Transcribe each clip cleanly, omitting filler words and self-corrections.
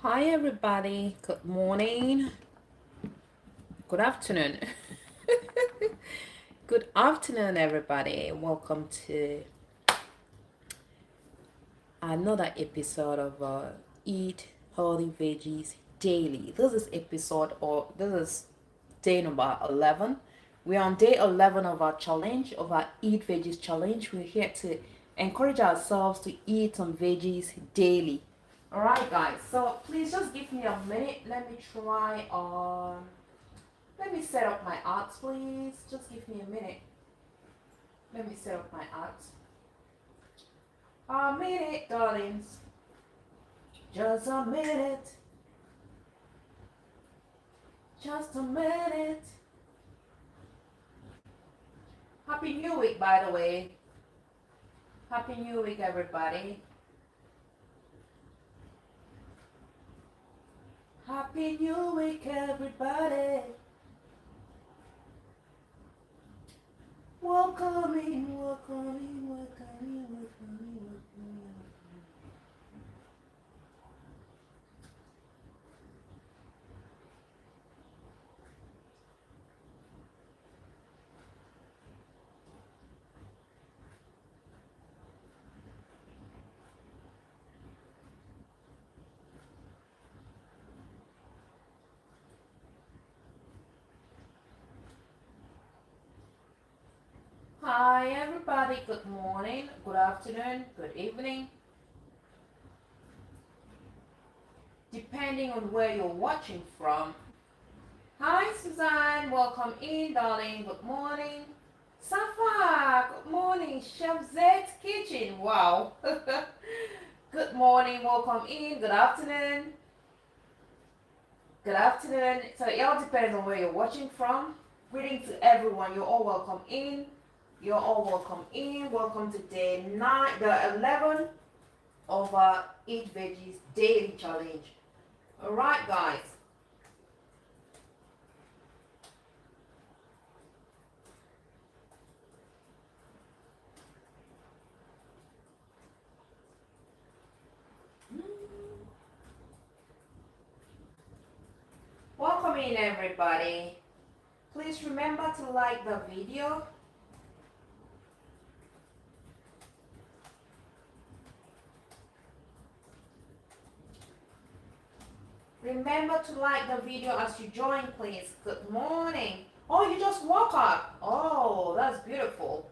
Hi everybody, good morning, good afternoon. Good afternoon everybody. Welcome to another episode of Eat Healthy Veggies Daily. This is episode or this is day number 11. We're on day 11 of our challenge, of our Eat Veggies challenge. We're here to encourage ourselves to eat some veggies daily. All right guys, so please just give me a minute. Let me set up my art, please. Just give me a minute. Let me set up my art. A minute, darlings. Just a minute. Just a minute. Happy New Week, by the way. Happy New Week, everybody. Happy New Week, everybody. Welcome in, welcome in, welcome in, welcome in, welcome in. Hi everybody, good morning, good afternoon, good evening. Depending on where you're watching from. Hi Suzanne, welcome in darling, good morning. Safa, good morning. Chef Z's Kitchen, wow. Good morning, welcome in, good afternoon. Good afternoon. So it all depends on where you're watching from. Greetings to everyone, you're all welcome in. You're all welcome in. Welcome to day 9, the 11 of our Eat Veggies Daily Challenge. Alright guys. Welcome in everybody. Please remember to like the video. Remember to like the video as you join, please. Good morning. Oh, you just woke up. Oh, that's beautiful.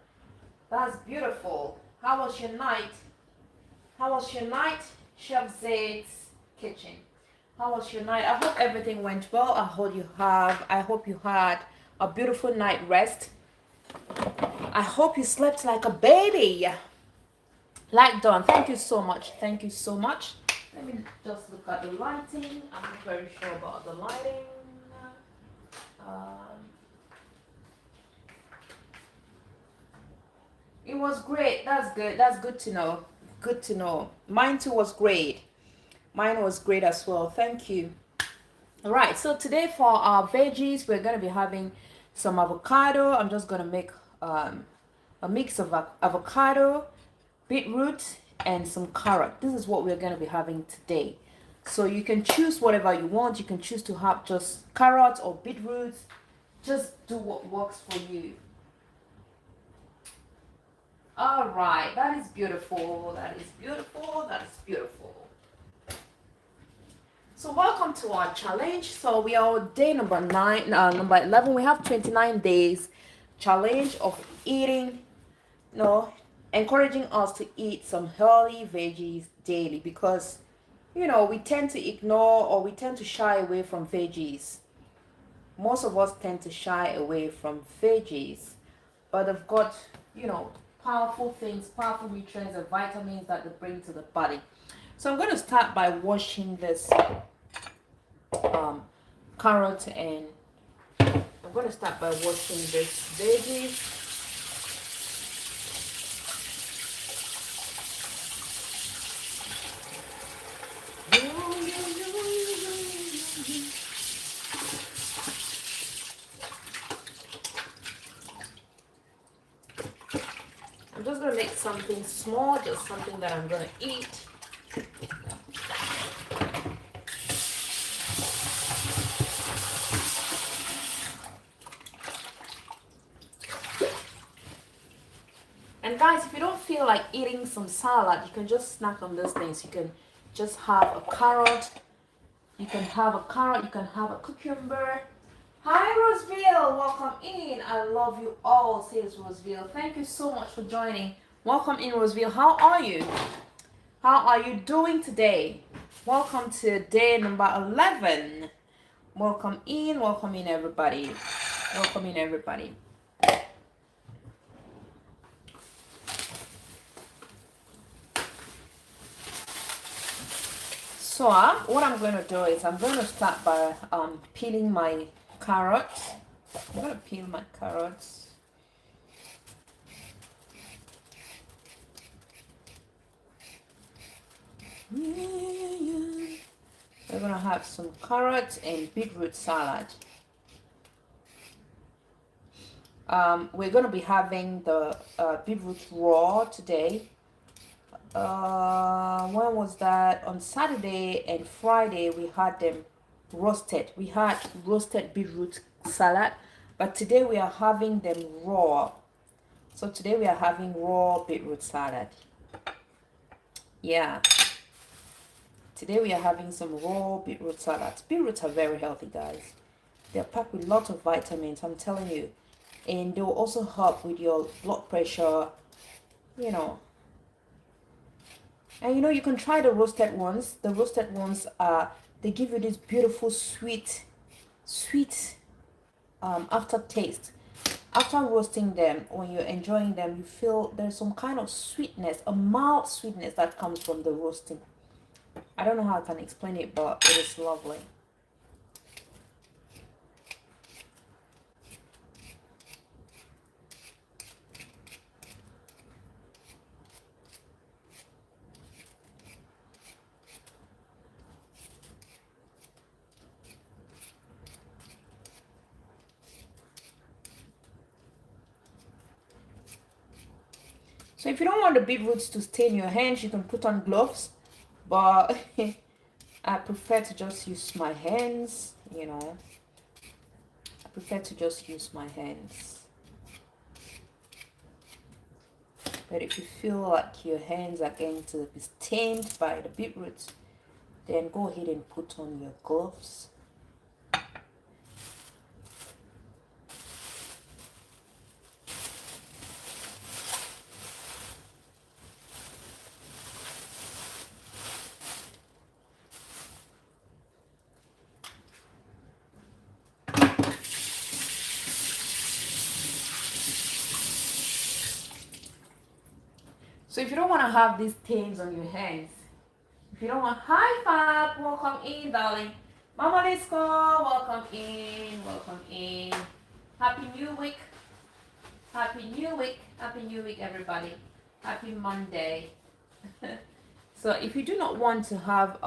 That's beautiful. How was your night? How was your night, Chef Z's Kitchen? How was your night? I hope everything went well. I hope you had a beautiful night rest. I hope you slept like a baby. Like Dawn, thank you so much. Thank you so much. Let me just look at the lighting. I'm not very sure about the lighting. It was great. That's good. That's good to know. Good to know. Mine too was great. Mine was great as well. Thank you. All right. So today for our veggies, we're going to be having some avocado. I'm just going to make a mix of avocado, beetroot, and some carrot. This is what we're going to be having today. So you can choose whatever you want. You can choose to have just carrots or beetroots. Just do what works for you. All right, that is beautiful. That is beautiful. That is beautiful. So welcome to our challenge. So we are day number number 11. We have 29 days challenge of eating, encouraging us to eat some healthy veggies daily, because we tend to ignore or we tend to shy away from veggies. Most of us tend to shy away from veggies, but they've got powerful things, powerful nutrients and vitamins that they bring to the body. So I'm going to start by washing this carrot, and I'm going to start by washing this veggies. I'm just going to make something small, just something that I'm going to eat. And guys, if you don't feel like eating some salad, you can just snack on those things. You can just have a carrot. You can have a carrot. You can have a cucumber. Hi, Roseville. Welcome in. I love you all, says Roseville. Thank you so much for joining. Welcome in, Roseville. How are you? How are you doing today? Welcome to day number 11. Welcome in, everybody. Welcome in, everybody. So what I'm going to do is I'm going to start by peeling my carrots. I'm going to peel my carrots. We're going to have some carrots and beetroot salad. We're going to be having the beetroot raw today. When was that? On Saturday and Friday we had them roasted. We had roasted beetroot salad, but today we are having them raw. So today we are having raw beetroot salad. Yeah, today we are having some raw beetroot salads. Beetroots are very healthy, guys. They're packed with lots of vitamins, I'm telling you, and they'll also help with your blood pressure, you know. And you know, you can try the roasted ones. The roasted ones they give you this beautiful sweet aftertaste. After roasting them, when you're enjoying them, you feel there's some kind of sweetness, a mild sweetness that comes from the roasting. I don't know how I can explain it, but it is lovely. So if you don't want the beetroots to stain your hands, you can put on gloves, but I prefer to just use my hands, you know. I prefer to just use my hands. But if you feel like your hands are going to be stained by the beetroots, then go ahead and put on your gloves. So if you don't want to have these stains on your hands, if you don't want, hi Fab, welcome in, darling. Mama Lisco, welcome in, welcome in. Happy New Week. Happy New Week. Happy New Week, everybody. Happy Monday. So if you do not want to have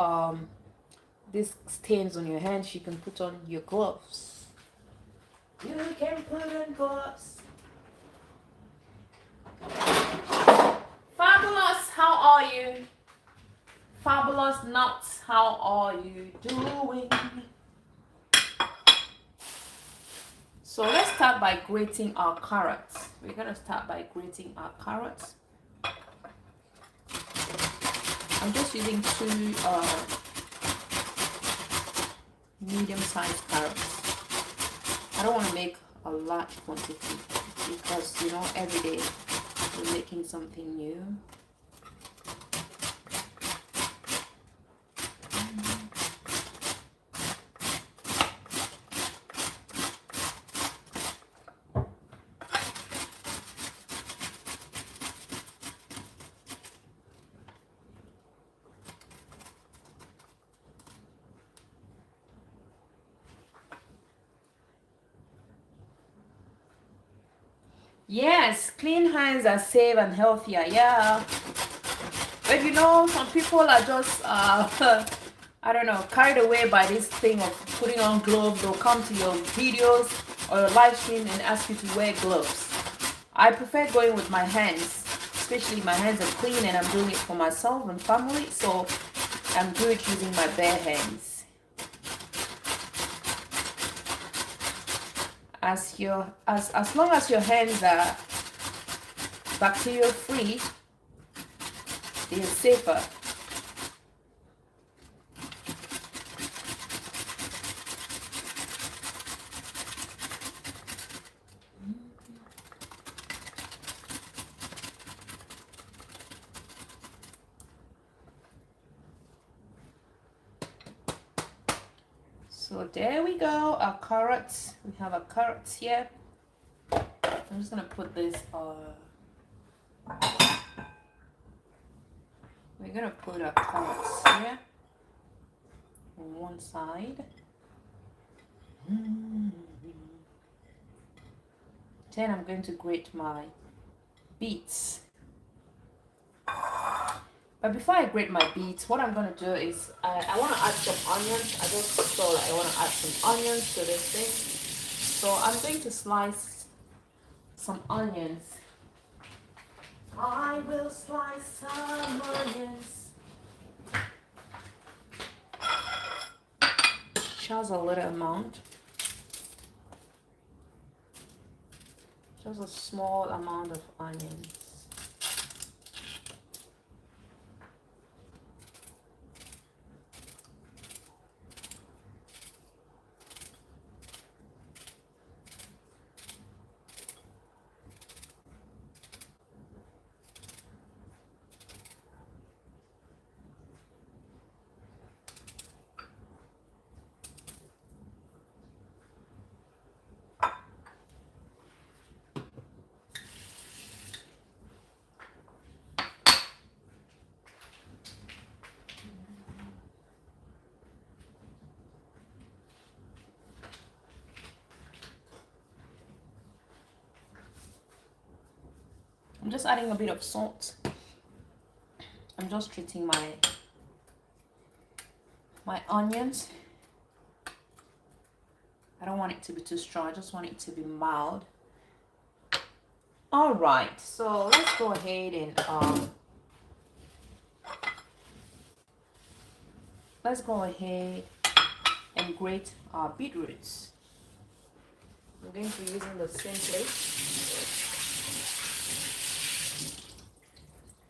these stains on your hands, you can put on your gloves. You can put on gloves. Fabulous, how are you? Fabulous Nuts, how are you doing? So let's start by grating our carrots. We're gonna start by grating our carrots. I'm just using two medium-sized carrots. I don't want to make a large quantity because, you know, every day we're making something new. Yes, clean hands are safe and healthier. Yeah, but you know, some people are just I don't know, carried away by this thing of putting on gloves. They'll come to your videos or your live stream and ask you to wear gloves. I prefer going with my hands, especially my hands are clean and I'm doing it for myself and family, so I'm good using my bare hands. As long as your hands are bacteria free, they are safer. So there we go, our carrots. We have our carrots here. I'm just gonna put this we're gonna put our carrots here on one side. Then I'm going to grate my beets. But before I grate my beets, what I'm going to do is I want to add some onions. I just thought I want to add some onions to this thing. So I'm going to slice some onions. I will slice some onions. Just a little amount. Just a small amount of onions. I'm just adding a bit of salt. I'm just treating my onions. I don't want it to be too strong. I just want it to be mild. All right, so let's go ahead and grate our beetroots. I'm going to be using the same plate.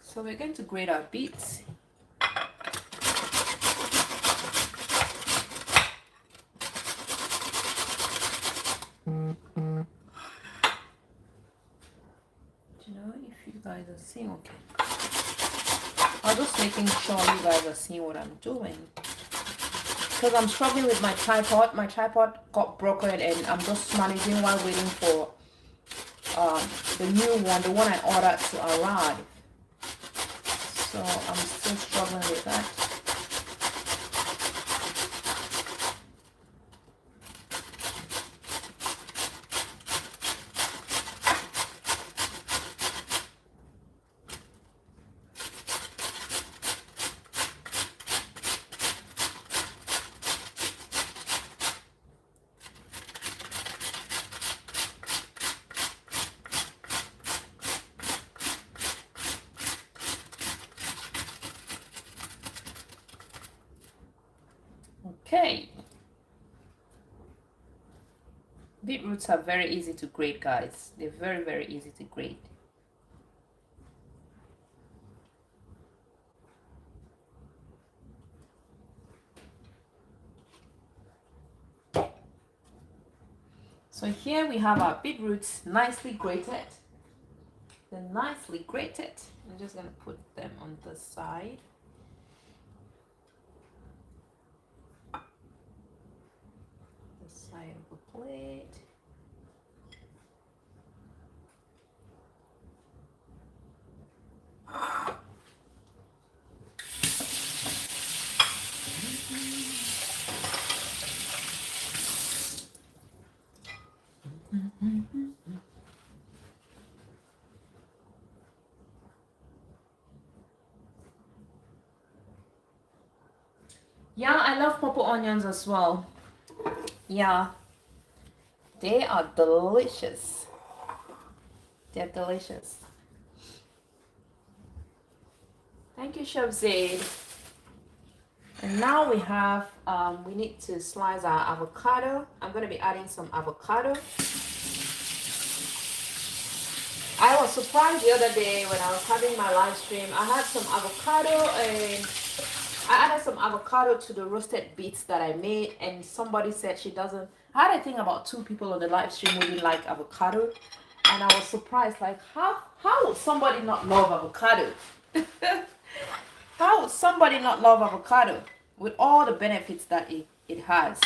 So we're going to grate our beets. You know, if you guys are seeing, okay. I'm just making sure you guys are seeing what I'm doing. Because I'm struggling with my tripod. My tripod got broken and I'm just managing while waiting for the new one, the one I ordered to arrive. So I'm still struggling with that. Okay. Beetroots are very easy to grate, guys. They're very, very easy to grate. So here we have our beetroots nicely grated. They're nicely grated. I'm just going to put them on the side. Side of the plate. Yeah, I love purple onions as well. Yeah, they are delicious. They're delicious. Thank you, ChanaZie. And now we have, we need to slice our avocado. I'm going to be adding some avocado. I was surprised the other day when I was having my live stream. I had some avocado and I added some avocado to the roasted beets that I made, and somebody said she doesn't. I had, I think, about 2 people on the live stream who didn't like avocado, and I was surprised. Like, how would somebody not love avocado? How would somebody not love avocado with all the benefits that it has?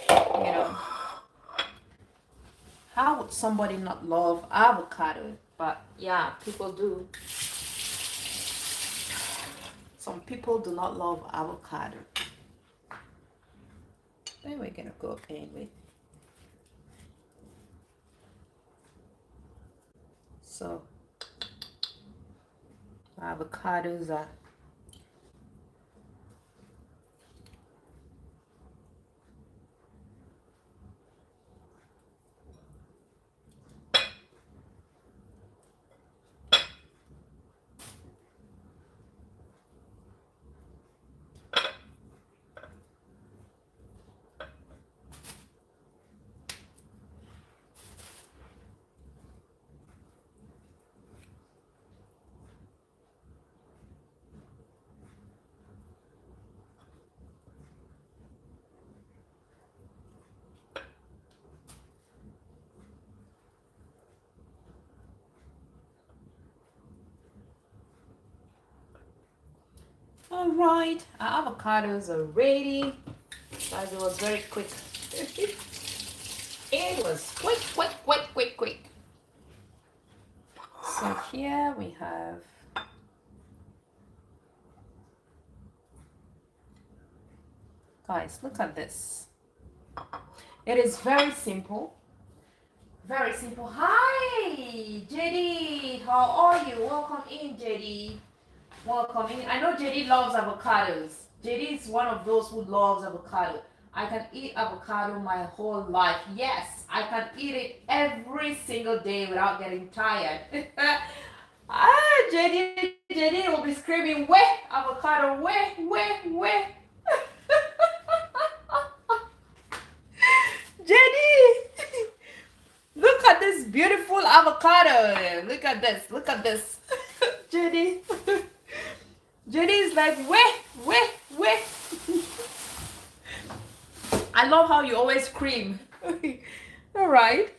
You know, how would somebody not love avocado? But yeah, people do. Some people do not love avocado. Then we're gonna go in with. So avocados are all right. Our avocados are ready. Guys, it was very quick. It was quick. So here we have guys, look at this. It is very simple. Very simple. Hi, JD. How are you? Welcome in, JD. Welcome in. I know JD loves avocados. JD is one of those who loves avocado. I can eat avocado my whole life. Yes, I can eat it every single day without getting tired. JD will be screaming, where avocado, where? JD, look at this beautiful avocado. Look at this. JD. JD is like, where? I love how you always scream. All right.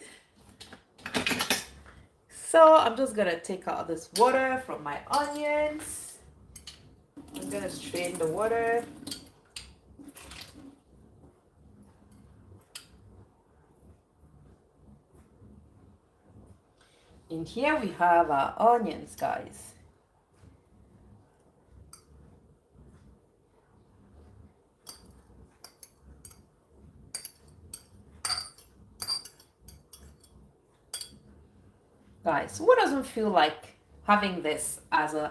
So I'm just gonna take out this water from my onions. I'm gonna strain the water. And here we have our onions, guys. Guys, who doesn't feel like having this as a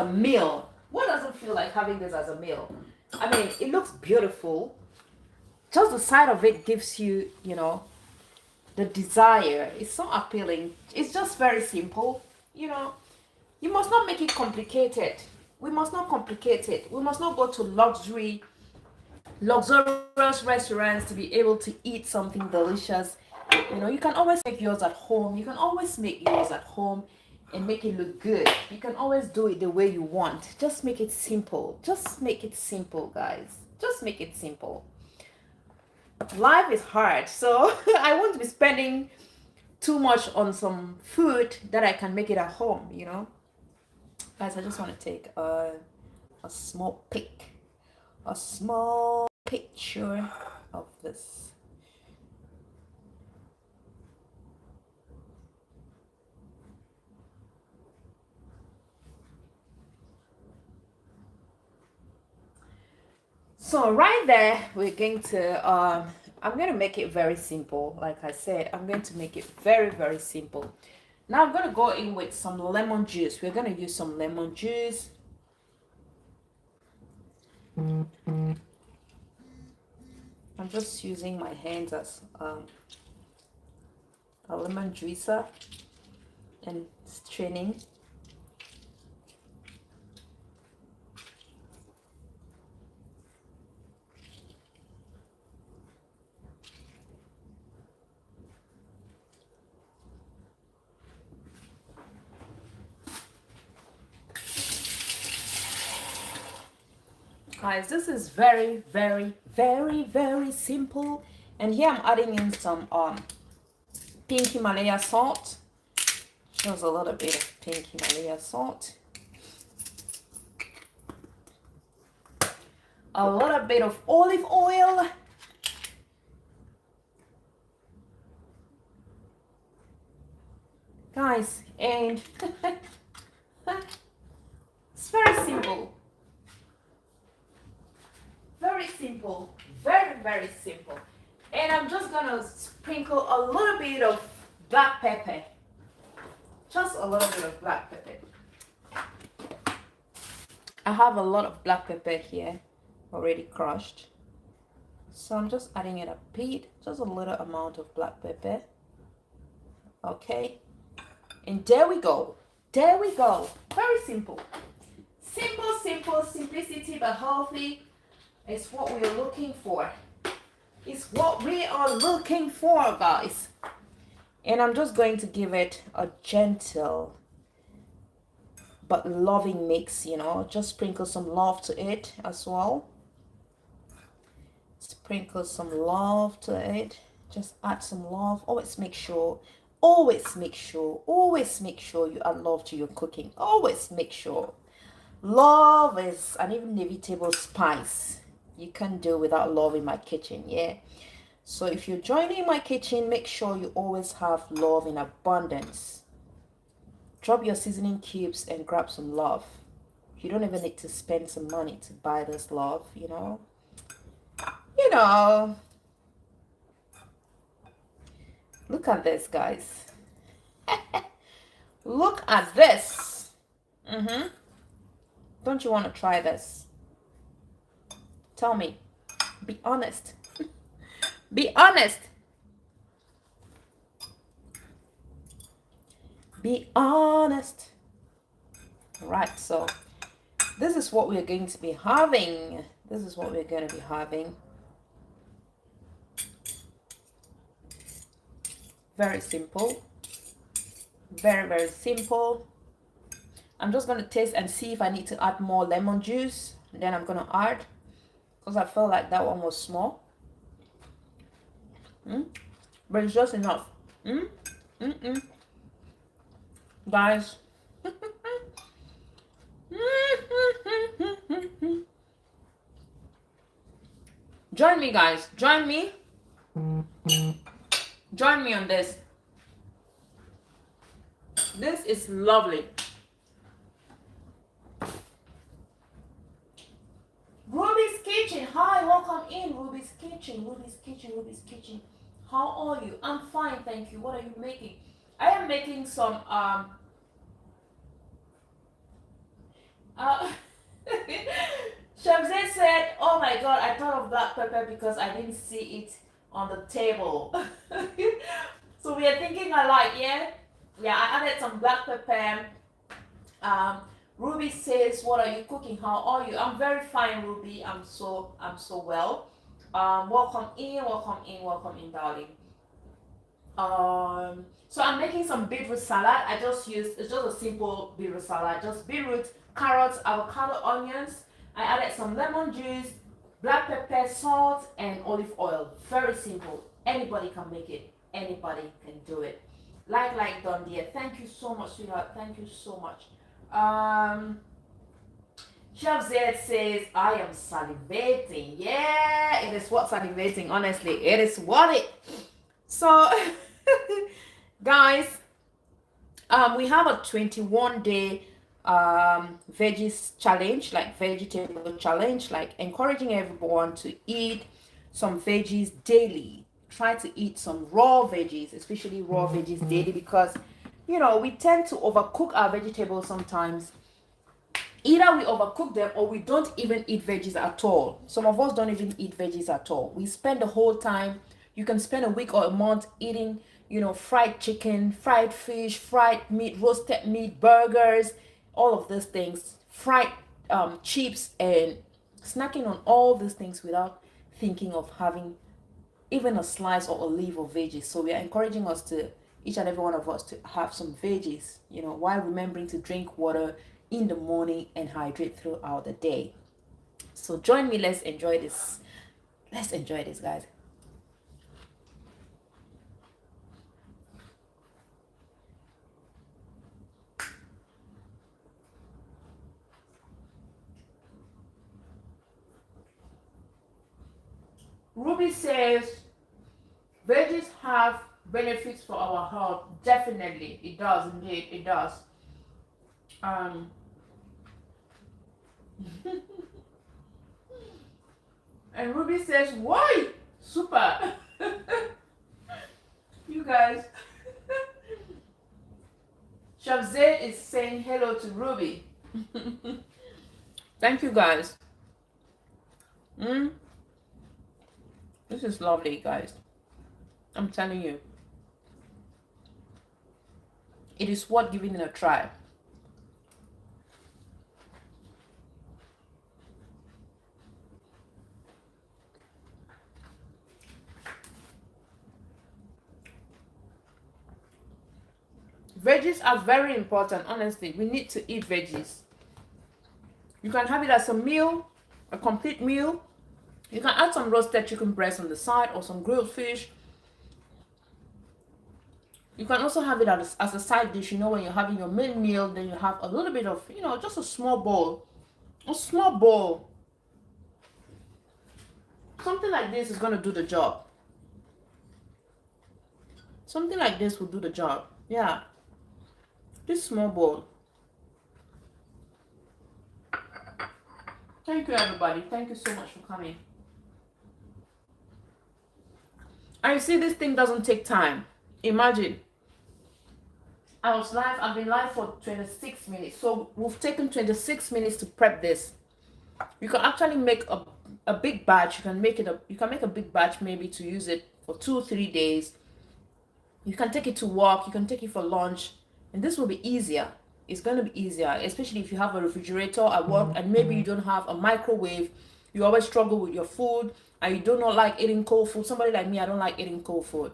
meal? What doesn't feel like having this as a meal? I mean, it looks beautiful. Just the sight of it gives you, the desire. It's so appealing. It's just very simple. You must not make it complicated. We must not complicate it. We must not go to luxurious restaurants to be able to eat something delicious. You can always make yours at home. You can always make yours at home and make it look good. You can always do it the way you want. Just make it simple. Just make it simple, guys. Just make it simple. Life is hard, so I won't be spending too much on some food that I can make it at home, Guys, I just want to take a small picture of this. So right there, we're going to, I'm going to make it very simple. Like I said, I'm going to make it very, very simple. Now I'm going to go in with some lemon juice. We're going to use some lemon juice. I'm just using my hands as a lemon juicer and straining. Guys, this is very, very, very, very simple. And here I'm adding in some pink Himalaya salt. Just a little bit of pink Himalaya salt. A little bit of olive oil. Guys, and it's very simple. Very simple. Very, very simple. And I'm just gonna sprinkle a little bit of black pepper. Just a little bit of black pepper. I have a lot of black pepper here already crushed. So I'm just adding it a bit, just a little amount of black pepper. Okay. And there we go. There we go. Very simple. Simple, simple, simplicity but healthy is what we are looking for. It's what we are looking for, guys. And I'm just going to give it a gentle but loving mix, you know. Just sprinkle some love to it as well. Sprinkle some love to it. Just add some love. Always make sure you add love to your cooking. Always make sure. Love is an inevitable spice. You can't do without love in my kitchen, yeah? So if you're joining my kitchen, make sure you always have love in abundance. Drop your seasoning cubes and grab some love. You don't even need to spend some money to buy this love, you know? You know. Look at this, guys. Look at this. Don't you want to try this? Tell me. Be honest. Be honest. Be honest. Right, so this is what we're going to be having. This is what we're going to be having. Very simple. Very, very simple. I'm just going to taste and see if I need to add more lemon juice. And then I'm going to add, because I felt like that one was small. But it's just enough. Guys. Join me, guys. Join me. Join me on this. This is lovely. Ruby's Kitchen. Hi, welcome in. Ruby's Kitchen. Ruby's Kitchen. Ruby's Kitchen. How are you? I'm fine, thank you. What are you making? I am making some ChanaZie said, oh my god, I thought of black pepper because I didn't see it on the table. So we are thinking alike, yeah? Yeah, I added some black pepper. Ruby says, what are you cooking? How are you? I'm very fine, Ruby. I'm so well. Welcome in, darling. So I'm making some beetroot salad. It's just a simple beetroot salad. Just beetroot, carrots, avocado, onions. I added some lemon juice, black pepper, salt, and olive oil. Very simple. Anybody can make it. Anybody can do it. Like done, dear. Thank you so much, sweetheart. Thank you so much. Chef Z says, I am salivating. Yeah, it is what salivating. Honestly, it is what it. So, guys, we have a 21-day veggies challenge, like vegetable challenge, like encouraging everyone to eat some veggies daily. Try to eat some raw veggies, especially raw veggies daily, because you know we tend to overcook our vegetables sometimes. Either we overcook them or we don't even eat veggies at all. Some of us don't even eat veggies at all. We spend the whole time. You can spend a week or a month eating, you know, fried chicken, fried fish, fried meat, roasted meat, burgers, all of these things, fried chips, and snacking on all these things without thinking of having even a slice or a leaf of veggies. So we are encouraging us to, each and every one of us, to have some veggies, you know, while remembering to drink water in the morning and hydrate throughout the day. So join me, let's enjoy this. Let's enjoy this, guys. Ruby says, veggies have benefits for our health. Definitely, it does. Indeed, it does. And Ruby says, why? Super. You guys. ChanaZie is saying hello to Ruby. Thank you, guys. This is lovely, guys. I'm telling you. It is worth giving it a try. Veggies are very important, honestly. We need to eat veggies. You can have it as a meal, a complete meal. You can add some roasted chicken breast on the side or some grilled fish. You can also have it as a side dish. You know, when you're having your main meal, then you have a little bit of, you know, just a small bowl. A small bowl. Something like this is going to do the job. Something like this will do the job. Yeah. This small bowl. Thank you, everybody. Thank you so much for coming. And you see, this thing doesn't take time. Imagine. I was live. I've been live for 26 minutes. So we've taken 26 minutes to prep this. You can actually make a big batch. You can make a big batch maybe to use it for 2-3 days. You can take it to work. You can take it for lunch. And this will be easier. It's going to be easier, especially if you have a refrigerator at work and maybe you don't have a microwave. You always struggle with your food and you do not like eating cold food. Somebody like me, I don't like eating cold food.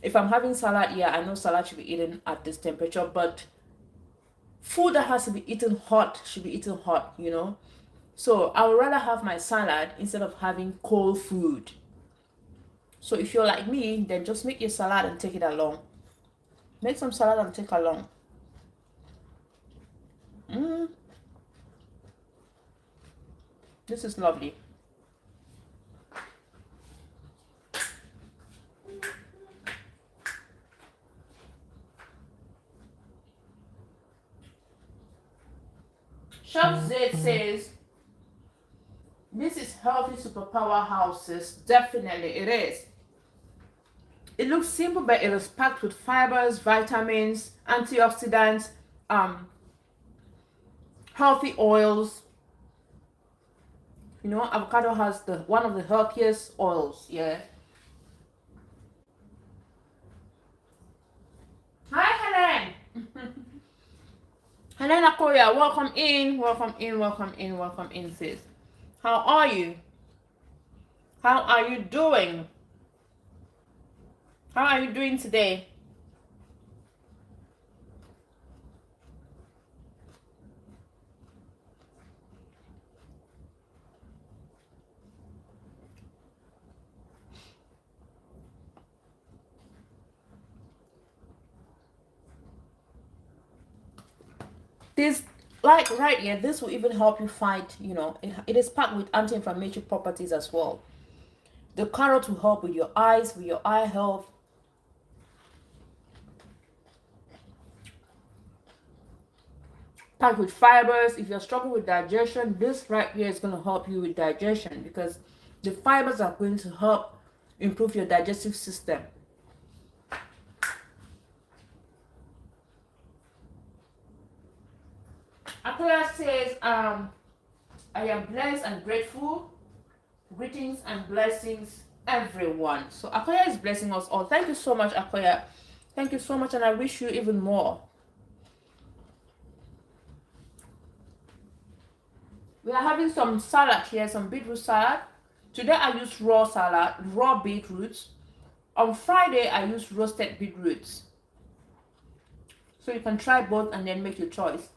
If I'm having salad, yeah, I know salad should be eaten at this temperature, but food that has to be eaten hot should be eaten hot, you know. So I would rather have my salad instead of having cold food. So if you're like me, then just make your salad and take it along. Make some salad and take along. This is lovely. ChanaZie says, this is healthy superpower houses. Definitely it is. It looks simple, but it is packed with fibers, vitamins, antioxidants, healthy oils. You know, avocado has one of the healthiest oils. Yeah. Hi, Helen. Helen Akoya, welcome in, welcome in, welcome in, welcome in, sis. How are you? How are you doing? How are you doing today? This, like right here, this will even help you fight, you know, it is packed with anti-inflammatory properties as well. The carrot will help with your eyes, with your eye health. Packed with fibers. If you're struggling with digestion, this right here is going to help you with digestion because the fibers are going to help improve your digestive system. Akoya says, I am blessed and grateful. Greetings and blessings, everyone. So Akoya is blessing us all. Thank you so much, Akoya. Thank you so much, and I wish you even more. We are having some salad here, some beetroot salad. Today I used raw salad, raw beetroots. On Friday I used roasted beetroots. So you can try both and then make your choice.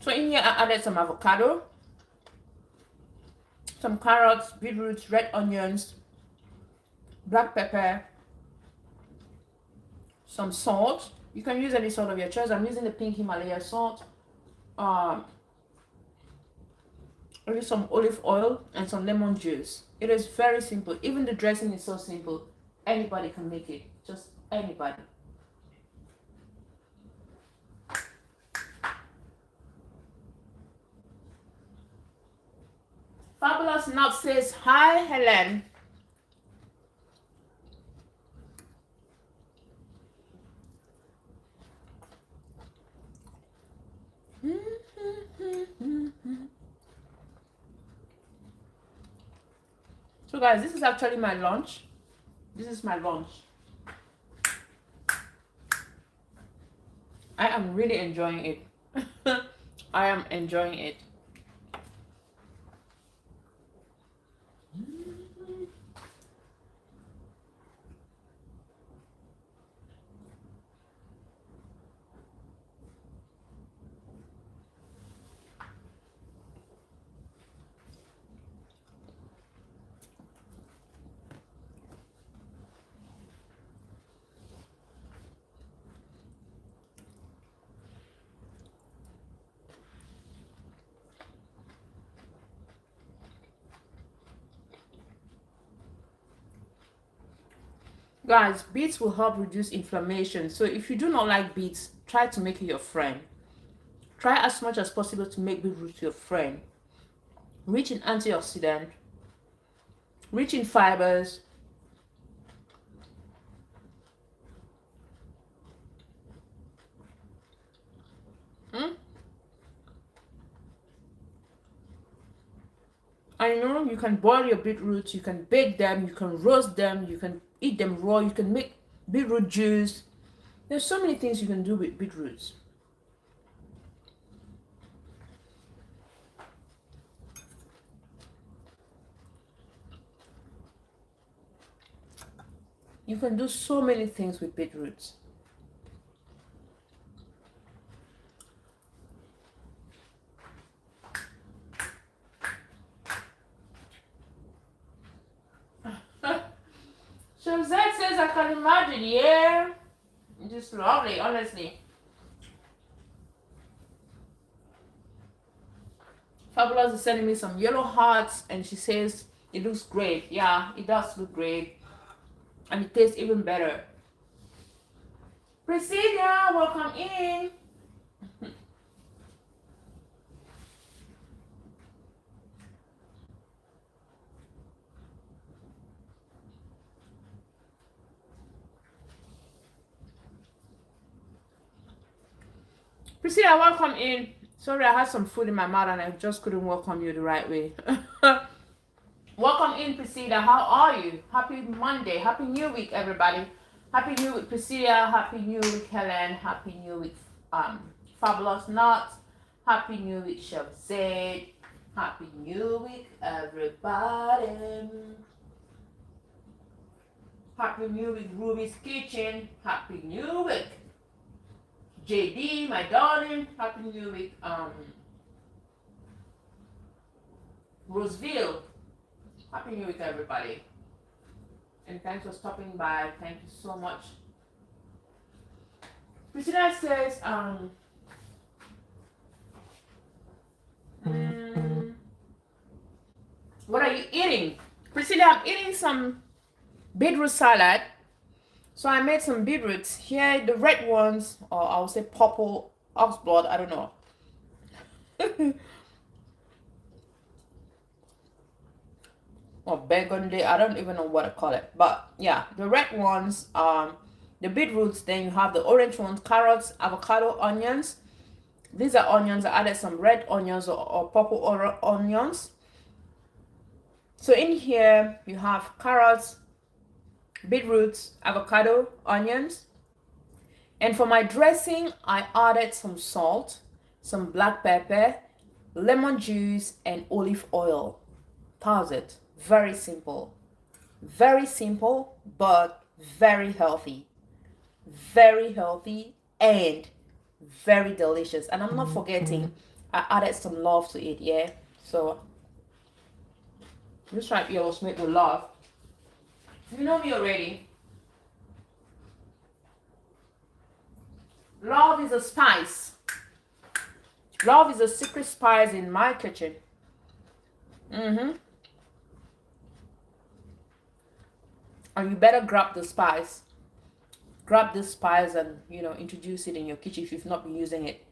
So in here I added some avocado, some carrots, beetroots, red onions, black pepper, some salt. You can use any salt of your choice. I'm using the pink Himalaya salt. I use some olive oil and some lemon juice. It is very simple. Even the dressing is so simple. Anybody can make it. Just anybody. Fabulous Nut says, hi Helen. So guys, this is actually my lunch. This is my lunch. I am really enjoying it. I am enjoying it. Guys, beets will help reduce inflammation. So if you do not like beets, try to make it your friend. Try as much as possible to make beetroot your friend. Rich in antioxidant, rich in fibers. I know you can boil your beetroots, you can bake them, you can roast them, you can eat them raw, you can make beetroot juice. There's so many things you can do with beetroots. You can do so many things with beetroots. So Zach says, I can imagine, yeah. Just lovely, honestly. Fabulous is sending me some yellow hearts and she says it looks great. Yeah, it does look great. And it tastes even better. Priscilla, welcome in. Priscilla, welcome in. Sorry, I had some food in my mouth and I just couldn't welcome you the right way. Welcome in, Priscilla. How are you? Happy Monday. Happy New Week, everybody. Happy New Week, Priscilla. Happy New Week, Helen. Happy New Week, Fabulous Nuts. Happy New Week, Chef Zed. Happy New Week, everybody. Happy New Week, Ruby's Kitchen. Happy New Week, JD, my darling. Happy New Week, Roseville. Happy New Week, everybody. And thanks for stopping by. Thank you so much. Priscilla says, what are you eating? Priscilla, I'm eating some beetroot salad. So I made some beetroots. Here, the red ones, or I would say purple oxblood, I don't know. Or burgundy, I don't even know what to call it. But yeah, the red ones, the beetroots, then you have the orange ones, carrots, avocado, onions. These are onions. I added some red onions or purple onions. So in here, you have carrots, beetroots, avocado, onions. And for my dressing, I added some salt, some black pepper, lemon juice, and olive oil. That's it. Very simple, but very healthy and very delicious. And I'm not forgetting, I added some love to it, yeah. So this right here was made with love. You know me already. Love is a spice. Love is a secret spice in my kitchen. And you better grab the spice. Grab this spice and, you know, introduce it in your kitchen if you've not been using it.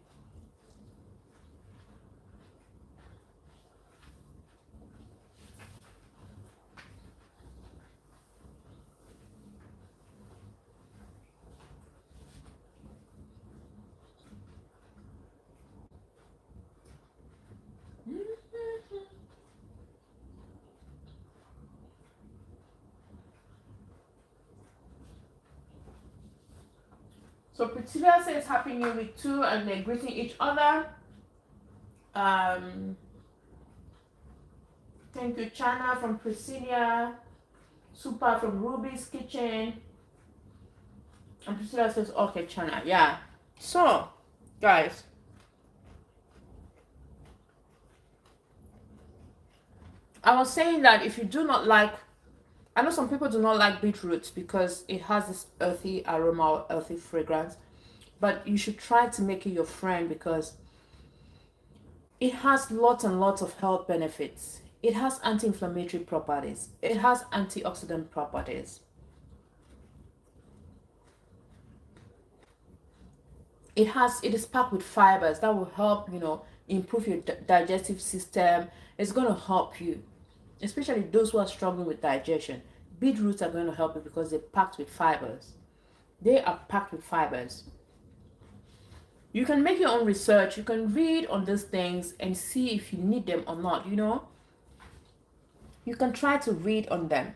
So Priscilla says Happy New Week too, and they're greeting each other. Thank you, Chana from Priscilla. Super from Ruby's Kitchen. And Priscilla says, okay, Chana. Yeah. So, guys. I was saying that if you do not like, I know some people do not like beetroot because it has this earthy aroma or earthy fragrance. But you should try to make it your friend because it has lots and lots of health benefits. It has anti-inflammatory properties. It has antioxidant properties. It is packed with fibers that will help, you know, improve your digestive system. It's going to help you, especially those who are struggling with digestion. Beetroots are going to help you because they're packed with fibers. They are packed with fibers. You can make your own research. You can read on these things and see if you need them or not, you know. You can try to read on them.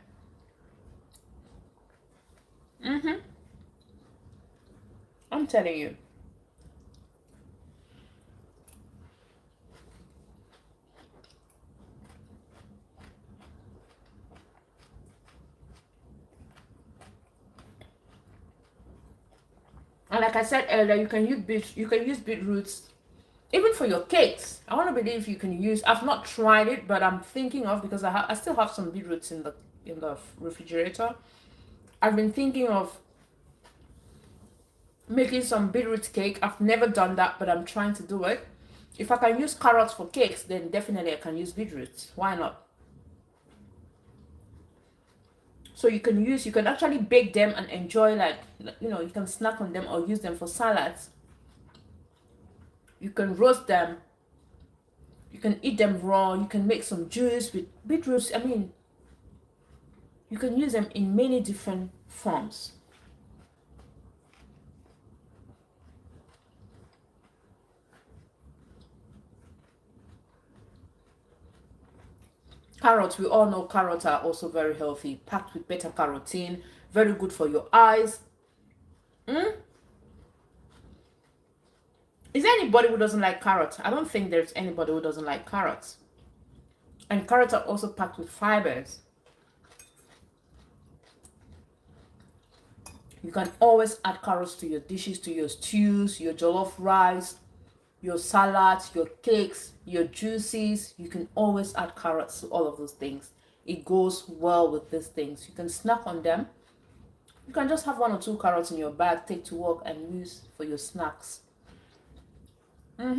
I'm telling you. And like I said earlier, you can use beetroots even for your cakes. I want to believe you can use. I've not tried it, but I'm thinking of, because I still have some beetroots in the refrigerator. I've been thinking of making some beetroot cake. I've never done that, but I'm trying to do it. If I can use carrots for cakes, then definitely I can use beetroots. Why not? So you can actually bake them and enjoy, like, you know, you can snack on them or use them for salads. You can roast them. You can eat them raw. You can make some juice with beetroots. I mean, you can use them in many different forms. Carrots, we all know carrots are also very healthy, packed with beta carotene, very good for your eyes. Is there anybody who doesn't like carrots? I don't think there's anybody who doesn't like carrots. And carrots are also packed with fibers. You can always add carrots to your dishes, to your stews, your jollof rice, your salads, your cakes, your juices. You can always add carrots to all of those things. It goes well with these things. You can snack on them. You can just have 1 or 2 carrots in your bag, take to work and use for your snacks. All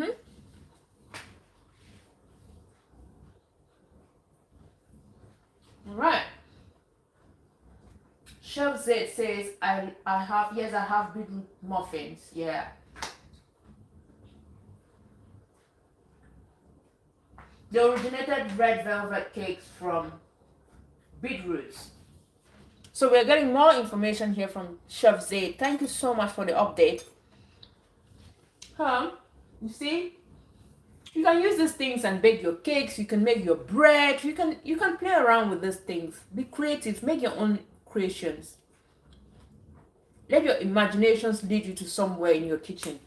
right. Chef Z says, I have beetroot muffins. Yeah. They originated red velvet cakes from beetroots. So we're getting more information here from Chef Z. Thank you so much for the update. You see? You can use these things and bake your cakes. You can make your bread. You can play around with these things. Be creative. Make your own creations. Let your imaginations lead you to somewhere in your kitchen.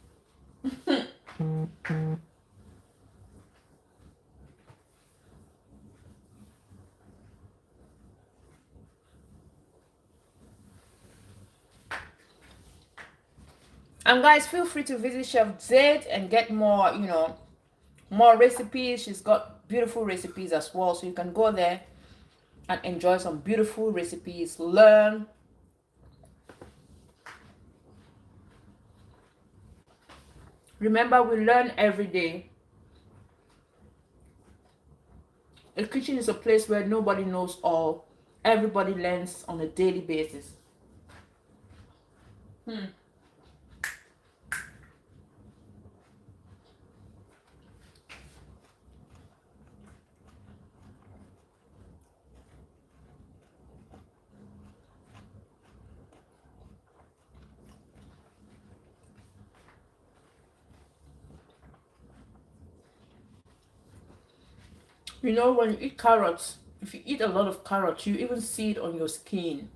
And guys, feel free to visit Chef Z and get more, you know, more recipes. She's got beautiful recipes as well, so you can go there and enjoy some beautiful recipes, learn. Remember, we learn every day. A kitchen is a place where nobody knows all. Everybody learns on a daily basis. You know, when you eat carrots, if you eat a lot of carrots, you even see it on your skin.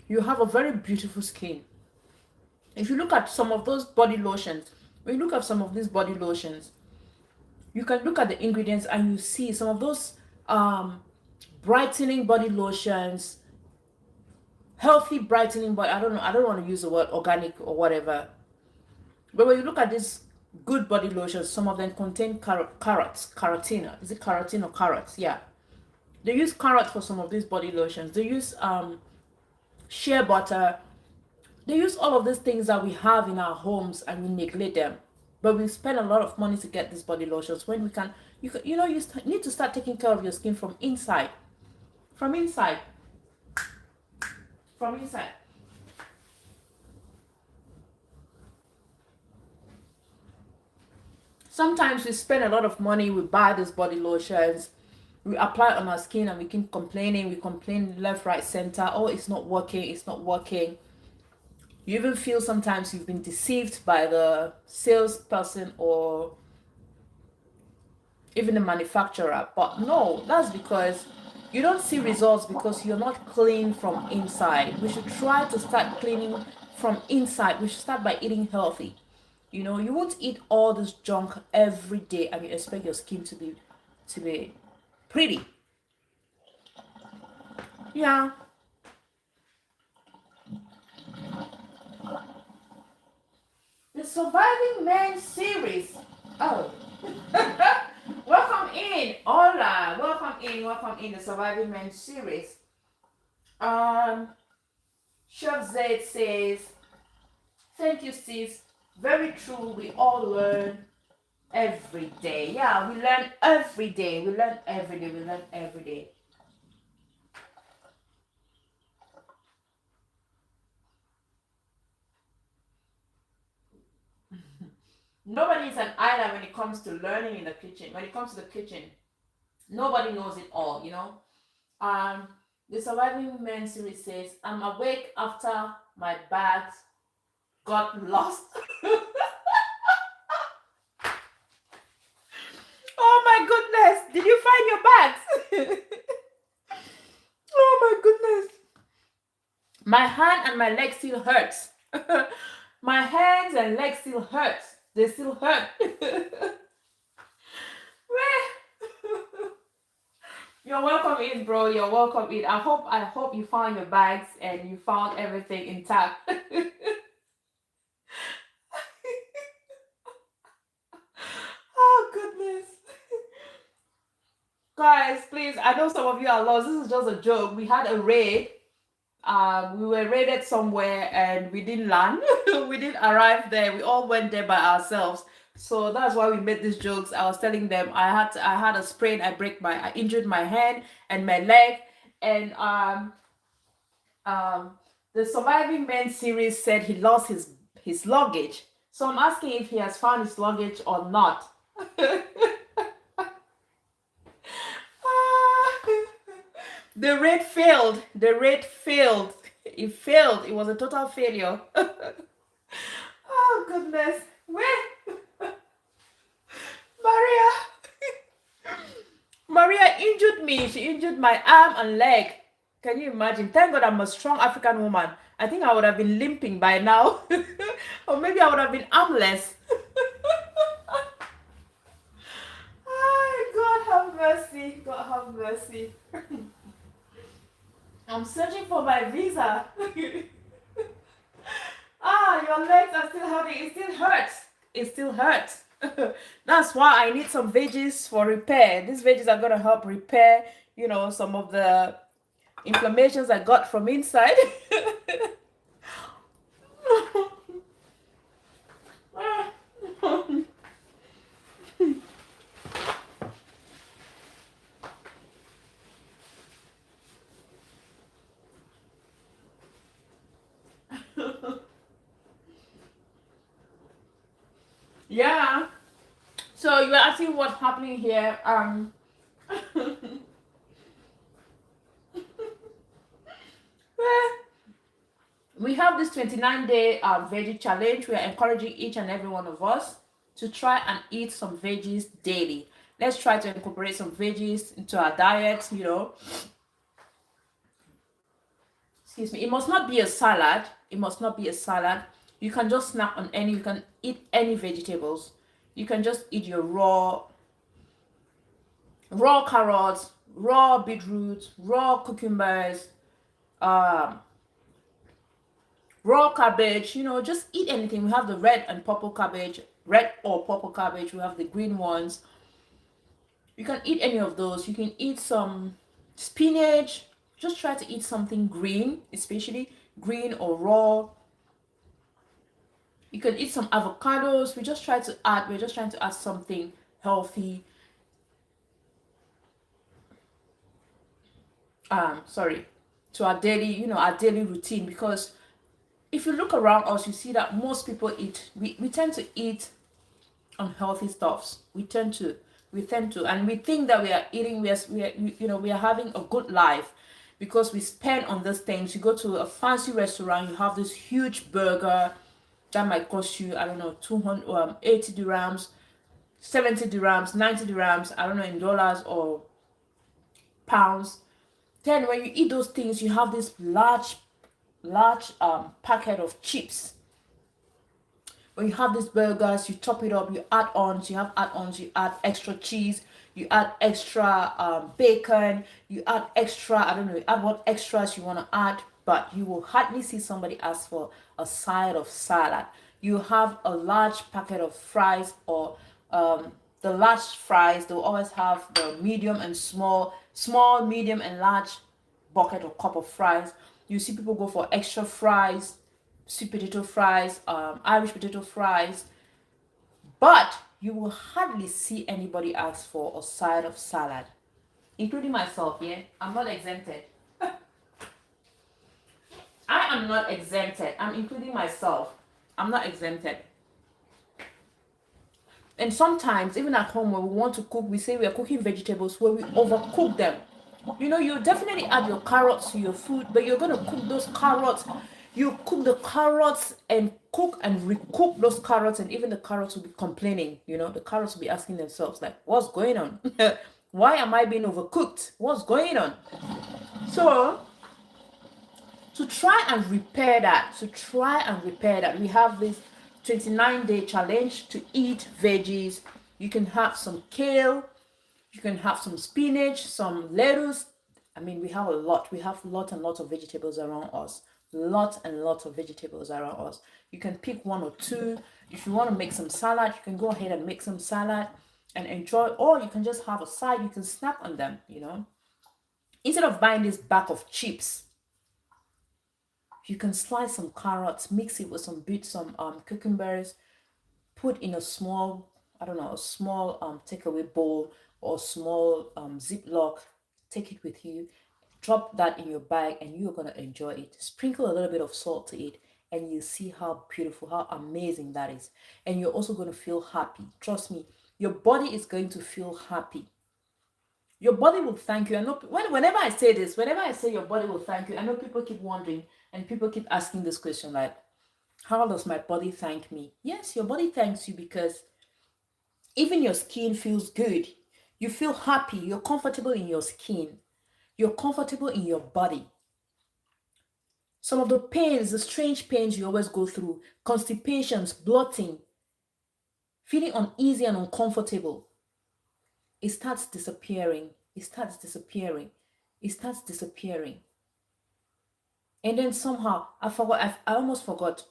You have a very beautiful skin. If you look at some of those body lotions, when you look at some of these body lotions, you can look at the ingredients and you see some of those brightening body lotions, healthy brightening body. I don't want to use the word organic or whatever. But when you look at these good body lotions, some of them contain carotene. Is it carotene or carrots? Yeah. They use carrot for some of these body lotions. They use shea butter. They use all of these things that we have in our homes and we neglect them. But we spend a lot of money to get these body lotions when we can, you need to start taking care of your skin from inside. From inside. From inside. Sometimes we spend a lot of money, we buy these body lotions, we apply it on our skin and we keep complaining, we complain left, right, center. Oh, it's not working, it's not working. You even feel sometimes you've been deceived by the salesperson or even the manufacturer. But no, that's because you don't see results because you're not clean from inside. We should try to start cleaning from inside. We should start by eating healthy. You know, you won't eat all this junk every day and you expect your skin to be pretty. Yeah. The Surviving Men series. Oh. Welcome in. Hola. Welcome in the Surviving Men series. Chef Zed says, thank you, sis. Very true. We all learn every day. Yeah, we learn every day. We learn every day. We learn every day. Nobody is an island when it comes to learning in the kitchen. When it comes to the kitchen, nobody knows it all, you know. The Surviving Men series says, I'm awake after my bags got lost. Oh my goodness! Did you find your bags? Oh my goodness! My hand and my leg still hurts. My hands and legs still hurts. They still hurt. You're welcome in, bro. You're welcome in. I hope you found your bags and you found everything intact. Oh goodness. Guys, please, I know some of you are lost. This is just a joke. We had a raid. We were raided somewhere and we didn't land. We didn't arrive there. We all went there by ourselves. So that's why we made these jokes. I was telling them I had a sprain. I injured my hand and my leg. And the Surviving Men series said he lost his luggage. So I'm asking if he has found his luggage or not. The raid failed. It failed. It was a total failure. Oh goodness. Where? Maria injured me. She injured my arm and leg. Can you imagine? Thank God I'm a strong African woman. I think I would have been limping by now. Or maybe I would have been armless. Oh, God have mercy. God have mercy. I'm searching for my visa. Your legs are still hurting. It still hurts. That's why I need some veggies for repair. These veggies are gonna help repair, some of the inflammations I got from inside. Yeah. So you're asking what's happening here. We have this 29-day veggie challenge. We are encouraging each and every one of us to try and eat some veggies daily. Let's try to incorporate some veggies into our diet. Excuse me. It must not be a salad. It must not be a salad. You can just snack on any. You can eat any vegetables. You can just eat your raw carrots, raw beetroot, raw cucumbers, um, raw cabbage. Just eat anything. We have the red and purple cabbage, red or purple cabbage. We have the green ones. You can eat any of those. You can eat some spinach. Just try to eat something green, especially green or raw. You can eat some avocados. We're just trying to add something healthy. Sorry, to our daily routine, because if you look around us, you see that most people we tend to eat unhealthy stuffs. We tend to, and we think that we are eating, we are having a good life because we spend on these things. You go to a fancy restaurant, you have this huge burger that might cost you, I don't know, 280 dirhams, 70 dirhams, 90 dirhams, I don't know, in dollars or pounds. Then when you eat those things, you have this large packet of chips. When you have these burgers, you top it up, you add ons, you add extra cheese, you add extra bacon, you add extra, I don't know, you add what extras you want to add, but you will hardly see somebody ask for a side of salad. You have a large packet of fries, or the large fries, they'll always have the medium and small, medium, and large bucket or cup of fries. You see people go for extra fries, sweet potato fries, Irish potato fries, but you will hardly see anybody ask for a side of salad, including myself. Yeah, I'm not exempted. I am not exempted. I'm including myself. I'm not exempted. And sometimes, even at home, when we want to cook, we say we are cooking vegetables where we overcook them. You definitely add your carrots to your food, but you're going to cook those carrots. You cook the carrots and cook and recook those carrots, and even the carrots will be complaining. The carrots will be asking themselves, like, what's going on? Why am I being overcooked? What's going on? So, to try and repair that, we have this 29-day challenge to eat veggies. You can have some kale, you can have some spinach, some lettuce. I mean, we have a lot. We have lots and lots of vegetables around us. Lots and lots of vegetables around us. You can pick one or two. If you want to make some salad, you can go ahead and make some salad and enjoy, or you can just have a side. You can snack on them, Instead of buying this bag of chips, you can slice some carrots, mix it with some cucumbers, put in a small, I don't know, a small takeaway bowl or small Ziploc. Take it with you, drop that in your bag, and you're gonna enjoy it. Sprinkle a little bit of salt to it, and you see how beautiful, how amazing that is. And you're also gonna feel happy. Trust me, your body is going to feel happy. Your body will thank you. I know whenever I say this, whenever I say your body will thank you, I know people keep wondering and people keep asking this question, like, how does my body thank me? Yes, your body thanks you because even your skin feels good. You feel happy. You're comfortable in your skin. You're comfortable in your body. Some of the pains, the strange pains you always go through, constipations, bloating, feeling uneasy and uncomfortable, it starts disappearing. It starts disappearing. It starts disappearing. And then somehow I almost forgot.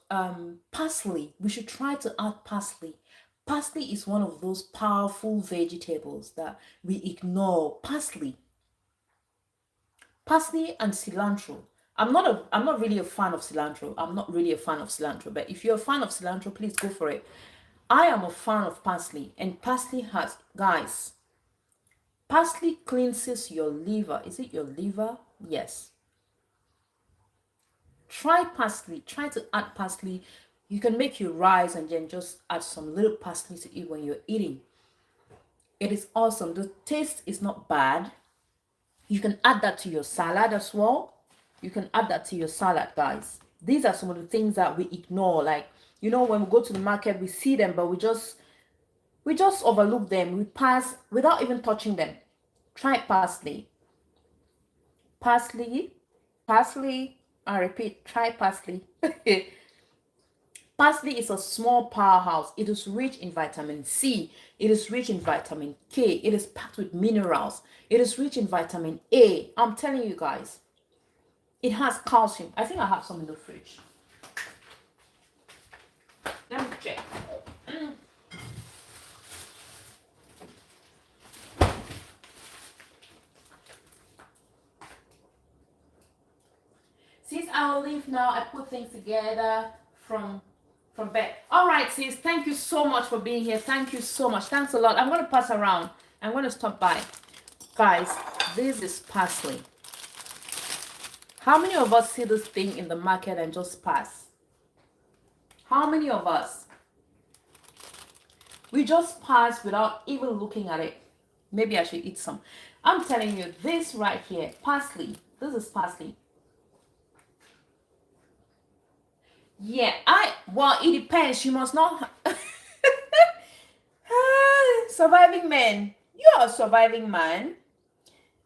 Parsley. We should try to add parsley. Parsley is one of those powerful vegetables that we ignore. Parsley and cilantro. I'm not really a fan of cilantro. I'm not really a fan of cilantro, but if you're a fan of cilantro, please go for it. I am a fan of parsley, and parsley has, guys, parsley cleanses your liver. Is it your liver? Yes. Try parsley. Try to add parsley. You can make your rice and then just add some little parsley to eat when you're eating. It is awesome. The taste is not bad. You can add that to your salad as well. You can add that to your salad, guys. These are some of the things that we ignore. Like, you know, when we go to the market, we see them, but we just overlook them. We pass without even touching them. Try parsley. Parsley. I repeat, try parsley. Parsley is a small powerhouse. It is rich in vitamin C. It is rich in vitamin K. It is packed with minerals. It is rich in vitamin A. I'm telling you guys. It has calcium. I think I have some in the fridge. Let me check. Since I'll leave now, I put things together from back. All right, sis. Thank you so much for being here. Thank you so much. Thanks a lot. I'm going to pass around. I'm going to stop by. Guys, this is parsley. How many of us see this thing in the market and just pass? How many of us? We just pass without even looking at it. Maybe I should eat some. I'm telling you, this right here, parsley. This is parsley. Yeah, well, it depends. You must not. Surviving man. You are a surviving man.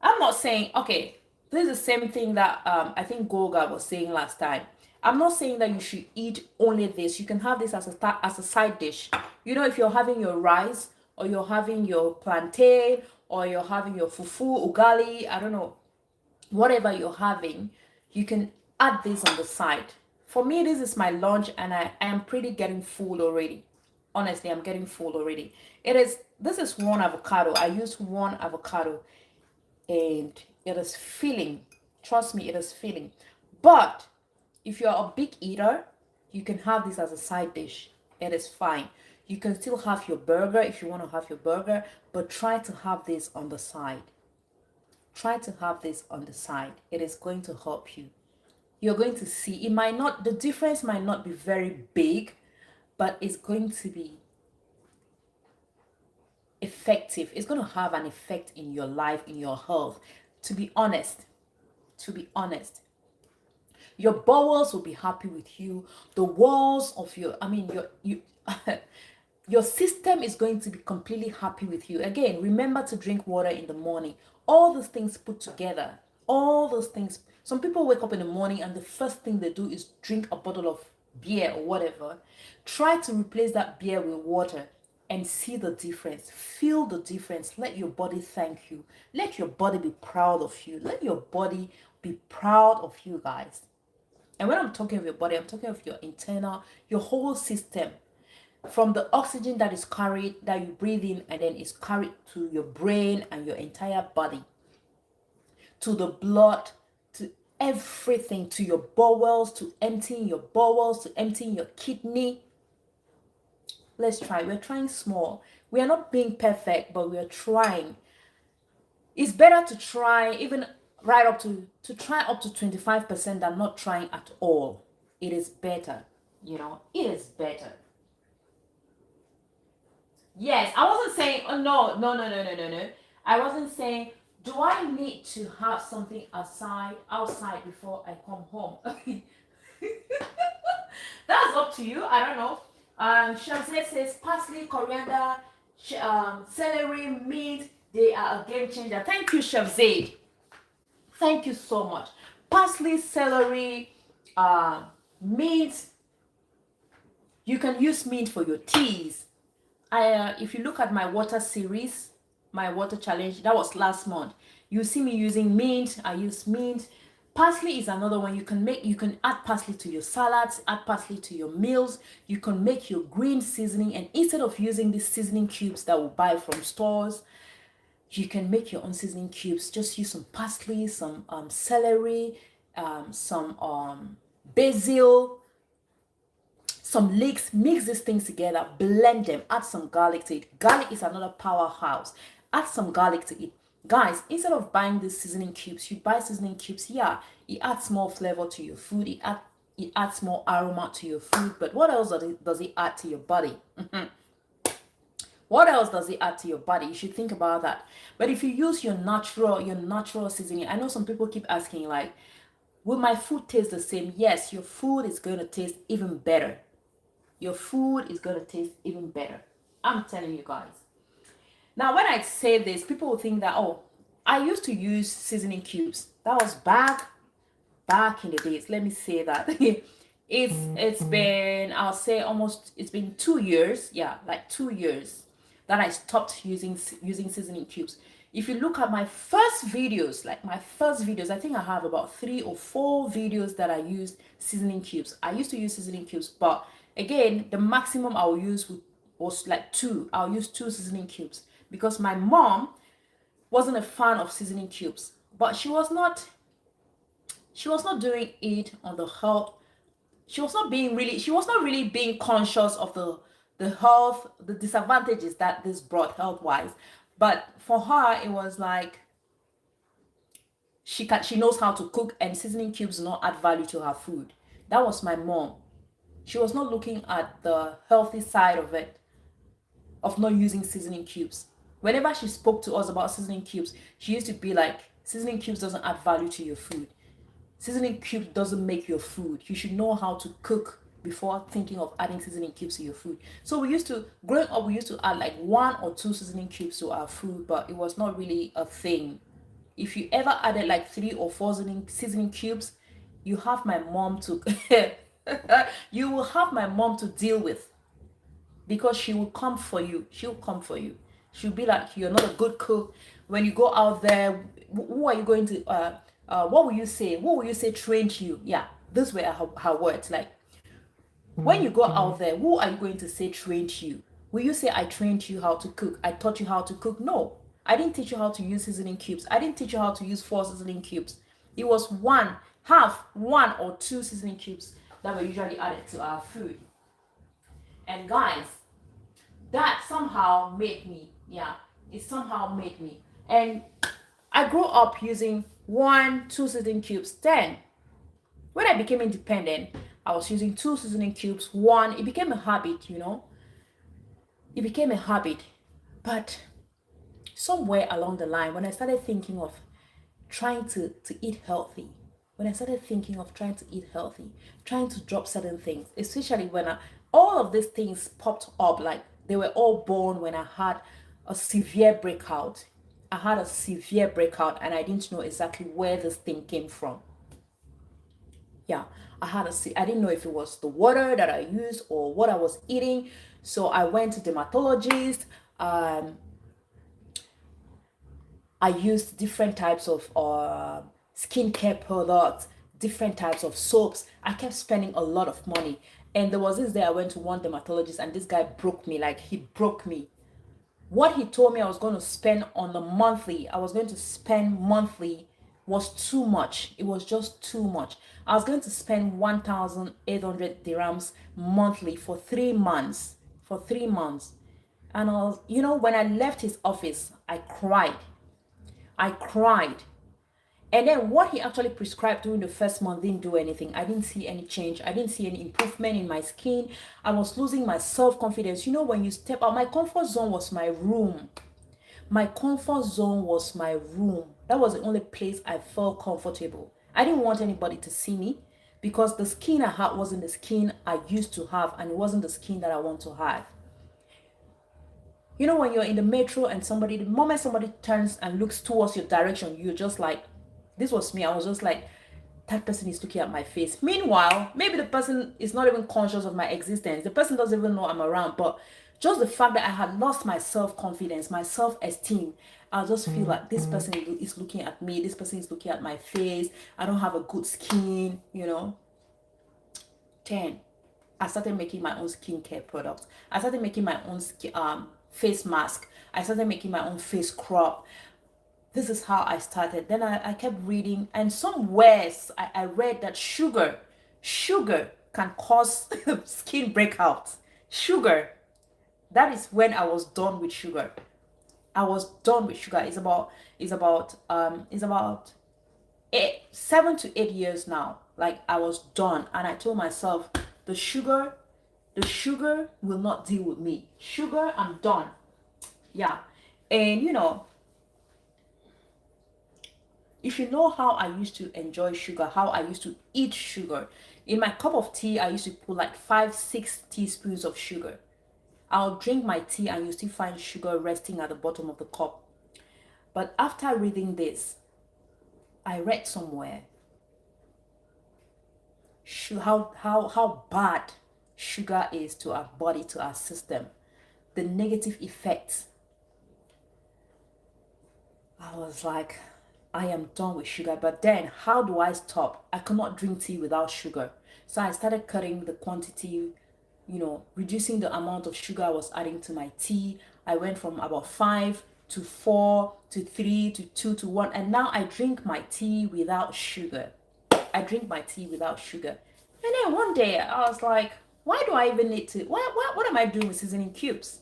I'm not saying, okay, this is the same thing that I think Goga was saying last time. I'm not saying that you should eat only this. You can have this as a side dish. You know, if you're having your rice, or you're having your plantain, or you're having your fufu, ugali, I don't know, whatever you're having, you can add this on the side. For me, this is my lunch, and I am pretty getting full already. Honestly, I'm getting full already. This is one avocado. I used one avocado, and it is filling. Trust me, it is filling. But if you're a big eater, you can have this as a side dish. It is fine. You can still have your burger if you want to have your burger, but try to have this on the side. Try to have this on the side. It is going to help you. You're going to see, the difference might not be very big, but it's going to be effective. It's going to have an effect in your life, in your health. To be honest, your bowels will be happy with you. The walls of your system is going to be completely happy with you. Again, remember to drink water in the morning. All those things put together, all those things. Some people wake up in the morning and the first thing they do is drink a bottle of beer or whatever. Try to replace that beer with water and see the difference. Feel the difference. Let your body thank you. Let your body be proud of you. Let your body be proud of you, guys. And when I'm talking of your body, I'm talking of your internal, your whole system. From the oxygen that is carried, that you breathe in, and then is carried to your brain and your entire body, to the blood, to everything, to your bowels, to emptying your bowels, to emptying your kidney. Let's try. We're trying small. We are not being perfect, but we are trying. It's better to try even right up to try up to 25% than not trying at all. It is better. It is better. Yes, I wasn't saying, oh no. I wasn't saying, do I need to have something outside before I come home? That's up to you. I don't know. ChanaZie says parsley, coriander, celery, mint, they are a game changer. Thank you, ChanaZie. Thank you so much. Parsley, celery, mint. You can use mint for your teas. If you look at my water series, my water challenge, that was last month. You see me using mint. I use mint. Parsley is another one. You can add parsley to your salads, add parsley to your meals. You can make your green seasoning, and instead of using these seasoning cubes that we buy from stores, you can make your own seasoning cubes. Just use some parsley, some celery, some basil, some leeks. Mix these things together, blend them, add some garlic to it. Garlic is another powerhouse. Add some garlic to it. Guys, instead of buying these seasoning cubes, you buy seasoning cubes. Yeah, it adds more flavor to your food. It adds more aroma to your food. But what else does it add to your body? What else does it add to your body? You should think about that. But if you use your natural seasoning, I know some people keep asking, like, will my food taste the same? Yes, your food is going to taste even better. Your food is going to taste even better. I'm telling you guys. Now, when I say this, people will think that, oh, I used to use seasoning cubes. That was back in the days. Let me say that. It's been, I'll say it's been 2 years. Yeah, like 2 years that I stopped using seasoning cubes. If you look at my first videos, I think I have about 3 or 4 videos that I used seasoning cubes. I used to use seasoning cubes, but again, the maximum I will use was like 2. I'll use 2 seasoning cubes because my mom wasn't a fan of seasoning cubes, but she was not doing it on the health. She was not really being conscious of the health, the disadvantages that this brought health wise. But for her, it was like she knows how to cook, and seasoning cubes do not add value to her food. That was my mom. She was not looking at the healthy side of it, of not using seasoning cubes. Whenever she spoke to us about seasoning cubes, she used to be like, seasoning cubes doesn't add value to your food. Seasoning cubes doesn't make your food. You should know how to cook before thinking of adding seasoning cubes to your food. So growing up, we used to add like 1 or 2 seasoning cubes to our food, but it was not really a thing. If you ever added like 3 or 4 seasoning cubes, you have my mom to you will have my mom to deal with, because she will come for you. She'll come for you. She'll be like, you're not a good cook. When you go out there, who are you going to what will you say? What will you say trained you? Yeah, those were her words. Like, when you go out there, who are you going to say trained you? Will you say, I trained you how to cook? I taught you how to cook? No, I didn't teach you how to use seasoning cubes. I didn't teach you how to use 4 seasoning cubes. It was 1 or 2 seasoning cubes that were usually added to our food. And guys, that somehow made me, it somehow made me. And I grew up using 1, 2 seasoning cubes. Then, when I became independent, I was using 2 seasoning cubes. 1, it became a habit, It became a habit. But somewhere along the line, when I started thinking of trying to eat healthy, trying to drop certain things, especially when all of these things popped up, like they were all born when I had a severe breakout. And I didn't know exactly where this thing came from. Yeah, I didn't know if it was the water that I used or what I was eating. So I went to dermatologist. I used different types of skincare products, different types of soaps. I kept spending a lot of money. And there was this day I went to one dermatologist, and this guy broke me. Like, he broke me. What he told me I was going to spend monthly was too much. It was just too much. I was going to spend 1,800 dirhams monthly for 3 months. And when I left his office, I cried. And then what he actually prescribed during the first month didn't do anything. I didn't see any change. I didn't see any improvement in my skin. I was losing my self-confidence. When you step out, my comfort zone was my room. That was the only place I felt comfortable. I didn't want anybody to see me, because the skin I had wasn't the skin I used to have, and it wasn't the skin that I want to have. When you're in the metro and the moment somebody turns and looks towards your direction, you're just like, this was me. I was just like, that person is looking at my face. Meanwhile, maybe the person is not even conscious of my existence. The person doesn't even know I'm around. But Just the fact that I had lost my self-confidence, my self-esteem. I just feel like this person is looking at me, this person is looking at my face, I don't have a good skin, you know. 10. I started making my own skincare products. I started making my own face mask. I started making my own face scrub. This is how I started. Then I kept reading, and somewhere I read that sugar can cause skin breakouts. Sugar. That is when I was done with sugar. I was done with sugar. It's about 7 to 8 years now. Like, I was done, and I told myself, the sugar will not deal with me. Sugar, I'm done. Yeah. And you know, if you know how I used to enjoy sugar, how I used to eat sugar, in my cup of tea, I used to put like 5-6 teaspoons of sugar. I'll drink my tea and you still find sugar resting at the bottom of the cup. But after reading this, I read somewhere how bad sugar is to our body, to our system, the negative effects. I was like, I am done with sugar. But then, how do I stop? I cannot drink tea without sugar. So I started cutting the quantity, you know, reducing the amount of sugar I was adding to my tea. I went from about 5 to 4 to 3 to 2 to 1. And now I drink my tea without sugar. I drink my tea without sugar. And then one day I was like, why do I even need to? What am I doing with seasoning cubes?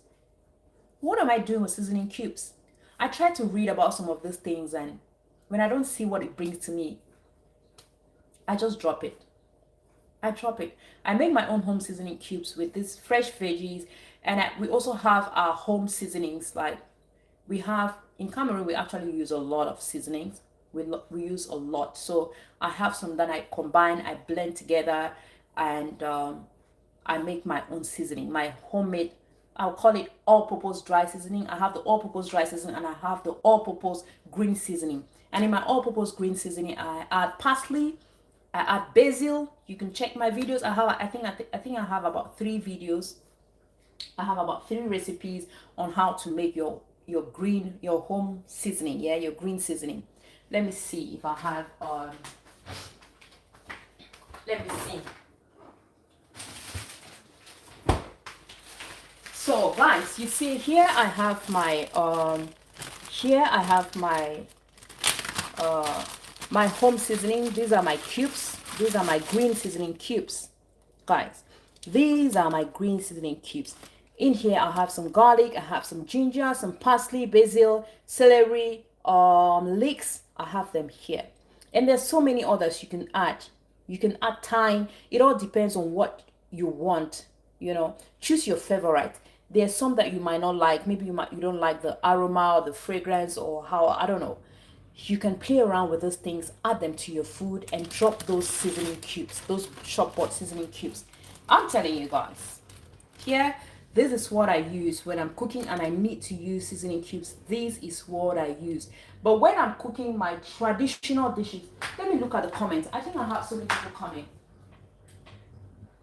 What am I doing with seasoning cubes? I try to read about some of these things, and when I don't see what it brings to me, I just drop it. I make my own home seasoning cubes with these fresh veggies, and we also have our home seasonings. Like, we have in Cameroon, we actually use a lot of seasonings. We use a lot. So I have some that I combine, I blend together, and I make my own seasoning, my homemade. I'll call it all-purpose dry seasoning. I have the all-purpose dry seasoning, and I have the all-purpose green seasoning. And in my all-purpose green seasoning, I add parsley, I add basil. You can check my videos. I think I have about 3 videos. I have about 3 recipes on how to make your home seasoning. Yeah, your green seasoning. Let me see if I have let me see. So guys, you see here I have my my home seasoning. These are my cubes. These are my green seasoning cubes, guys. These are my green seasoning cubes. In here I have some garlic, I have some ginger, some parsley, basil, celery, leeks. I have them here, and there's so many others you can add. You can add thyme. It all depends on what you want. You know, choose your favorite. There's some that you might not like. Maybe you don't like the aroma or the fragrance, or how, I don't know. You can play around with those things, add them to your food, and drop those seasoning cubes, those shop bought seasoning cubes. I'm telling you guys, here, this is what I use when I'm cooking and I need to use seasoning cubes. This is what I use. But when I'm cooking my traditional dishes, let me look at the comments. I think I have so many people coming.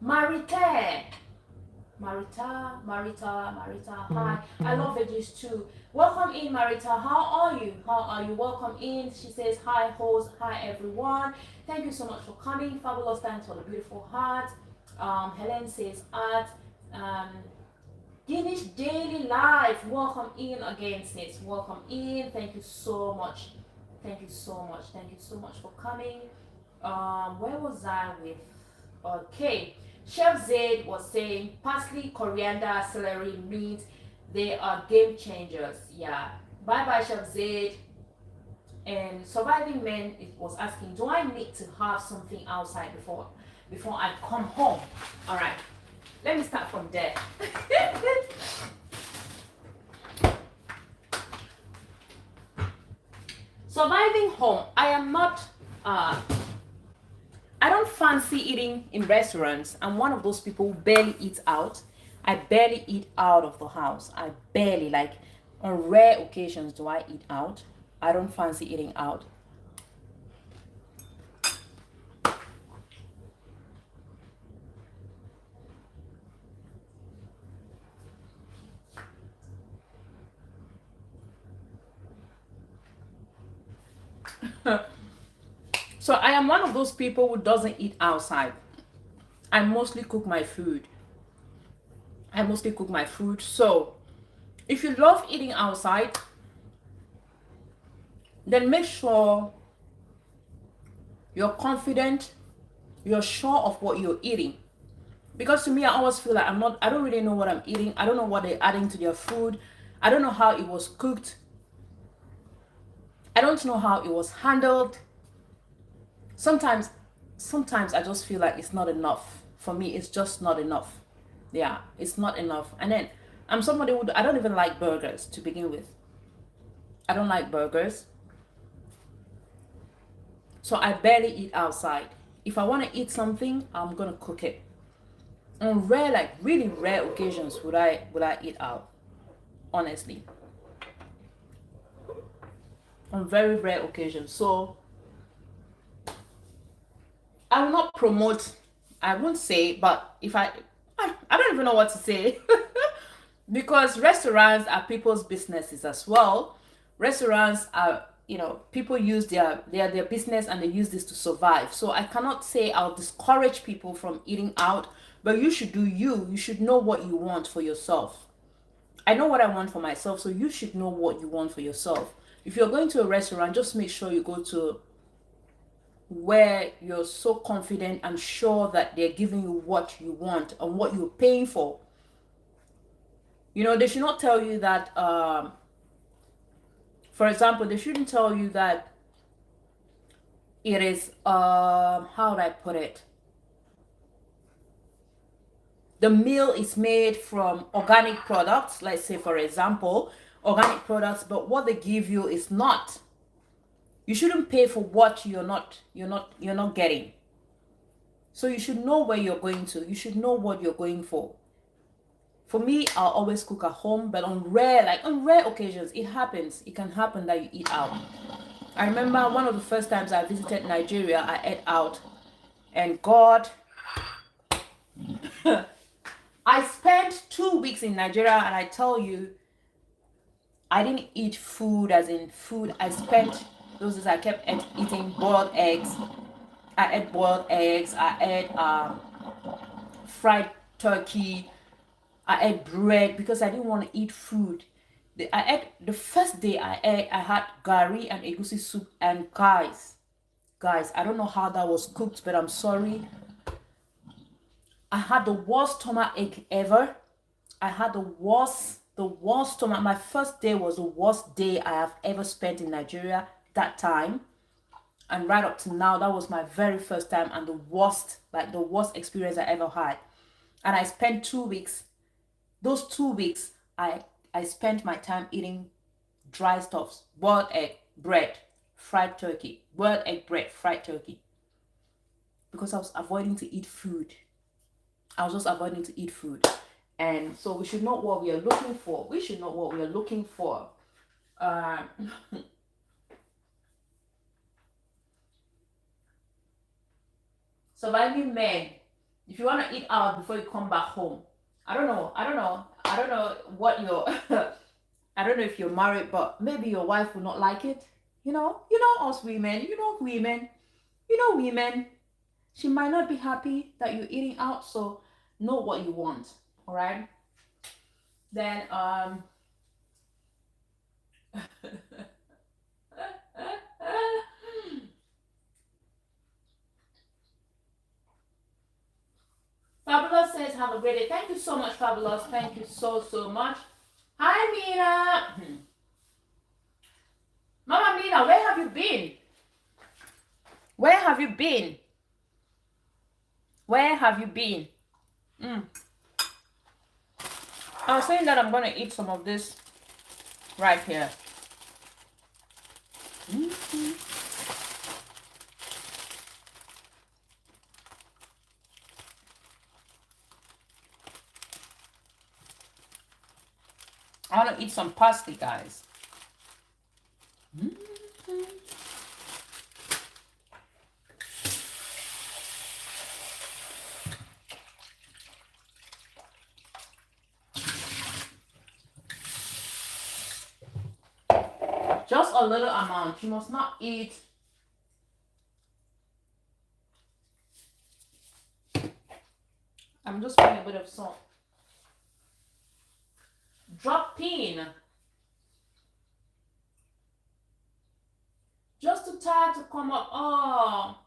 Marita, hi. I love veggies too. Welcome in, Marita. How are you? Welcome in. She says, hi, host. Hi, everyone. Thank you so much for coming. Fabulous. Thanks for the beautiful heart. Helen says, art. Guinness Daily Life. Welcome in again, sis. Welcome in. Thank you so much. Thank you so much for coming. Where was I with? Okay. Chef Zaid was saying parsley, coriander, celery, mint, they are game changers. Yeah. Bye bye, Chef Zaid. And Surviving Men was asking, do I need to have something outside before I come home? All right. Let me start from there. Surviving home. I am not I don't fancy eating in restaurants. I'm one of those people who barely eat out. I barely eat out of the house. I barely, like, on rare occasions do I eat out. I don't fancy eating out. So I am one of those people who doesn't eat outside. I mostly cook my food. So if you love eating outside, then make sure you're confident, you're sure of what you're eating. Because to me, I always feel like I don't really know what I'm eating. I don't know what they're adding to their food. I don't know how it was cooked. I don't know how it was handled. Sometimes I just feel like it's not enough. For me, it's just not enough. Yeah, it's not enough. And then I'm somebody who, I don't even like burgers to begin with. I don't like burgers. So I barely eat outside. If I want to eat something, I'm gonna cook it. On rare, like really rare occasions would I eat out. Honestly. On very rare occasions. So I will not promote, I won't say, but if I don't even know what to say. Because restaurants are people's businesses as well. Restaurants are, people use their business and they use this to survive. So I cannot say I'll discourage people from eating out, but you should do you. You should know what you want for yourself. I know what I want for myself, so you should know what you want for yourself. If you're going to a restaurant, just make sure you go to where you're so confident and sure that they're giving you what you want and what you're paying for. They should not tell you that, for example, they shouldn't tell you that it is, how would I put it? The meal is made from organic products, let's say, for example, organic products, but what they give you is not. You shouldn't pay for what you're not getting. So you should know where you're going to. You should know what you're going for. For me, I'll always cook at home, but on rare occasions, it happens. It can happen that you eat out. I remember one of the first times I visited Nigeria, I ate out, and God, I spent 2 weeks in Nigeria, and I tell you, I didn't eat food as in food. I spent those days, I kept eating boiled eggs. I ate boiled eggs. I ate fried turkey. I ate bread because I didn't want to eat food. The first day I had gari and egusi soup, and guys, I don't know how that was cooked, but I'm sorry. I had the worst stomach ache ever. I had the worst stomach. My first day was the worst day I have ever spent in Nigeria that time. And right up to now, that was my very first time and the worst experience I ever had. And I spent 2 weeks. Those 2 weeks, I spent my time eating dry stuffs, boiled egg, bread, fried turkey, boiled egg, bread, fried turkey. Because I was avoiding to eat food. I was just avoiding to eat food. And so we should know what we are looking for. Surviving men, if you want to eat out before you come back home, I don't know what your I don't know if you're married, but maybe your wife will not like it. Us women, women, she might not be happy that you're eating out, so know what you want. All right. Then Fabulous says, have a great day. Thank you so much, Fabulous. Thank you so much. Hi, Mina. Mama Mina, where have you been? Where have you been? I was saying that I'm going to eat some of this right here. I want to eat some parsley, guys. Just a little amount. You must not eat I'm just putting a bit of salt. Drop in. Just too tired to come up. Oh,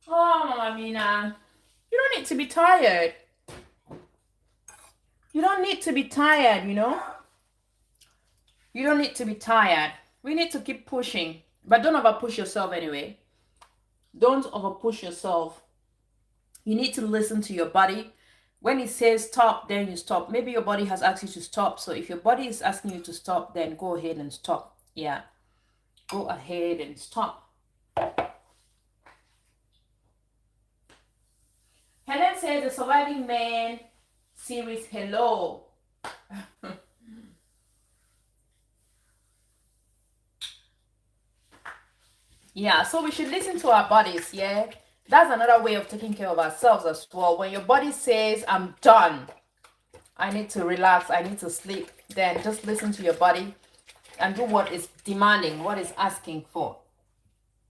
Mama Mina. You don't need to be tired. You don't need to be tired, you know? You don't need to be tired. We need to keep pushing. But don't over push yourself anyway. Don't over push yourself. You need to listen to your body. When it says stop, then you stop. Maybe your body has asked you to stop. So if your body is asking you to stop, then go ahead and stop. Yeah. Go ahead and stop. Helen says the Surviving Man series, hello. Yeah, so we should listen to our bodies, yeah? That's another way of taking care of ourselves as well. When your body says, I'm done, I need to relax, I need to sleep, then just listen to your body and do what is demanding, what is asking for.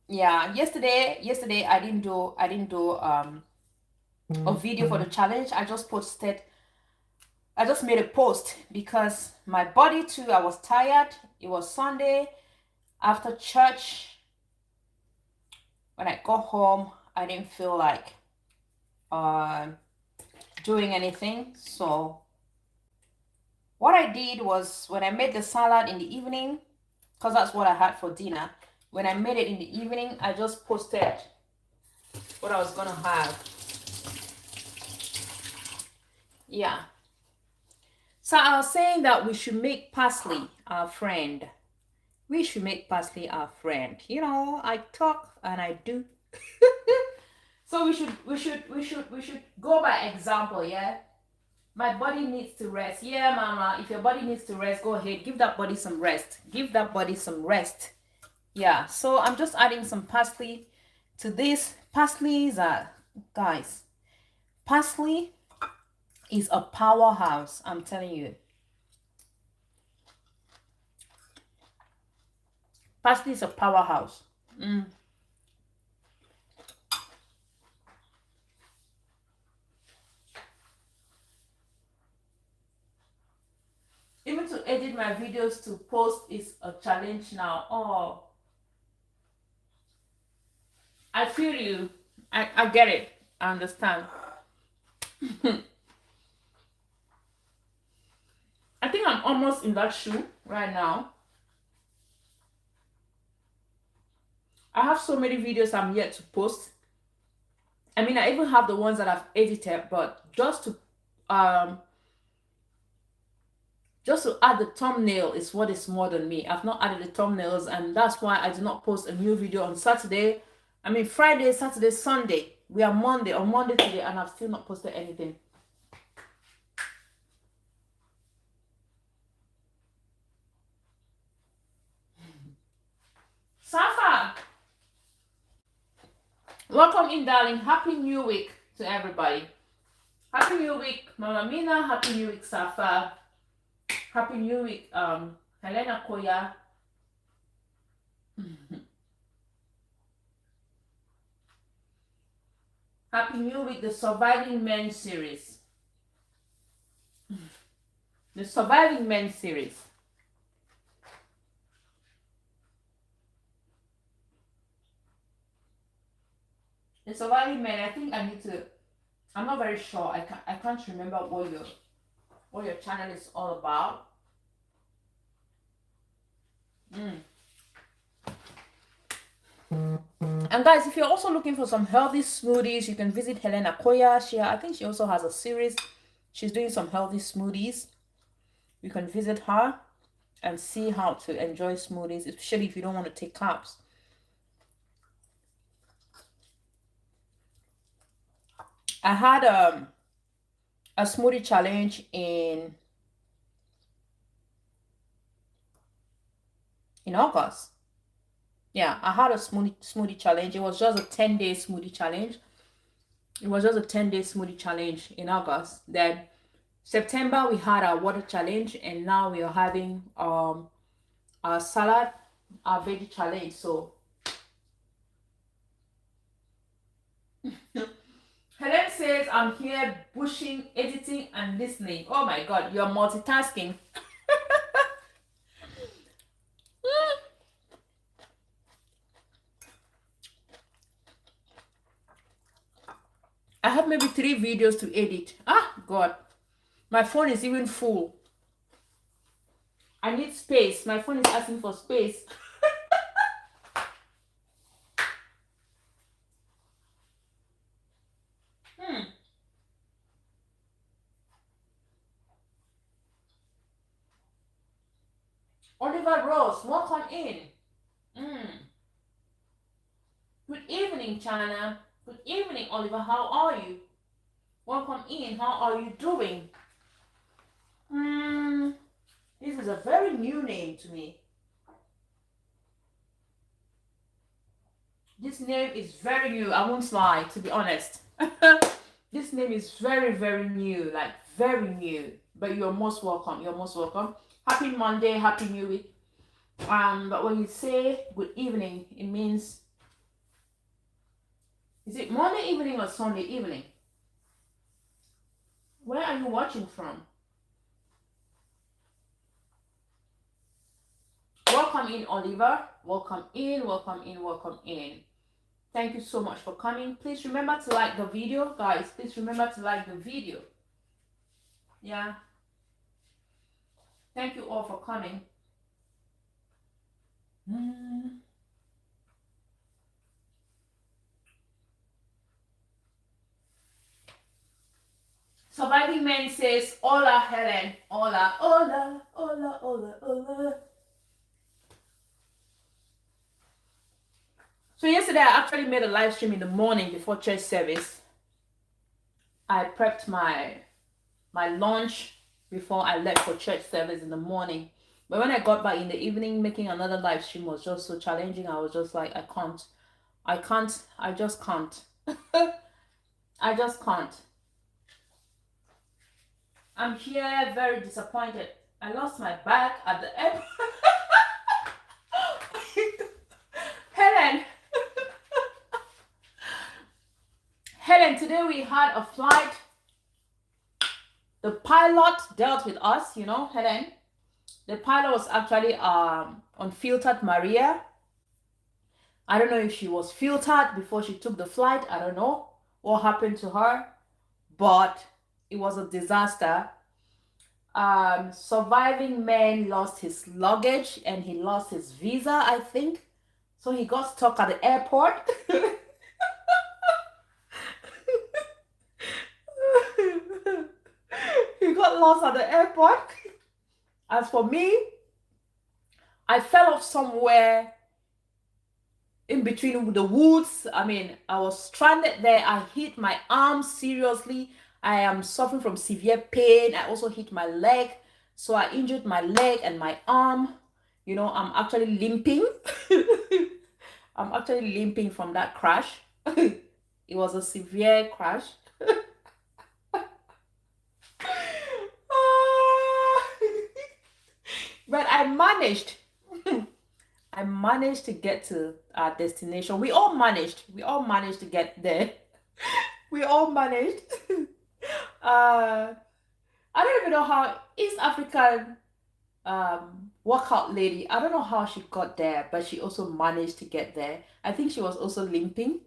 Yeah, yesterday I didn't do a video for the challenge. I just made a post because my body too, I was tired. It was Sunday after church. When I got home, I didn't feel like doing anything. So what I did was, when I made the salad in the evening, because that's what I had for dinner, when I made it in the evening, I just posted what I was gonna have. Yeah. So I was saying that we should make parsley our friend. We should make parsley our friend. You know, I talk and I do. So we should go by example, yeah? My body needs to rest. Yeah, mama, if your body needs to rest, go ahead. Give that body some rest. Give that body some rest. Yeah, so I'm just adding some parsley to this. Parsley is a powerhouse, I'm telling you. Parsley is a powerhouse. Even to edit my videos to post is a challenge now. Oh, I feel you. I get it. I understand. I think I'm almost in that shoe right now. I have so many videos I'm yet to post. I mean, I even have the ones that I've edited, but just to add the thumbnail is what is more than me. I've not added the thumbnails, and that's why I do not post a new video on Saturday. I mean, Friday, Saturday, Sunday. We are Monday, on Monday today, and I've still not posted anything. Safa! Welcome in, darling. Happy New Week to everybody. Happy New Week, Mama Mina. Happy New Week, Safa. Happy New Week, Helena Koya. Happy New Week, the Surviving Men series. The Surviving Men series. The Surviving Men, I think I need to, I'm not very sure. I can't remember what your channel is all about. And guys, if you're also looking for some healthy smoothies, you can visit Helena Koya. I think she also has a series. She's doing some healthy smoothies. You can visit her and see how to enjoy smoothies, especially if you don't want to take carbs. I had a smoothie challenge in August. Yeah, I had a smoothie challenge. It was just a 10-day smoothie challenge. It was just a 10-day smoothie challenge in August. Then September we had our water challenge, and now we are having our salad, our veggie challenge. So Helen says I'm here pushing, editing, and listening. Oh my God, you're multitasking. I have maybe 3 videos to edit. Ah, God. My phone is even full. I need space. My phone is asking for space. Oliver Rose, welcome in. Good evening, China. Good evening, Oliver. How are you? Welcome in. How are you doing? This is a very new name to me. This name is very new. I won't lie, to be honest. This name is very, very new. Like, very new. But you're most welcome. You're most welcome. Happy Monday. Happy New Week. But when you say good evening, it means... Is it Monday evening or Sunday evening? Where are you watching from? Welcome in, Oliver. Welcome in, welcome in, welcome in. Thank you so much for coming. Please remember to like the video, guys. Please remember to like the video. Yeah. Thank you all for coming. Surviving Man says, hola, Helen. Hola, hola, hola, hola, hola. So yesterday, I actually made a live stream in the morning before church service. I prepped my lunch before I left for church service in the morning. But when I got back in the evening, making another live stream was just so challenging. I was just like, I just can't. I just can't. I'm here very disappointed. I lost my bag at the airport. Helen. Helen, today we had a flight. The pilot dealt with us, you know, Helen. The pilot was actually unfiltered Maria. I don't know if she was filtered before she took the flight. I don't know what happened to her, but it was a disaster. Surviving Man lost his luggage and he lost his visa, I think. So he got stuck at the airport. He got lost at the airport. As for me, I fell off somewhere in between the woods. I mean, I was stranded there. I hit my arm seriously. I am suffering from severe pain. I also hit my leg. So I injured my leg and my arm. You know, I'm actually limping. I'm actually limping from that crash. It was a severe crash. But I managed. I managed to get to our destination. We all managed. We all managed to get there. We all managed. I don't even know how East African workout lady, I don't know how she got there, but she also managed to get there. I think she was also limping.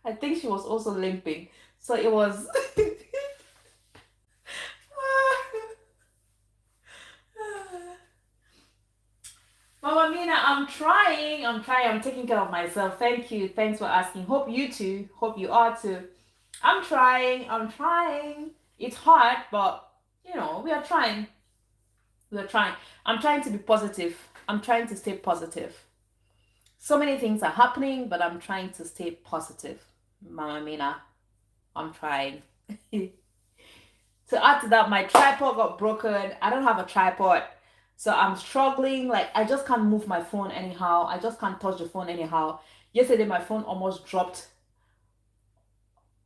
I think she was also limping. So it was... Mama Mina, I'm trying. I'm taking care of myself. Thank you. Thanks for asking. Hope you too. Hope you are too. I'm trying. It's hard, but you know, we are trying. I'm trying to be positive. I'm trying to stay positive. So many things are happening, but I'm trying to stay positive. Mama Mina, I'm trying. To add to that, my tripod got broken. I don't have a tripod. So I'm struggling. Like, I just can't move my phone anyhow. I just can't touch the phone anyhow. Yesterday, my phone almost dropped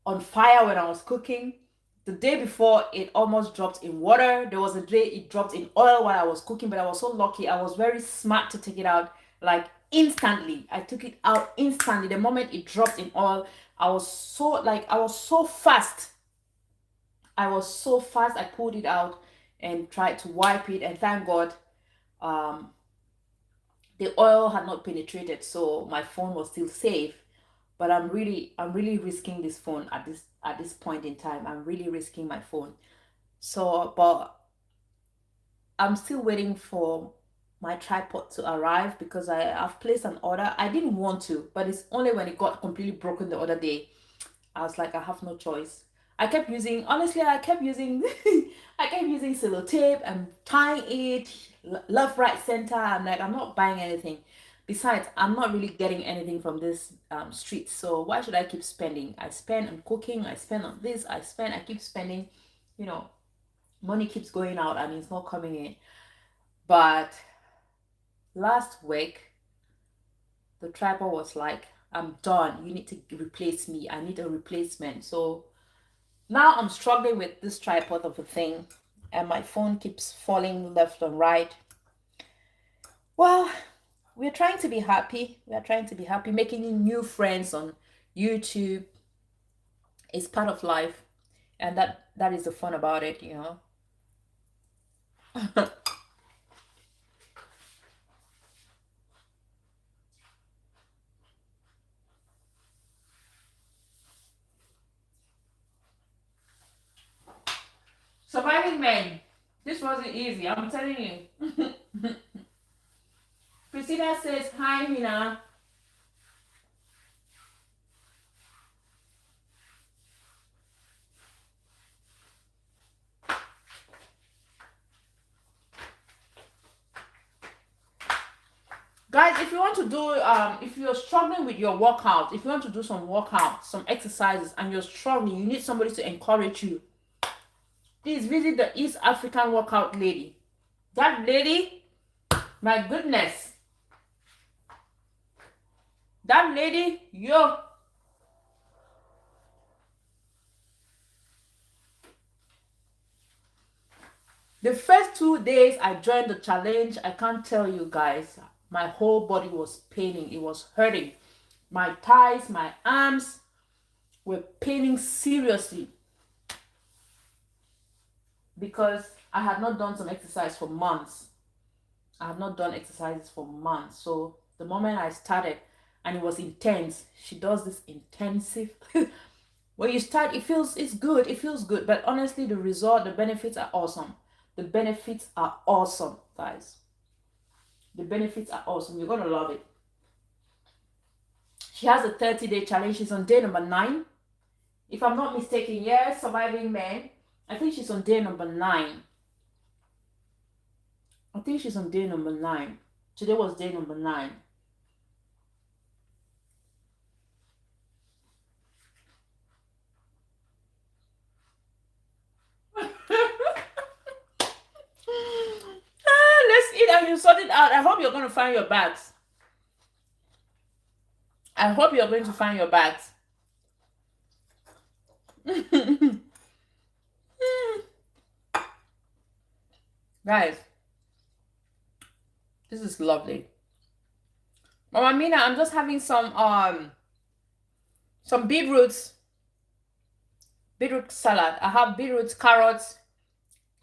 on fire when I was cooking. The day before, it almost dropped in water. There was a day it dropped in oil while I was cooking, but I was so lucky. I was very smart to take it out, like, instantly. I took it out instantly. The moment it dropped in oil, I was so fast I was so fast. I pulled it out and tried to wipe it, and thank God, um, the oil had not penetrated, so my phone was still safe. But I'm really risking this phone at this point in time. I'm really risking my phone. So, but I'm still waiting for my tripod to arrive because I've placed an order. I didn't want to, but it's only when it got completely broken the other day I was like, I have no choice. I kept using, honestly, I kept using, I kept using sellotape and tying it left, right, center. I'm like, I'm not buying anything. Besides, I'm not really getting anything from this street. So why should I keep spending? I spend on cooking. I spend on this. I keep spending. You know, money keeps going out and it's not coming in. But last week, the tripod was like, I'm done. You need to replace me. I need a replacement. So now I'm struggling with this tripod of a thing, and my phone keeps falling left and right. Well, we're trying to be happy. We are trying to be happy. Making new friends on YouTube is part of life, and that is the fun about it, you know. Surviving men. This wasn't easy, I'm telling you. Christina says, hi, Mina. Guys, if you want to do, if you're struggling with your workout, if you want to do some workout, some exercises, and you're struggling, you need somebody to encourage you. Please visit the East African workout lady. That lady, my goodness. That lady, yo. The first 2 days I joined the challenge, I can't tell you guys, my whole body was paining. It was hurting. My thighs, my arms were paining seriously because I had not done some exercise for months. I have not done exercises for months. So the moment I started, and it was intense, she does this intensive. When you start, it's good. It feels good. But honestly, the result, the benefits are awesome. The benefits are awesome, guys. The benefits are awesome. You're going to love it. She has a 30-day challenge. She's on day number 9. If I'm not mistaken, yes, surviving men. I think she's on day number 9. I think she's on day number 9. Today was day number 9. Let's eat and you sort it out. I hope you're going to find your bags. I hope you're going to find your bags. Guys, this is lovely. Mama Mina, I'm just having some beetroot salad. I have beetroots, carrots.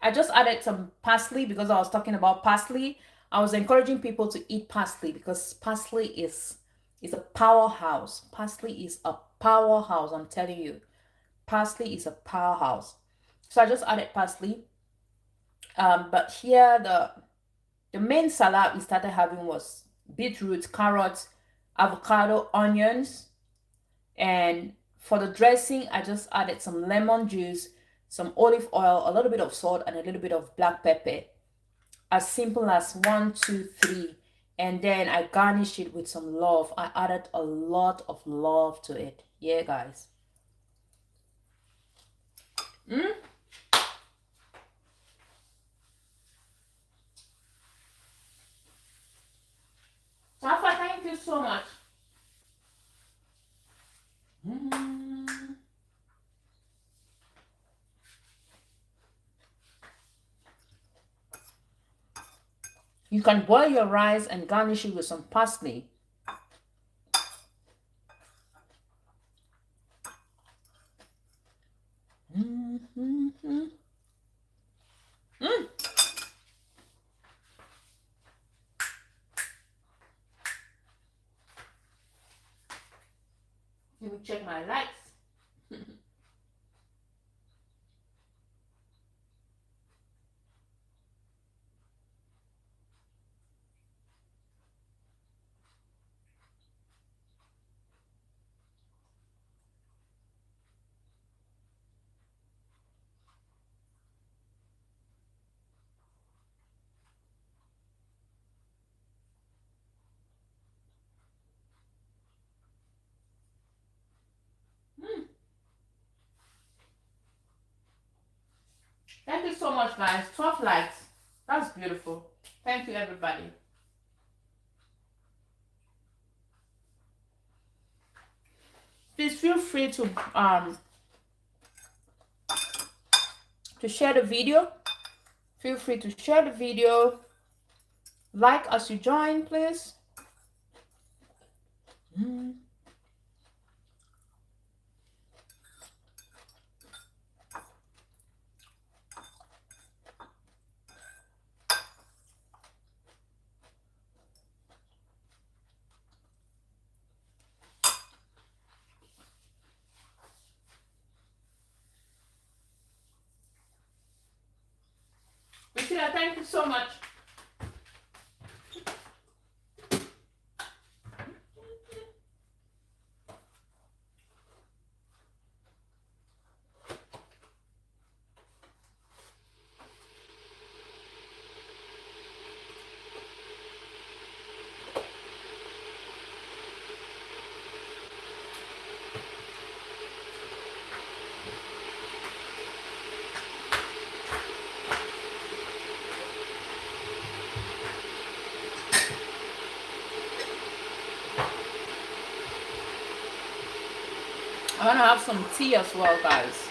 I just added some parsley because I was talking about parsley. I was encouraging people to eat parsley because parsley is a powerhouse. Parsley is a powerhouse, I'm telling you. Parsley is a powerhouse. So I just added parsley. But here the main salad we started having was beetroot, carrots, avocado, onions, and for the dressing I just added some lemon juice, some olive oil, a little bit of salt, and a little bit of black pepper. As simple as 1, 2, 3. And then I garnished it with some love. I added a lot of love to it. Yeah, guys. Safa, thank you so much. You can boil your rice and garnish it with some parsley. check my likes. Thank you so much, guys. 12 likes. That's beautiful. Thank you, everybody. Please feel free to share the video. Feel free to share the video. Like as you join, please. Priscilla, thank you so much. I'm gonna have some tea as well, guys.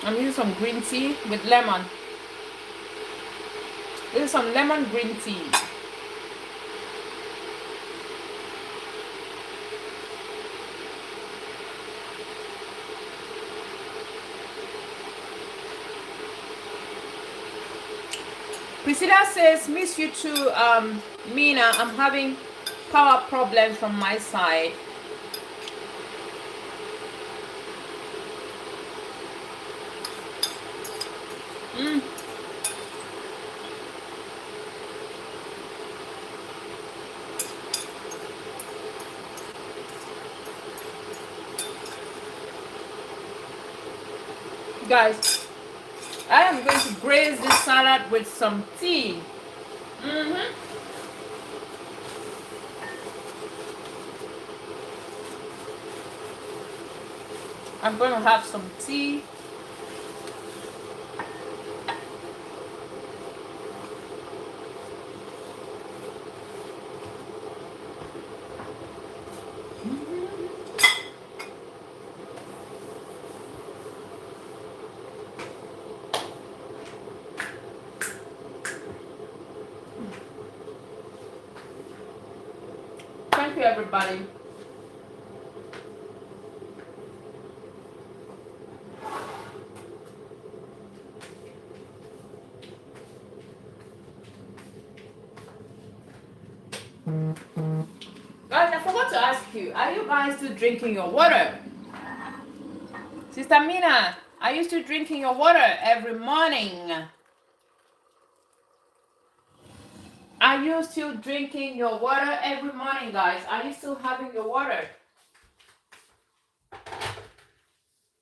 I'm using some green tea with lemon. This is some lemon green tea. Priscilla says, miss you too, Mina. I'm having power problems from my side. Guys, I am going to graze this salad with some tea. I'm going to have some tea. Thank you, everybody. Guys, I forgot to ask you, are you guys still drinking your water? Sister Mina, are you still drinking your water every morning? Are you still drinking your water every morning, guys? Are you still having your water?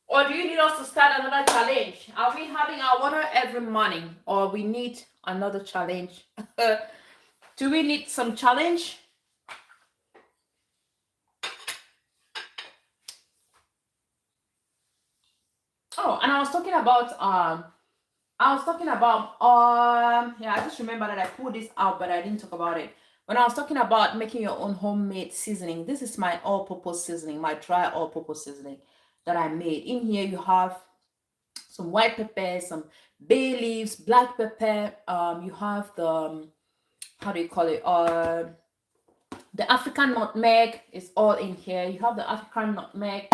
Or do you need us to start another challenge? Are we having our water every morning? Or we need another challenge? Do we need some challenge? Oh, and I was talking about yeah, I just remember that I pulled this out, but I didn't talk about it. When I was talking about making your own homemade seasoning, this is my all-purpose seasoning, my dry all-purpose seasoning that I made. In here you have some white pepper, some bay leaves, black pepper. You have the how do you call it? The African nutmeg is all in here. You have the African nutmeg.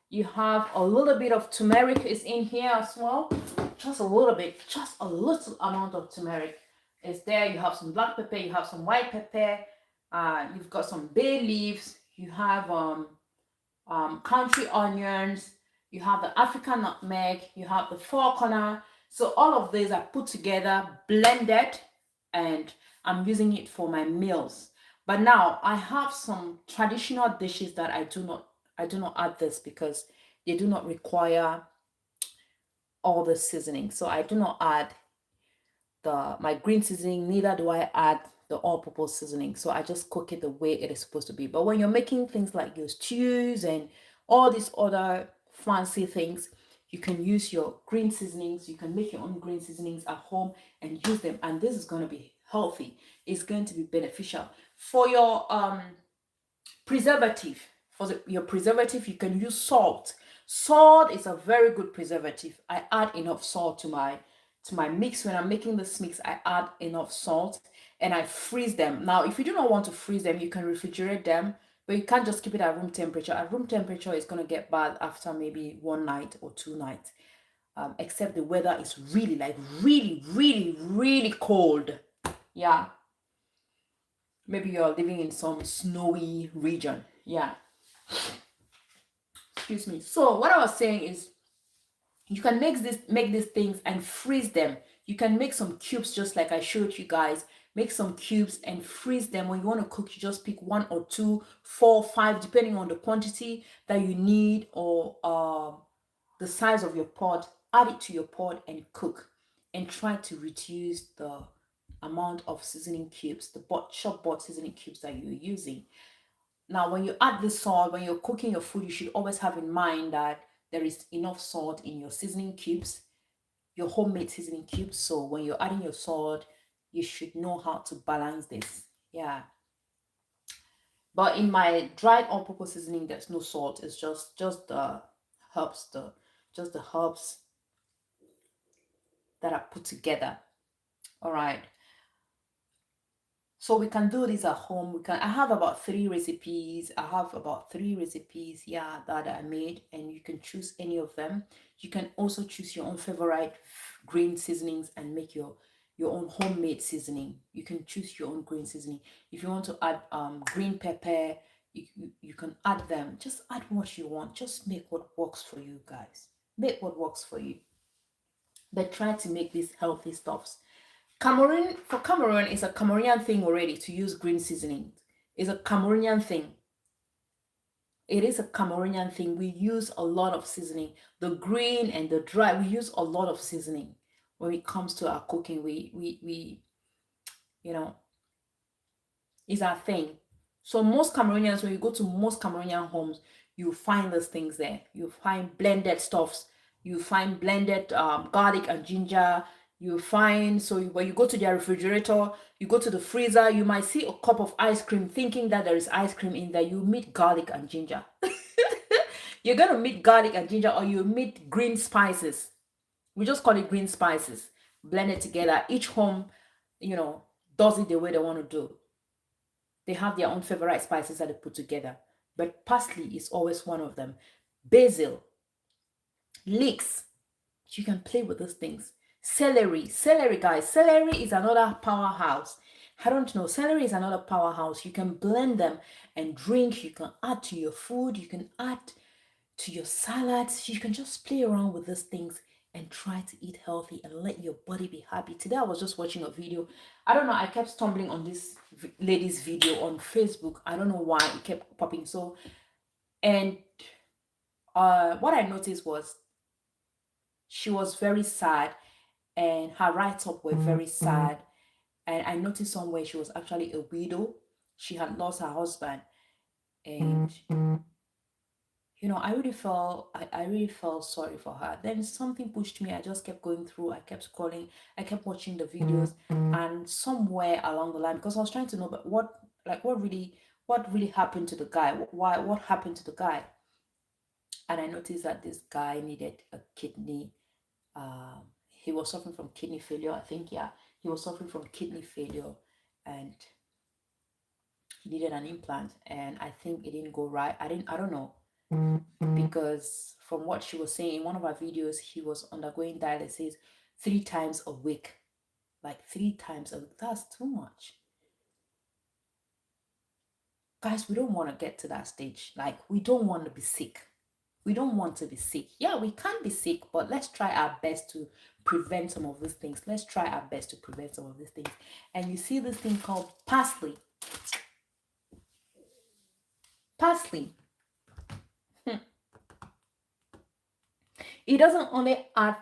You have a little bit of turmeric is in here as well. Just a little bit, just a little amount of turmeric is there. You have some black pepper, you have some white pepper, you've got some bay leaves, you have country onions, you have the African nutmeg, you have the four corner. So all of these are put together, blended, and I'm using it for my meals. But now I have some traditional dishes that I do not add this because they do not require all the seasoning. So I do not add my green seasoning, neither do I add the all-purpose seasoning. So I just cook it the way it is supposed to be. But when you're making things like your stews and all these other fancy things, you can use your green seasonings. You can make your own green seasonings at home and use them. And this is going to be healthy. It's going to be beneficial for your preservative. Your preservative, you can use salt. Salt is a very good preservative. I add enough salt to my mix. When I'm making this mix, I add enough salt and I freeze them. Now if you do not want to freeze them, you can refrigerate them, but you can't just keep it at room temperature. At room temperature, it's going to get bad after maybe 1 night or 2 nights, except the weather is really, like, really, really, really cold. Yeah, maybe you're living in some snowy region. Yeah, excuse me. So what I was saying is, you can make these things and freeze them. You can make some cubes just like I showed you guys. Make some cubes and freeze them. When you want to cook, you just pick 1 or 2, 4, 5, depending on the quantity that you need, or the size of your pot. Add it to your pot and cook, and try to reduce the amount of seasoning cubes, the shop bought seasoning cubes that you're using. Now, when you add the salt, when you're cooking your food, you should always have in mind that there is enough salt in your seasoning cubes, your homemade seasoning cubes. So when you're adding your salt, you should know how to balance this. Yeah. But in my dried all-purpose seasoning, there's no salt. It's just the herbs, just the herbs that are put together. All right. So we can do this at home. I have about 3 recipes. Yeah, that I made, and you can choose any of them. You can also choose your own favorite green seasonings and make your own homemade seasoning. You can choose your own green seasoning. If you want to add green pepper, you can add them. Just add what you want. Just make what works for you, guys. Make what works for you. But try to make these healthy stuffs. Cameroon, is a Cameroonian thing already to use green seasoning. It's a Cameroonian thing. It is a Cameroonian thing. We use a lot of seasoning. The green and the dry, we use a lot of seasoning when it comes to our cooking. We you know, it's our thing. So most Cameroonians, when you go to most Cameroonian homes, you find those things there. You find blended stuffs. You find blended garlic and ginger. You find, so when you go to their refrigerator, you go to the freezer, you might see a cup of ice cream thinking that there is ice cream in there. You meet garlic and ginger. You're going to meet garlic and ginger, or you meet green spices. We just call it green spices. Blend it together. Each home, does it the way they want to do. They have their own favorite spices that they put together. But parsley is always one of them. Basil, leeks. You can play with those things. Celery, guys. Celery is another powerhouse. I don't know. Celery is another powerhouse. You can blend them and drink. You can add to your food. You can add to your salads. You can just play around with these things and try to eat healthy and let your body be happy. Today I was just watching a video. I don't know, I kept stumbling on this lady's video on Facebook. I don't know why it kept popping. And what I noticed was she was very sad, and her write-up were very sad. And I noticed somewhere she was actually a widow. She had lost her husband, and I really felt sorry for her. Then something pushed me. I just kept going through. I kept scrolling. I kept watching the videos, and somewhere along the line, because I was trying to know, but what really happened to the guy? What happened to the guy? And I noticed that this guy needed a kidney. He was suffering from kidney failure. I think, yeah, he was suffering from kidney failure, and he needed an implant. And I think it didn't go right. I don't know. Because from what she was saying in one of our videos, he was undergoing dialysis 3 times a week. Like 3 times a week. That's too much. Guys, we don't want to get to that stage. Like, we don't want to be sick. We don't want to be sick. Yeah, we can be sick, but let's try our best to prevent some of these things. Let's try our best to prevent some of these things. And you see this thing called parsley. Parsley. It doesn't only add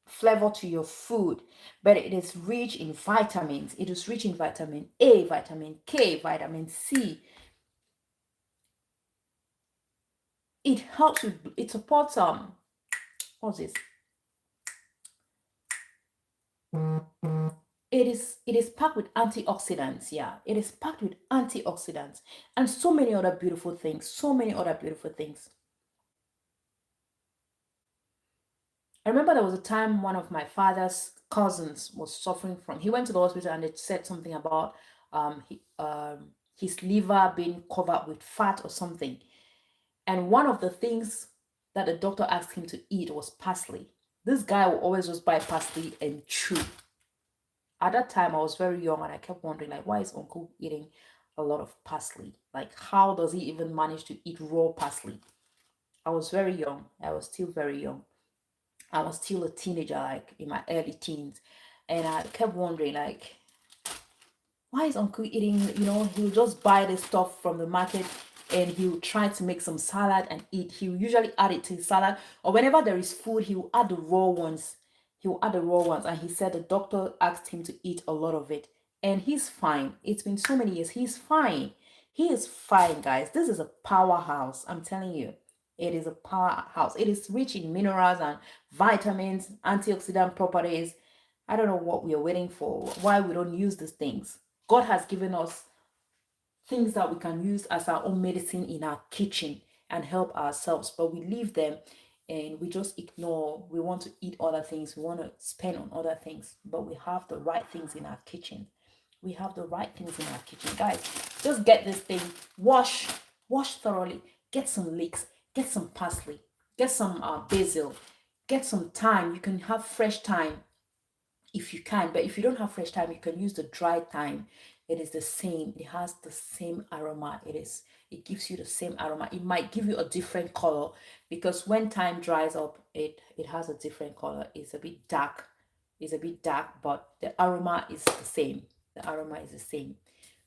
flavor to your food, but it is rich in vitamins. It is rich in vitamin A, vitamin K, vitamin C. It helps with, it supports what's this? It is packed with antioxidants. Yeah, it is packed with antioxidants and so many other beautiful things. So many other beautiful things. I remember there was a time one of my father's cousins was suffering from. He went to the hospital and they said something about his liver being covered with fat or something. And one of the things that the doctor asked him to eat was parsley. This guy will always just buy parsley and chew. At that time, I was very young and I kept wondering, like, why is Uncle eating a lot of parsley? Like, how does he even manage to eat raw parsley? I was very young. I was still very young. I was still a teenager, like in my early teens. And I kept wondering, like, why is Uncle eating, he'll just buy the stuff from the market and he'll try to make some salad and eat. He'll usually add it to his salad, or whenever there is food, he'll add the raw ones. He'll add the raw ones. And he said the doctor asked him to eat a lot of it. And he's fine. It's been so many years. He's fine. He is fine, guys. This is a powerhouse. I'm telling you. It is a powerhouse. It is rich in minerals and vitamins, antioxidant properties. I don't know what we are waiting for, why we don't use these things. God has given us things that we can use as our own medicine in our kitchen and help ourselves, but we leave them and we just ignore. We want to eat other things, we want to spend on other things, but we have the right things in our kitchen. We have the right things in our kitchen. Guys, just get this thing, wash thoroughly, get some leeks, get some parsley, get some basil, get some thyme. You can have fresh thyme if you can, but if you don't have fresh thyme, you can use the dry thyme. It is the same. It has the same aroma. It gives you the same aroma. It might give you a different color because when thyme dries up, it has a different color. It's a bit dark. But the aroma is the same. The aroma is the same.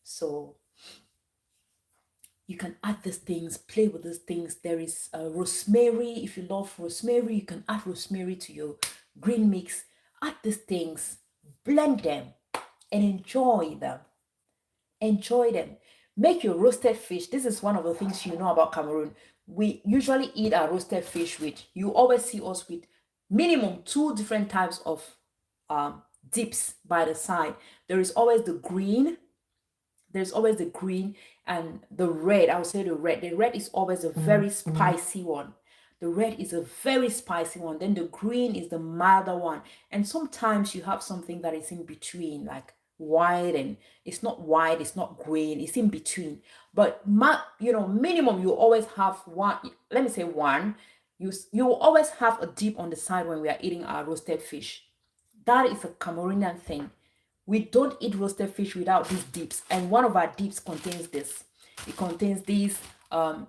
So you can add these things, play with these things. There is rosemary. If you love rosemary, you can add rosemary to your green mix. Add these things, blend them, and enjoy them. Enjoy them. Make your roasted fish. This is one of the things you know about Cameroon. We usually eat our roasted fish with, you always see us with minimum 2 different types of dips by the side. There is always the green. There's always the green and the red. I would say the red. The red is always a very spicy one. The red is a very spicy one. Then the green is the milder one. And sometimes you have something that is in between, like white, and it's not white, it's not green, it's in between. But minimum you always have one. Let me say one. You will always have a dip on the side when we are eating our roasted fish. That is a Cameroonian thing. We don't eat roasted fish without these dips, and one of our dips contains this. It contains these a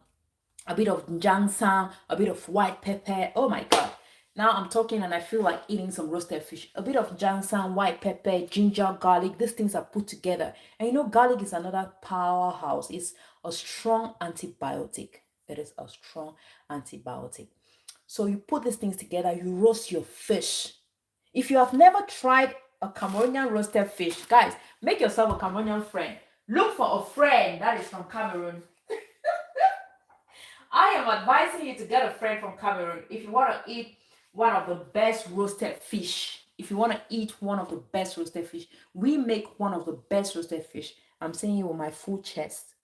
bit of ginseng, a bit of white pepper. Oh my god, now I'm talking and I feel like eating some roasted fish. A bit of ginseng, white pepper, ginger, garlic. These things are put together, and garlic is another powerhouse. It's a strong antibiotic. It is a strong antibiotic. So you put these things together, you roast your fish. If you have never tried a Cameroonian roasted fish, guys, make yourself a Cameroonian friend. Look for a friend that is from Cameroon. I am advising you to get a friend from Cameroon if you want to eat one of the best roasted fish. If you want to eat one of the best roasted fish, we make one of the best roasted fish. I'm saying it with my full chest.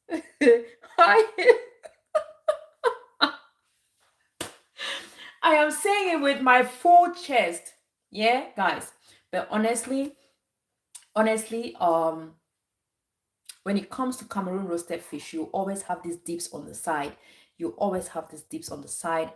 I am saying it with my full chest. Yeah, guys. But honestly, when it comes to Cameroon roasted fish, you always have these dips on the side.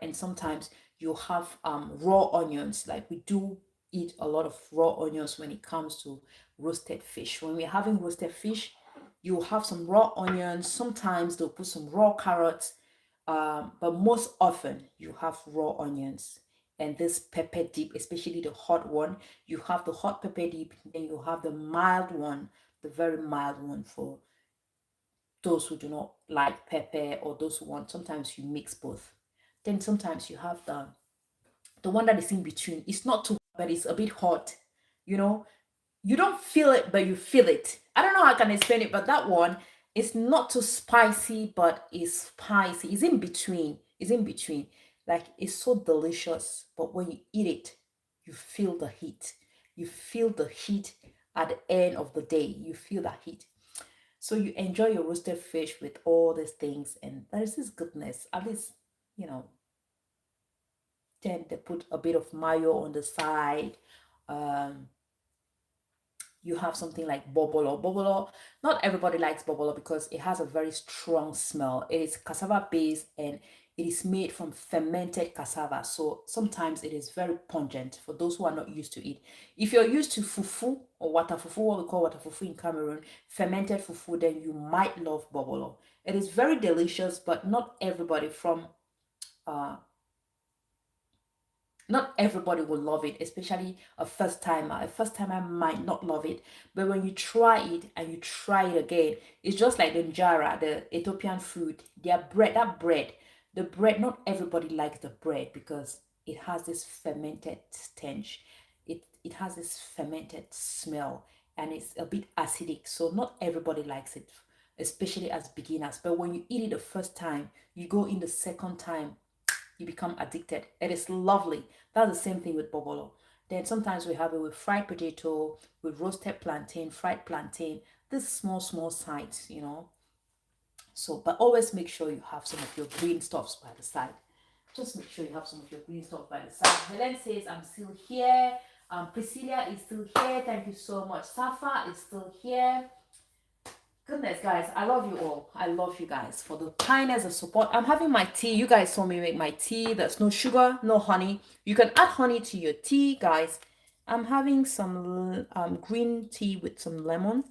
And sometimes you have raw onions. Like, we do eat a lot of raw onions when it comes to roasted fish. When we're having roasted fish, You have some raw onions. Sometimes they'll put some raw carrots, but most often you have raw onions and this pepper dip, especially the hot one. You have the hot pepper dip, then you have the mild one, the very mild one for those who do not like pepper or those who want. Sometimes you mix both. Then sometimes you have the one that is in between. It's not too hot, but it's a bit hot. You know, you don't feel it, but you feel it. I don't know how I can explain it, but that one is not too spicy, but it's spicy. It's in between. It's in between. Like it's so delicious, but when you eat it, you feel the heat. You feel the heat at the end of the day. You feel that heat. So you enjoy your roasted fish with all these things, and there is this goodness. At least, you know, then they put a bit of mayo on the side. Um, you have something like bobolo. Bobolo, not everybody likes bobolo because it has a very strong smell. It is cassava based and it is made from fermented cassava. So sometimes it is very pungent for those who are not used to it. If you're used to fufu or water fufu, what we call water fufu in Cameroon, fermented fufu, then you might love bobolo. It is very delicious, but uh, not everybody will love it, especially a first timer. A first timer might not love it, but when you try it and you try it again, it's just like the njara, the Ethiopian food. Their bread, that bread, the bread, not everybody likes the bread because it has this fermented stench. It has this fermented smell and it's a bit acidic. So not everybody likes it, especially as beginners. But when you eat it the first time, you go in the second time, you become addicted. It is lovely. That's the same thing with bobolo. Then sometimes we have it with fried potato, with roasted plantain, fried plantain, this small sides, you know. So, but always make sure you have some of your green stuffs by the side. Just make sure you have some of your green stuff by the side. Helen says, I'm still here. Priscilla is still here. Thank you so much. Safa is still here. Goodness, guys, I love you all. I love you guys for the kindness of support. I'm having my tea. You guys saw me make my tea. There's no sugar, no honey. You can add honey to your tea, guys. I'm having some green tea with some lemon.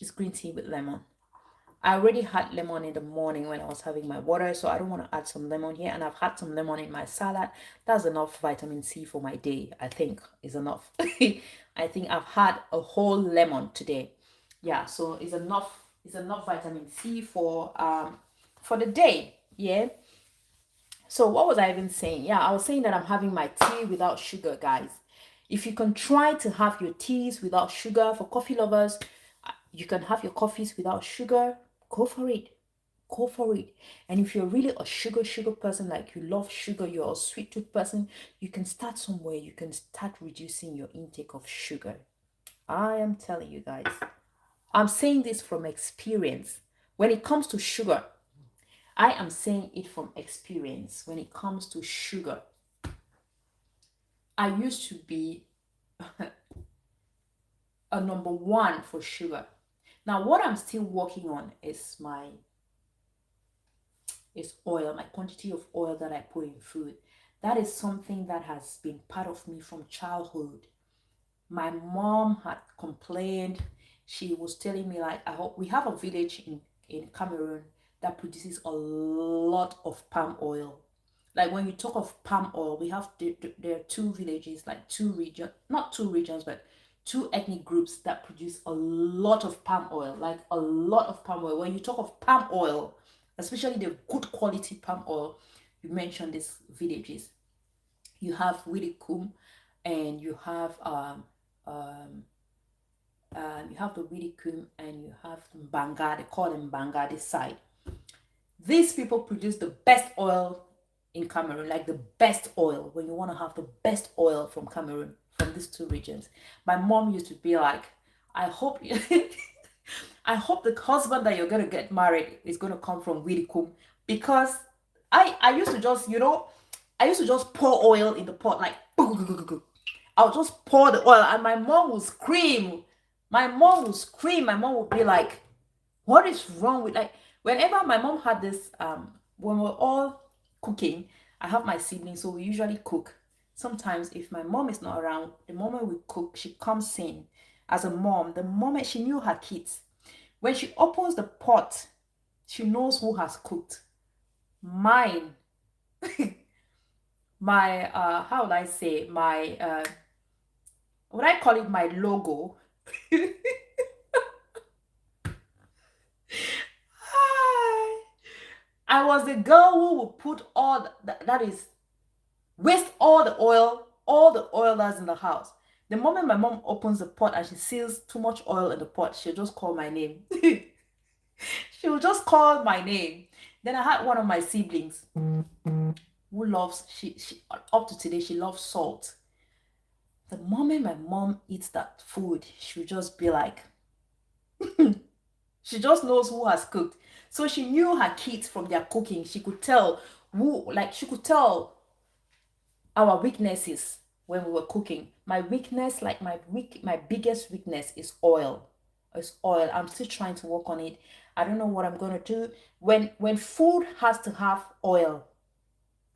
It's green tea with lemon. I already had lemon in the morning when I was having my water, so I don't want to add some lemon here. And I've had some lemon in my salad. That's enough vitamin C for my day. I think is enough. I think I've had a whole lemon today. Yeah, so it's enough vitamin C for the day. Yeah. So what was I even saying? Yeah, I was saying that I'm having my tea without sugar, guys. If you can try to have your teas without sugar, for coffee lovers, you can have your coffees without sugar. Go for it. Go for it. And if you're really a sugar person, like you love sugar, you're a sweet tooth person, you can start somewhere. You can start reducing your intake of sugar. I am telling you guys. I'm saying this from experience. When it comes to sugar, I am saying it from experience. When it comes to sugar, I used to be a number one for sugar. Now, what I'm still working on is oil, my quantity of oil that I put in food. That is something that has been part of me from childhood. My mom had complained. She was telling me, like, I hope we have a village in Cameroon that produces a lot of palm oil. Like when you talk of palm oil, we have there are two villages, like two regions, not two regions, but two ethnic groups that produce a lot of palm oil, like a lot of palm oil. When you talk of palm oil, especially the good quality palm oil, you mentioned these villages. You have Widikum and you have you have the Widikum and you have Mbanga. They call them Mbanga this side. These people produce the best oil in Cameroon, like the best oil. When you want to have the best oil from Cameroon, from these two regions, my mom used to be like, I hope I hope the husband that you're gonna get married is gonna come from Widikum, because I used to just, you know, I used to just pour oil in the pot, like I would just pour the oil and my mom would scream. My mom would scream. My mom would be like, what is wrong with, like, whenever my mom had this, when we're all cooking, I have my siblings, so we usually cook. Sometimes if my mom is not around, the moment we cook, she comes in. As a mom, the moment she knew her kids, When she opens the pot, she knows who has cooked. Mine, my how would I say, my would I call it my logo? I was the girl who would put all that is waste all the oil that's in the house. The moment my mom opens the pot and she sees too much oil in the pot, she'll just call my name. She'll just call my name. Then I had one of my siblings who loves, she up to today, she loves salt. The moment my mom eats that food, she'll just be like, she just knows who has cooked. So she knew her kids from their cooking. She could tell she could tell our weaknesses when we were cooking. My weakness, like my biggest weakness is oil. It's oil. I'm still trying to work on it. I don't know what I'm gonna do. When food has to have oil,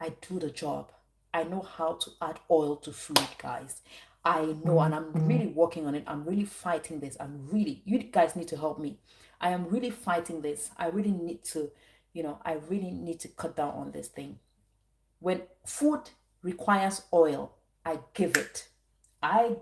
I do the job. I know how to add oil to food, guys. I know, and I'm really working on it. I'm really fighting this. You guys need to help me. I am really fighting this. I really need to, I really need to cut down on this thing. When food requires oil, I give it. I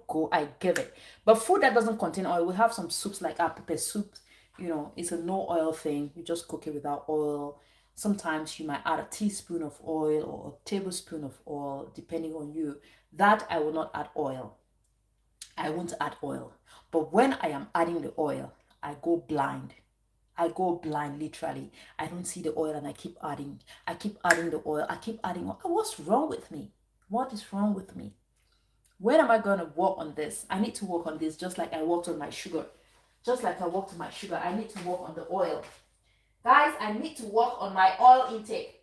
give it. But food that doesn't contain oil, we have some soups like our pepper soup. It's a no oil thing. You just cook it without oil. Sometimes you might add a teaspoon of oil or a tablespoon of oil, depending on you. That I will not add oil. I won't add oil. But when I am adding the oil, I go blind. I go blind, literally. I don't see the oil and I keep adding. I keep adding the oil. I keep adding oil. What's wrong with me? What is wrong with me? When am I going to work on this? I need to work on this just like I worked on my sugar. Just like I worked on my sugar, I need to work on the oil. Guys, I need to work on my oil intake.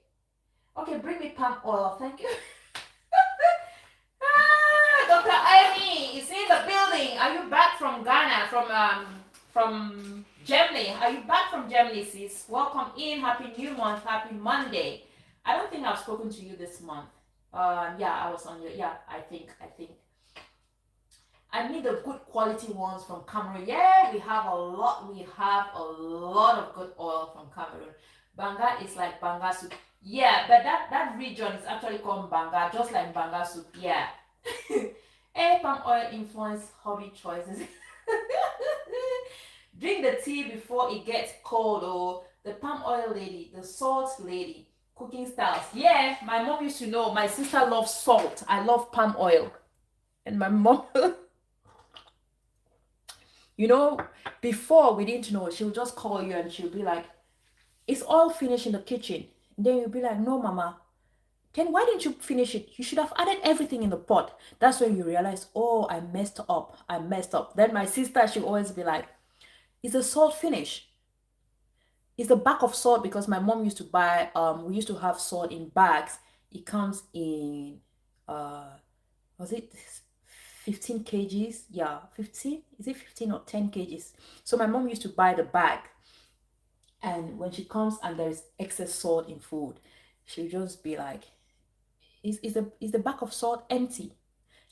Okay, bring me palm oil. Thank you. Dr. Amy is in the building. Are you back from Ghana? From Germany? Are you back from Germany, sis? Welcome in. Happy New Month. Happy Monday. I don't think I've spoken to you this month. Yeah, I was on your. Yeah, I think. I need the good quality ones from Cameroon. Yeah, we have a lot. We have a lot of good oil from Cameroon. Banga is like banga soup. Yeah, but that region is actually called banga, just like banga soup. Yeah. Hey, palm oil influence hobby choices. Drink the tea before it gets cold. Oh, the palm oil lady, the salt lady, cooking styles. Yeah, my mom used to know. My sister loves salt. I love palm oil, and my mom. Before we didn't know, she'll just call you and she'll be like, "It's all finished in the kitchen." And then you'll be like, "No, mama. Then why didn't you finish it? You should have added everything in the pot." That's when you realize, oh, I messed up. Then my sister, she'll always be like, "Is the salt finished? Is the bag of salt?" Because my mom used to buy, we used to have salt in bags. It comes in, was it 15 kgs? Yeah, 15. Is it 15 or 10 kgs? So my mom used to buy the bag. And when she comes and there is excess salt in food, she'll just be like, is the bag of salt empty?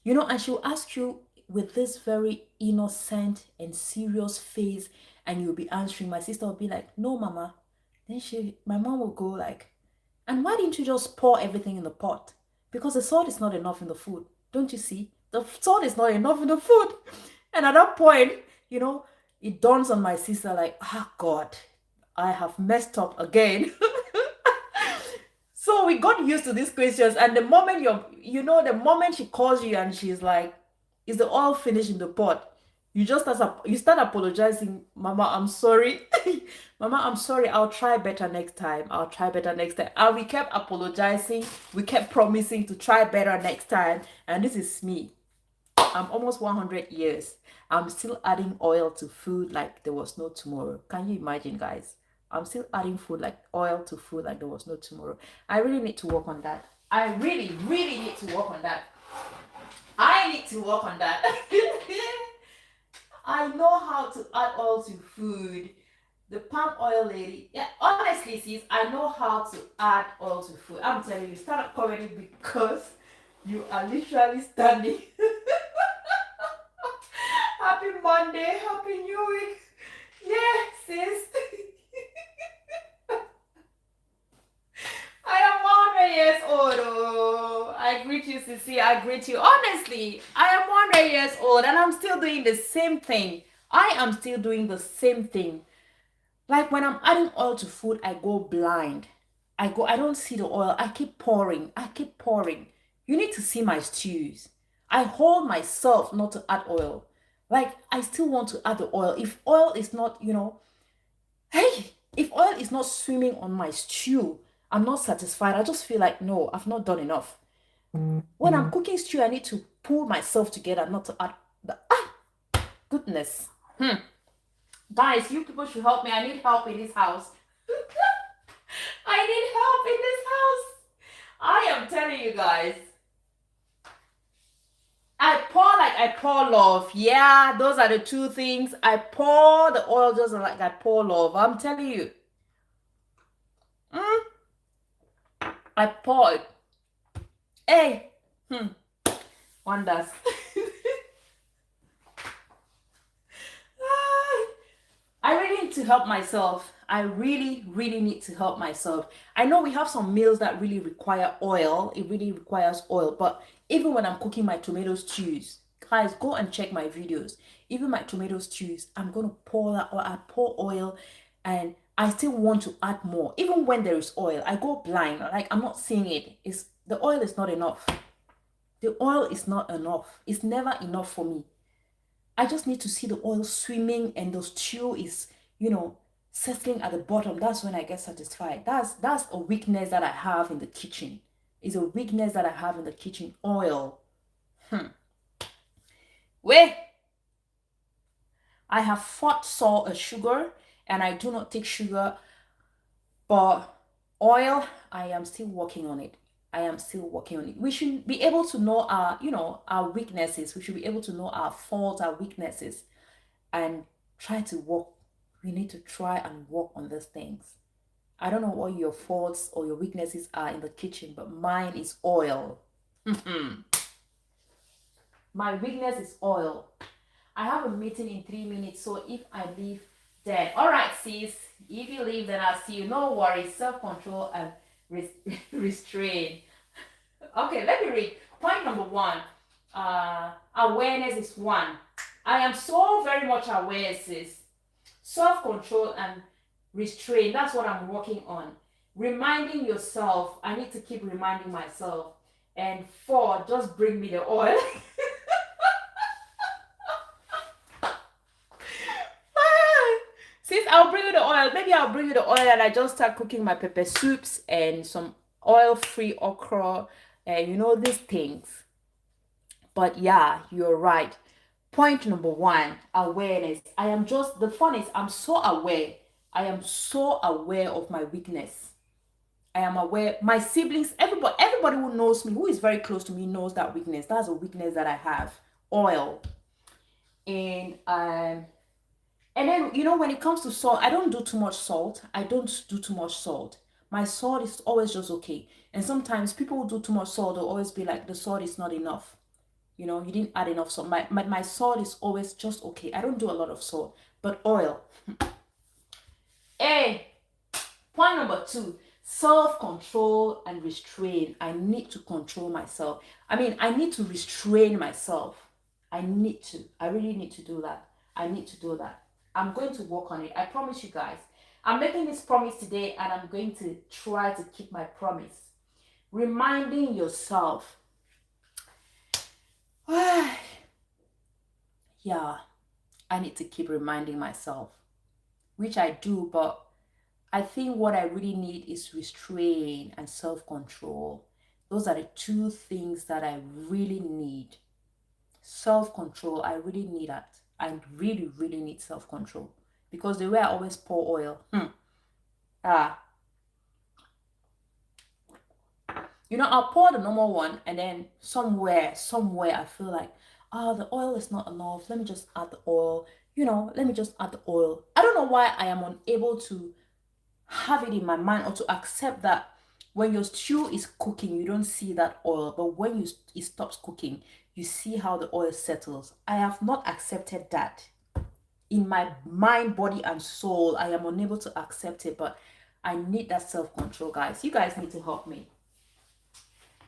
And she'll ask you with this very innocent and serious face, and you'll be answering. My sister will be like, "No, mama." Then my mom will go like, "And why didn't you just pour everything in the pot? Because the salt is not enough in the food. Don't you see? The salt is not enough in the food." And at that point, it dawns on my sister like, "Ah, God, I have messed up again." So we got used to these questions, and the moment the moment she calls you and she's like, "Is the oil finished in the pot?" You start apologizing. "Mama, I'm sorry." "Mama, I'm sorry. I'll try better next time. And we kept apologizing. We kept promising to try better next time. And this is me. I'm almost 100 years. I'm still adding oil to food like there was no tomorrow. Can you imagine, guys? I'm still adding oil to food like there was no tomorrow. I really need to work on that. I really, really need to work on that. I need to work on that. I know how to add oil to food. The palm oil lady. Yeah, honestly, sis, I know how to add oil to food. I'm telling you, start up commenting because you are literally standing. Happy Monday, happy new week. Yeah, sis. I am 100 years old. Oh, I greet you, Sissy. I greet you. Honestly, I am 100 years old and I'm still doing the same thing. I am still doing the same thing. Like when I'm adding oil to food, I go blind. I don't see the oil. I keep pouring. I keep pouring. You need to see my stews. I hold myself not to add oil. Like I still want to add the oil. If oil is not, hey, if oil is not swimming on my stew, I'm not satisfied. I just feel like, no, I've not done enough. When I'm cooking stew, I need to pull myself together not to add the goodness. Guys, you people should help me. I need help in this house. I need help in this house. I am telling you guys. I pour love. Yeah, those are the two things. I pour the oil just like I pour love. I'm telling you. I pour it. Hey. Wonders. I really need to help myself. I really, really need to help myself. I know we have some meals that really require oil. It really requires oil. But even when I'm cooking my tomato stews, guys, go and check my videos. Even my tomato stews, I'm going to pour that oil. I pour oil and I still want to add more. Even when there is oil, I go blind. Like I'm not seeing it. The oil is not enough. The oil is not enough. It's never enough for me. I just need to see the oil swimming and the stew is, settling at the bottom. That's when I get satisfied. That's a weakness that I have in the kitchen. It's a weakness that I have in the kitchen. Oil. Wait. I have fought sugar and I do not take sugar. But oil, I am still working on it. I am still working on it. We should be able to know our weaknesses. We should be able to know our faults, our weaknesses, and try to work. We need to try and work on these things. I don't know what your faults or your weaknesses are in the kitchen, but mine is oil. My weakness is oil. I have a meeting in 3 minutes, so if I leave, then all right, sis. If you leave, then I'll see you. No worries. Self-control and restraint. Okay, let me read. Point number 1. Awareness is 1. I am so very much aware, sis. Self-control and restraint. That's what I'm working on. Reminding yourself. I need to keep reminding myself. And 4, just bring me the oil. Sis, I'll bring you the oil. Maybe I'll bring you the oil and I just start cooking my pepper soups and some oil-free okra and these things. But yeah, you're right. Point number 1, awareness. The fun is I'm so aware. I am so aware of my weakness. I am aware. My siblings, everybody who knows me, who is very close to me, knows that weakness. That's a weakness that I have. Oil. And then, when it comes to salt, I don't do too much salt. My salt is always just okay. And sometimes people who do too much salt will always be like, the salt is not enough. You didn't add enough salt. My salt is always just okay. I don't do a lot of salt. But oil. Hey, point number 2, self-control and restraint. I need to control myself. I need to restrain myself. I really need to do that. I need to do that. I'm going to work on it. I promise you guys. I'm making this promise today and I'm going to try to keep my promise. Reminding yourself. Yeah, I need to keep reminding myself, which I do, but I think what I really need is restraint and self-control. Those are the 2 things that I really need. Self-control, I really need that. I really, really need self-control because the way I always pour oil. I'll pour the normal one and then somewhere I feel like, the oil is not enough. Let me just add the oil. Let me just add the oil. I don't know why I am unable to have it in my mind or to accept that when your stew is cooking, you don't see that oil. But when it stops cooking, you see how the oil settles. I have not accepted that. in my mind, body, and soul. I am unable to accept it, but I need that self-control, guys. You guys need to help me.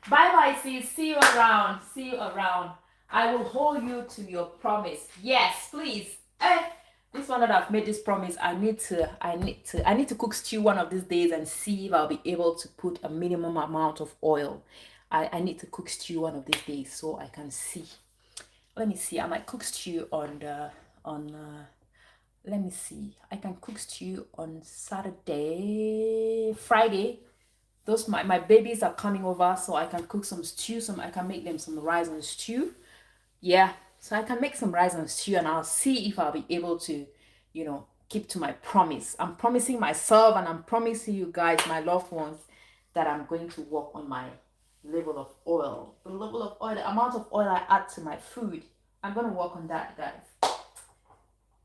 Bye bye, sis. See you around. See you around. I will hold you to your promise. Yes, please. This one that I've made this promise, I need to cook stew one of these days and see if I'll be able to put a minimum amount of oil. I need to cook stew one of these days so I can see. Let me see. I might cook stew let me see. I can cook stew on Saturday, Friday. Those my babies are coming over, so I can cook some stew. I can make them some rice and stew. Yeah, so I can make some rice and stew, and I'll see if I'll be able to, keep to my promise. I'm promising myself, and I'm promising you guys, my loved ones, that I'm going to work on my level of oil, the amount of oil I add to my food. I'm gonna work on that, guys.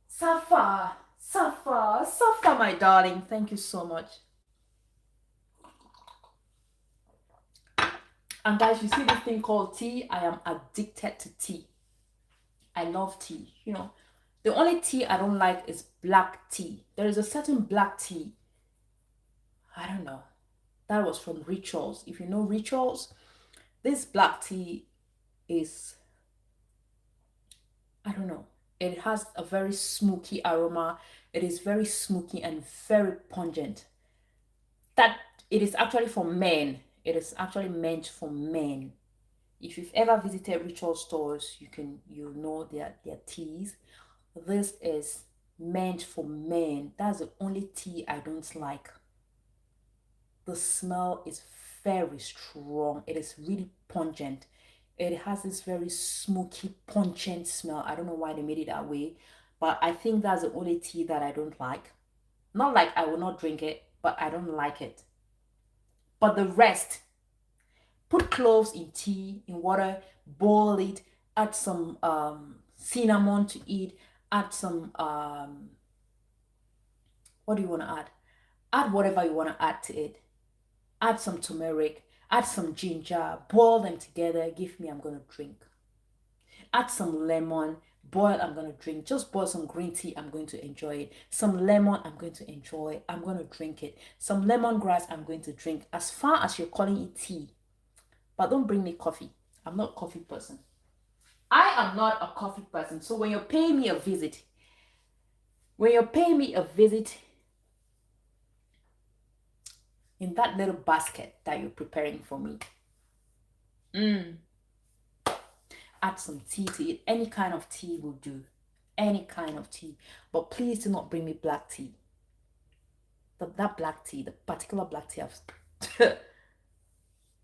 Safa, my darling. Thank you so much. And guys, you see this thing called tea? I am addicted to tea. I love tea. The only tea I don't like is black tea. There is a certain black tea. I don't know. That was from Rituals. If you know Rituals, this black tea is, I don't know. It has a very smoky aroma. It is very smoky and very pungent. That it is actually for men. It is actually meant for men. If you've ever visited ritual stores, you know their teas. This is meant for men. That's the only tea I don't like. The smell is very strong. It is really pungent. It has this very smoky, pungent smell. I don't know why they made it that way, but I think that's the only tea that I don't like. Not like I will not drink it, but I don't like it. But the rest, put cloves in tea, in water, boil it, add some cinnamon to it, add some, what do you want to add? Add whatever you want to add to it. Add some turmeric, add some ginger, boil them together, give me, I'm going to drink. Add some lemon, boil, I'm going to drink. Just boil some green tea, I'm going to enjoy it. Some lemon, I'm going to enjoy, I'm going to drink it. Some lemongrass, I'm going to drink. As far as you're calling it tea, but don't bring me coffee. I'm not a coffee person. I am not a coffee person. So when you're paying me a visit, in that little basket that you're preparing for me, add some tea to it. Any kind of tea will do. Any kind of tea. But please do not bring me black tea. That black tea, the particular black tea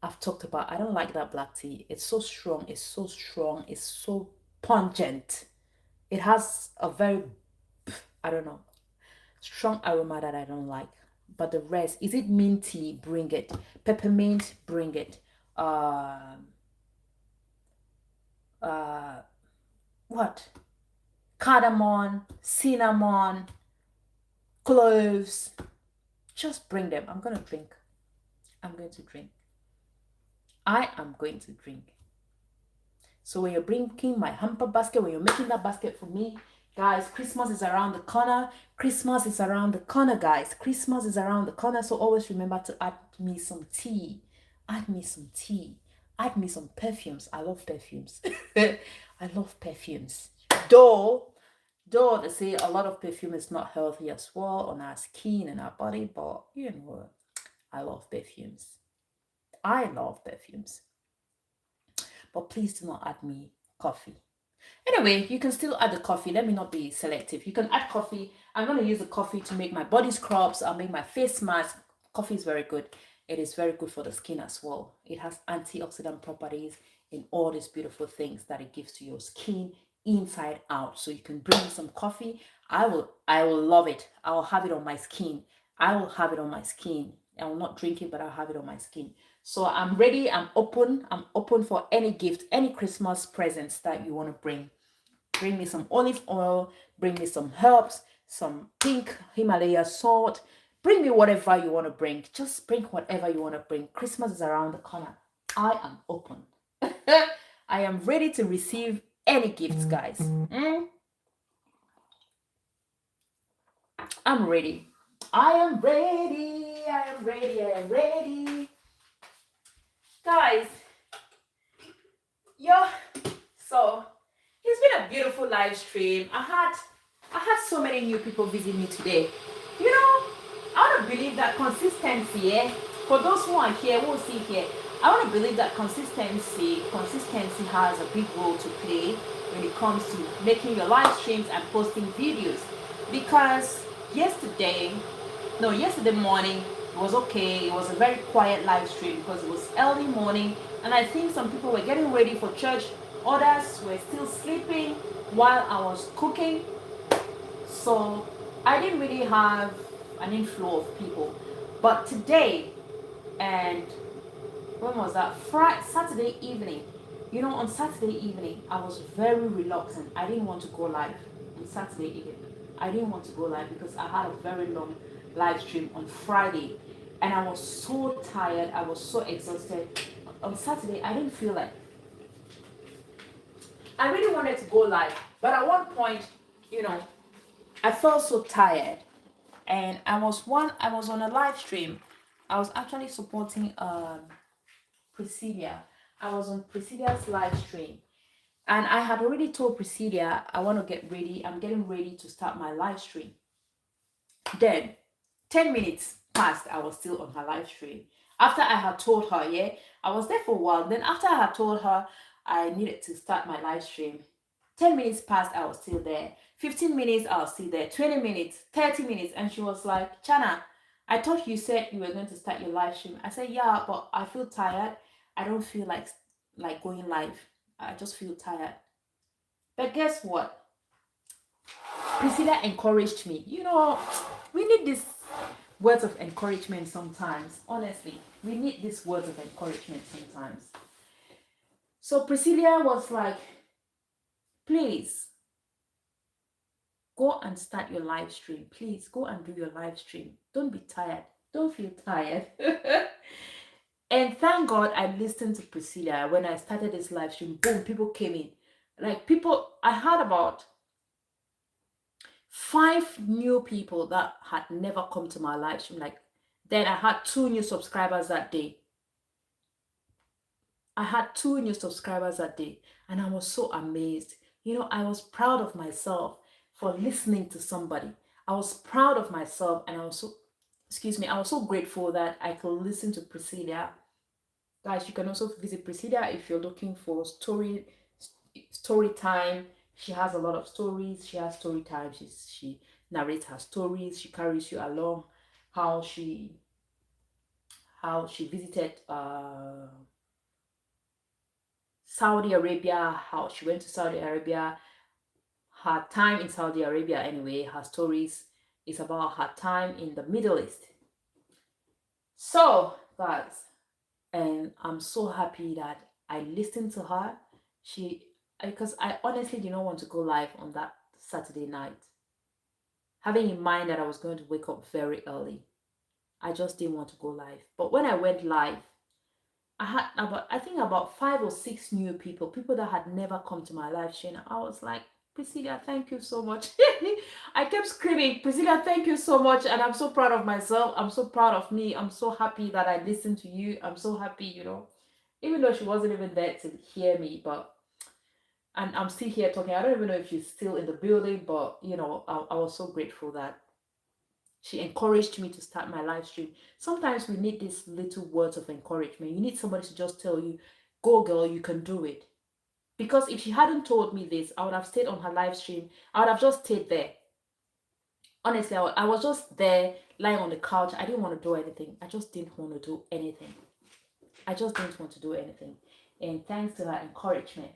I've talked about, I don't like that black tea. It's so strong. It's so pungent. It has a very, I don't know, strong aroma that I don't like. But the rest, is it mint tea? Bring it. Peppermint? Bring it. What? Cardamom, cinnamon, cloves. Just bring them. I'm going to drink. I'm going to drink. I am going to drink. So when you're bringing my hamper basket, when you're making that basket for me, guys, Christmas is around the corner. Christmas is around the corner, guys. Christmas is around the corner. So always remember to add me some tea. Add me some tea. Add me some perfumes. I love perfumes. I love perfumes. Though they say a lot of perfume is not healthy as well on our skin and our body, but I love perfumes. I love perfumes. But please do not add me coffee. Anyway, you can still add the coffee. Let me not be selective. You can add coffee. I'm going to use the coffee to make my body scrubs. I'll make my face mask. Coffee is very good. It is very good for the skin as well. It has antioxidant properties in all these beautiful things that it gives to your skin inside out. So you can bring me some coffee. I will love it. I'll have it on my skin. I will have it on my skin. I will not drink it, but I'll have it on my skin. So I'm ready. I'm open for any gift, any Christmas presents that you want to bring. Bring me some olive oil. Bring me some herbs, some pink Himalaya salt. Bring me whatever you want to bring. Just bring whatever you want to bring. Christmas is around the corner. I am open. I am ready to receive any gifts, guys. I'm ready. I am ready. I am ready. I am ready. Guys, yo, so it's been a beautiful live stream. I had so many new people visit me today. You know, I want to believe that consistency, for those who are here, who will see here, I want to believe that consistency has a big role to play when it comes to making your live streams and posting videos. Because yesterday morning it was okay. It was a very quiet live stream because it was early morning, and I think some people were getting ready for church. Others were still sleeping while I was cooking. So I didn't really have an inflow of people. But today, and when was that? Saturday evening. You know, on Saturday evening, I was very reluctant. I didn't want to go live on Saturday evening. I didn't want to go live because I had a very long live stream on Friday, and I was so tired. I was so exhausted. On Saturday, I didn't feel like. I really wanted to go live, but at one point, you know, I felt so tired, and I was on a live stream. I was actually supporting Priscilla. I was on Priscilla's live stream, and I had already told Priscilla I want to get ready. I'm getting ready to start my live stream. Then 10 minutes passed, I was still on her live stream. After I had told her, I was there for a while. Then after I had told her I needed to start my live stream, 10 minutes passed, I was still there. 15 minutes, I was still there. 20 minutes, 30 minutes. And she was like, Chana, I thought you said you were going to start your live stream. I said, yeah, but I feel tired. I don't feel like going live. I just feel tired. But guess what? Priscilla encouraged me. You know, we need these words of encouragement sometimes. Honestly, we need these words of encouragement sometimes. So Priscilla was like, please go and start your live stream. Please go and do your live stream. Don't be tired. Don't feel tired. And thank God I listened to Priscilla when I started this live stream. Boom, people came in. I had about 5 new people that had never come to my live stream. Then I had 2 new subscribers that day. And I was so amazed. You know, I was proud of myself for listening to somebody. I was proud of myself, and I was so grateful that I could listen to Priscilla. Guys, you can also visit Priscilla if you're looking for story time. She has a lot of stories. She has story time. She narrates her stories. She carries you along how she visited Saudi Arabia, how she went to Saudi Arabia, her time in Saudi Arabia. Anyway, her stories is about her time in the Middle East. So, guys, and I'm so happy that I listened to her. Because I honestly did not want to go live on that Saturday night, having in mind that I was going to wake up very early. I just didn't want to go live. But when I went live, I had about 5 or 6 new people that had never come to my live stream. I was like, Priscilla, thank you so much. I kept screaming, Priscilla, thank you so much. And I'm so proud of myself. I'm so proud of me. I'm so happy that I listened to you. I'm so happy, you know, even though she wasn't even there to hear me, and I'm still here talking. I don't even know if she's still in the building, but you know, I was so grateful that she encouraged me to start my live stream. Sometimes we need these little words of encouragement. You need somebody to just tell you, go girl, you can do it. Because if she hadn't told me this, I would have stayed on her live stream. I would have just stayed there. Honestly, I was just there lying on the couch. I didn't want to do anything. I just didn't want to do anything. And thanks to her encouragement,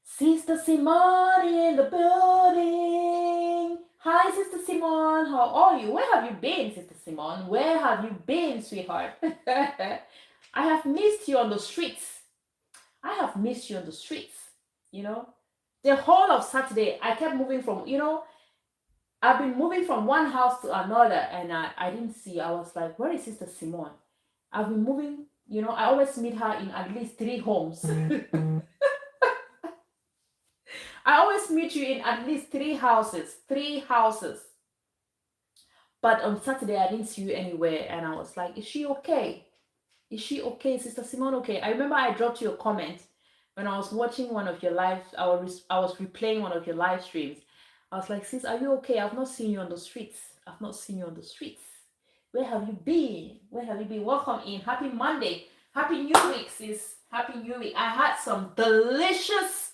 Sister Simone in the building. Hi, Sister Simone. How are you? Where have you been, Sister Simone? Where have you been, sweetheart? I have missed you on the streets. You know, the whole of Saturday, I kept moving from, I've been moving from one house to another, and I didn't see. I was like, where is Sister Simone? I've been moving, I always meet her in at least 3 homes. I always meet you in at least 3 houses. But on Saturday, I didn't see you anywhere, and I was like, "Is she okay? Is she okay, Sister Simone? Okay." I remember I dropped you a comment when I was watching one of your live. I was replaying one of your live streams. I was like, "Sis, are you okay? I've not seen you on the streets. I've not seen you on the streets. Where have you been? Where have you been? Welcome in. Happy Monday. Happy New Week, sis. Happy New Week. I had some delicious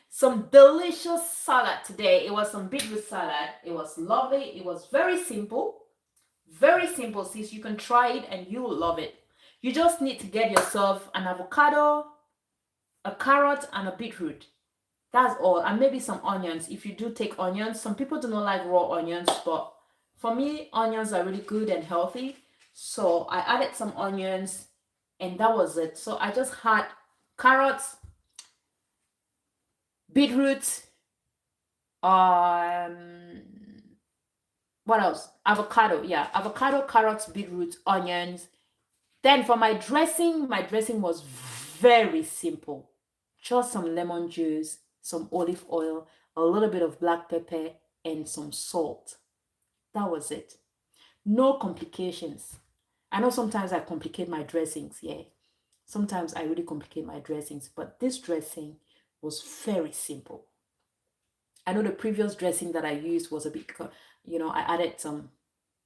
salad today. It was some beetroot salad. It was lovely. It was very simple. Very simple, sis. You can try it and you will love it. You just need to get yourself an avocado, a carrot, and a beetroot. That's all. And maybe some onions. If you do take onions, some people do not like raw onions, but for me, onions are really good and healthy. So I added some onions and that was it. So I just had carrots, beetroot, what else? Avocado. Yeah, avocado, carrots, beetroot, onions. Then for my dressing was very simple. Just some lemon juice, some olive oil, a little bit of black pepper, and some salt. That was it. No complications. I know sometimes I complicate my dressings, yeah. Sometimes I really complicate my dressings, but this dressing was very simple. I know the previous dressing that I used was a bit, I added some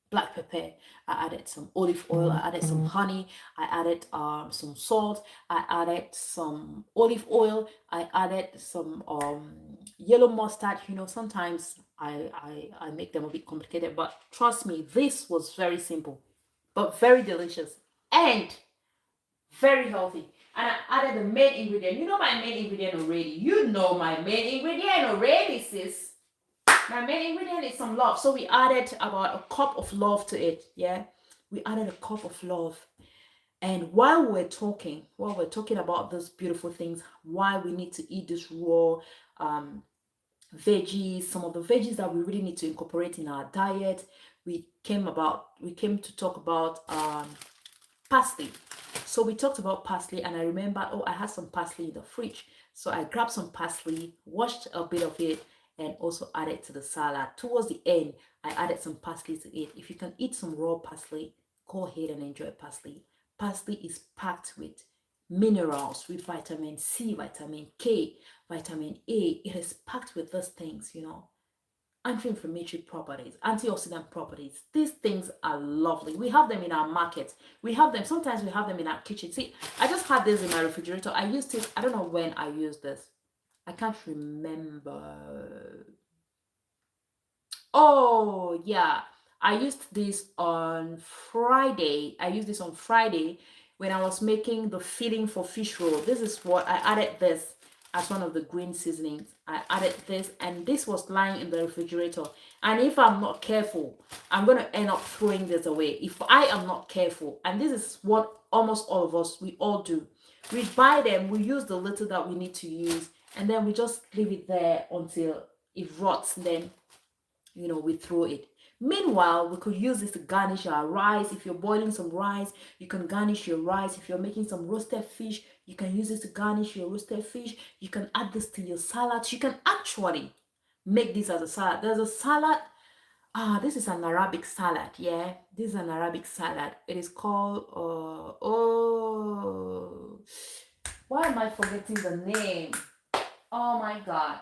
black pepper, I added some olive oil, I added some honey, I added some salt, I added some olive oil, I added some yellow mustard. Sometimes I make them a bit complicated, but trust me, this was very simple but very delicious and very healthy. And I added the main ingredient. You know my main ingredient already. You know my main ingredient already, sis. My main ingredient is some love. So we added about a cup of love to it. Yeah. We added a cup of love. And while we're talking about those beautiful things, why we need to eat this raw veggies, some of the veggies that we really need to incorporate in our diet, we came to talk about parsley. So we talked about parsley, and I remember, I had some parsley in the fridge. So I grabbed some parsley, washed a bit of it, and also added to the salad. Towards the end, I added some parsley to it. If you can eat some raw parsley, go ahead and enjoy parsley. Parsley is packed with minerals, with vitamin C, vitamin K, vitamin A. It is packed with those things, anti-inflammatory properties, antioxidant properties. These things are lovely. We have them in our market. Sometimes we have them in our kitchen. See, I just had this in my refrigerator. I used it, I don't know when I used this. I can't remember. Oh, yeah. I used this on Friday. When I was making the filling for fish roll. This is what I added this as one of the green seasonings. I added this, and this was lying in the refrigerator. And if I'm not careful, I'm going to end up throwing this away. If I am not careful, and this is what almost all of us, we all do. We buy them, we use the little that we need to use, and then we just leave it there until it rots. Then, we throw it. Meanwhile, we could use this to garnish our rice. If you're boiling some rice, you can garnish your rice. If you're making some roasted fish, you can use this to garnish your roasted fish. You can add this to your salad. You can actually make this as a salad. There's a salad. This is an Arabic salad. Yeah, this is an Arabic salad. It is called, why am I forgetting the name? Oh my God.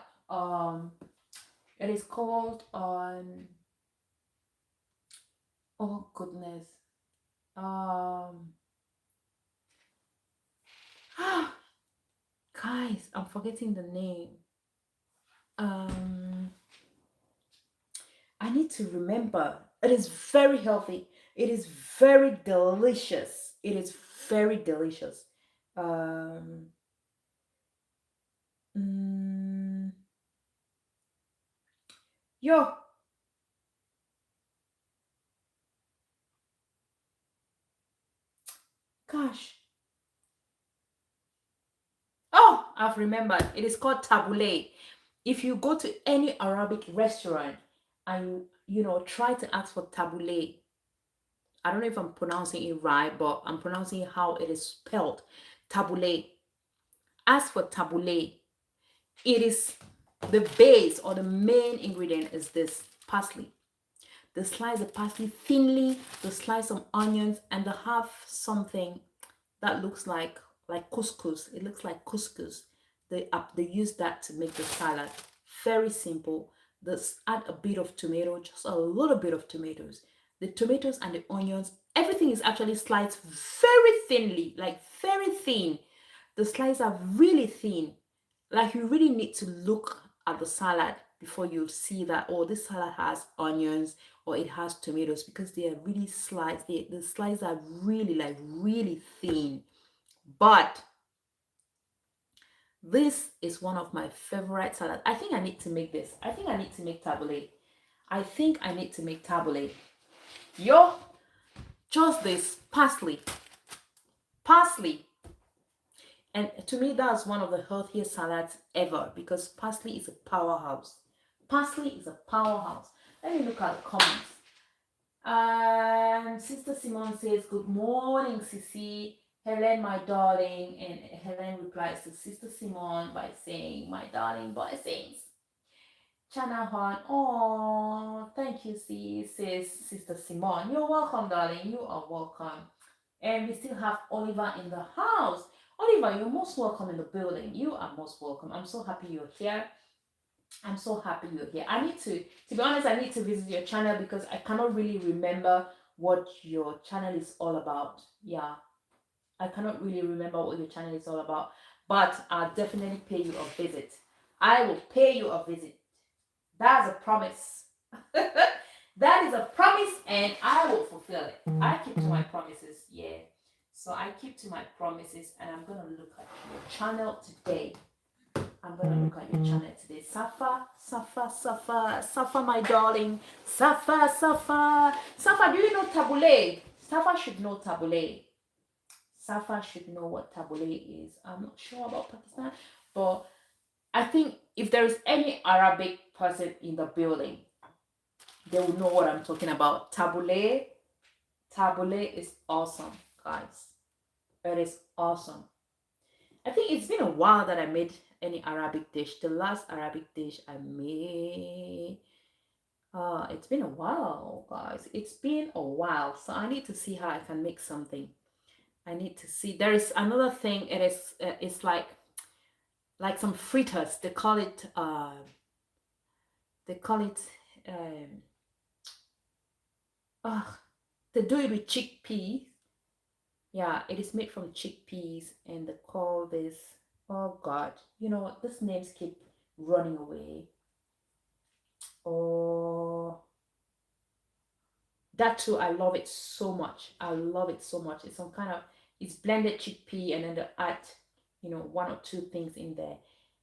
It is called oh goodness. Guys, I'm forgetting the name. I need to remember. It is very healthy. It is very delicious. It is very delicious. Yo. Gosh. Oh, I've remembered. It is called tabbouleh. If you go to any Arabic restaurant and try to ask for tabbouleh, I don't know if I'm pronouncing it right, but I'm pronouncing how it is spelled. Tabbouleh. Ask for tabbouleh. It is the base or the main ingredient is this parsley. they slice the parsley thinly, they slice some onions, and they have something that looks like couscous. It looks like couscous. They use that to make the salad. Very simple. Just add a bit of tomato, just a little bit of tomatoes. The tomatoes and the onions, everything is actually sliced very thinly, like very thin. The slices are really thin. Like you really need to look at the salad before you see that, oh, this salad has onions or it has tomatoes, because they are really sliced. The slices are really really thin. But this is one of my favorite salads. I think I need to make this. I think I need to make tabbouleh. I think I need to make tabbouleh. Yo, just this parsley. And to me, that's one of the healthiest salads ever, because parsley is a powerhouse. Parsley is a powerhouse. Let me look at the comments. Sister Simone says, good morning, Sissy. Helen, my darling. And Helen replies to Sister Simone by saying, my darling blessings. Chana Han, oh, thank you, says Sister Simone. You're welcome, darling. You are welcome. And we still have Oliver in the house. Oliver, you're most welcome in the building. You are most welcome. I'm so happy you're here. I'm so happy you're here. I need to be honest, I need to visit your channel because I cannot really remember what your channel is all about. Yeah, I cannot really remember what your channel is all about, but I'll definitely pay you a visit. I will pay you a visit. That's a promise. That is a promise, and I will fulfill it. I keep to my promises. Yeah. So I keep to my promises, and I'm gonna look at your channel today. Safa, my darling. Safa, do you know tabbouleh? Safa should know tabbouleh. Safa should know what tabbouleh is. I'm not sure about Pakistan, but I think if there is any Arabic person in the building, they will know what I'm talking about. Tabbouleh is awesome, guys. It is awesome. I think it's been a while that I made any Arabic dish. The last Arabic dish I made, it's been a while, guys. It's been a while. So I need to see how I can make something. I need to see. There is another thing. It's like some fritters. They call it they do it with chickpeas. Yeah, it is made from chickpeas, and they call this, oh God, you know what, these names keep running away. Oh, that too, I love it so much. I love it so much. It's some kind of, it's blended chickpea, and then they add, you know, one or two things in there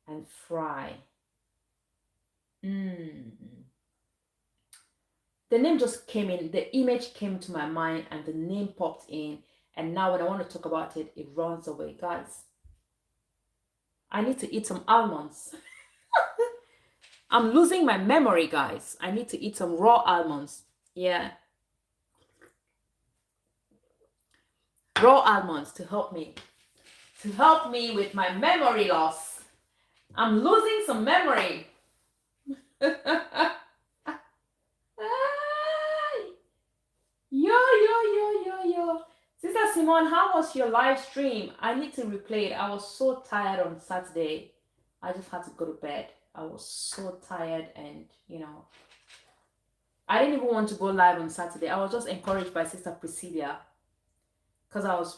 and fry. The name just came in, the image came to my mind, and the name popped in. And now when I want to talk about it, it runs away. Guys, I need to eat some almonds. I'm losing my memory, guys. I need to eat some raw almonds. Yeah. Raw almonds to help me with my memory loss. I'm losing some memory. Yo. Sister Simone, how was your live stream? I need to replay it. I was so tired on Saturday. I just had to go to bed. I was so tired, and you know, I didn't even want to go live on Saturday. I was just encouraged by Sister Priscilla because I was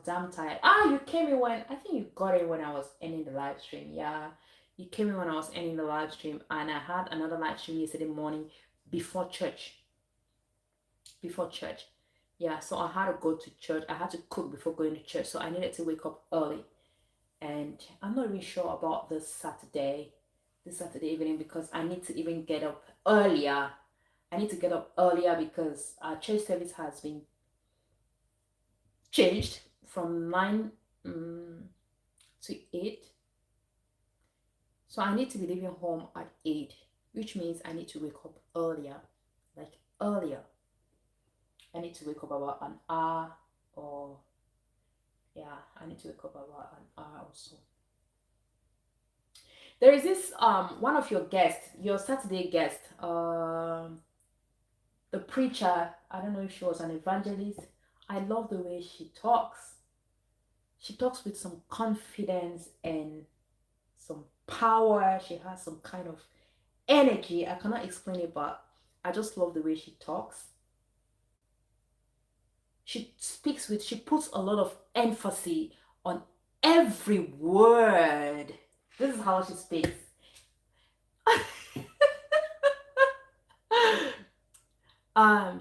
damn tired. You came in when, I think you got it when I was ending the live stream. Yeah, you came in when I was ending the live stream, and I had another live stream yesterday morning before church. Yeah, so I had to go to church. I had to cook before going to church, so I needed to wake up early. And I'm not really sure about this Saturday evening, because I need to even get up earlier. I need to get up earlier because our church service has been changed from 9 to 8. So I need to be leaving home at 8, which means I need to wake up earlier. I need to wake up about an hour, or yeah, I need to wake up about an hour or so. There is this one of your guests, your Saturday guest, the preacher, I don't know if she was an evangelist. I love the way she talks. She talks with some confidence and some power. She has some kind of energy. I cannot explain it, but I just love the way she talks. She puts a lot of emphasis on every word. This is how she speaks.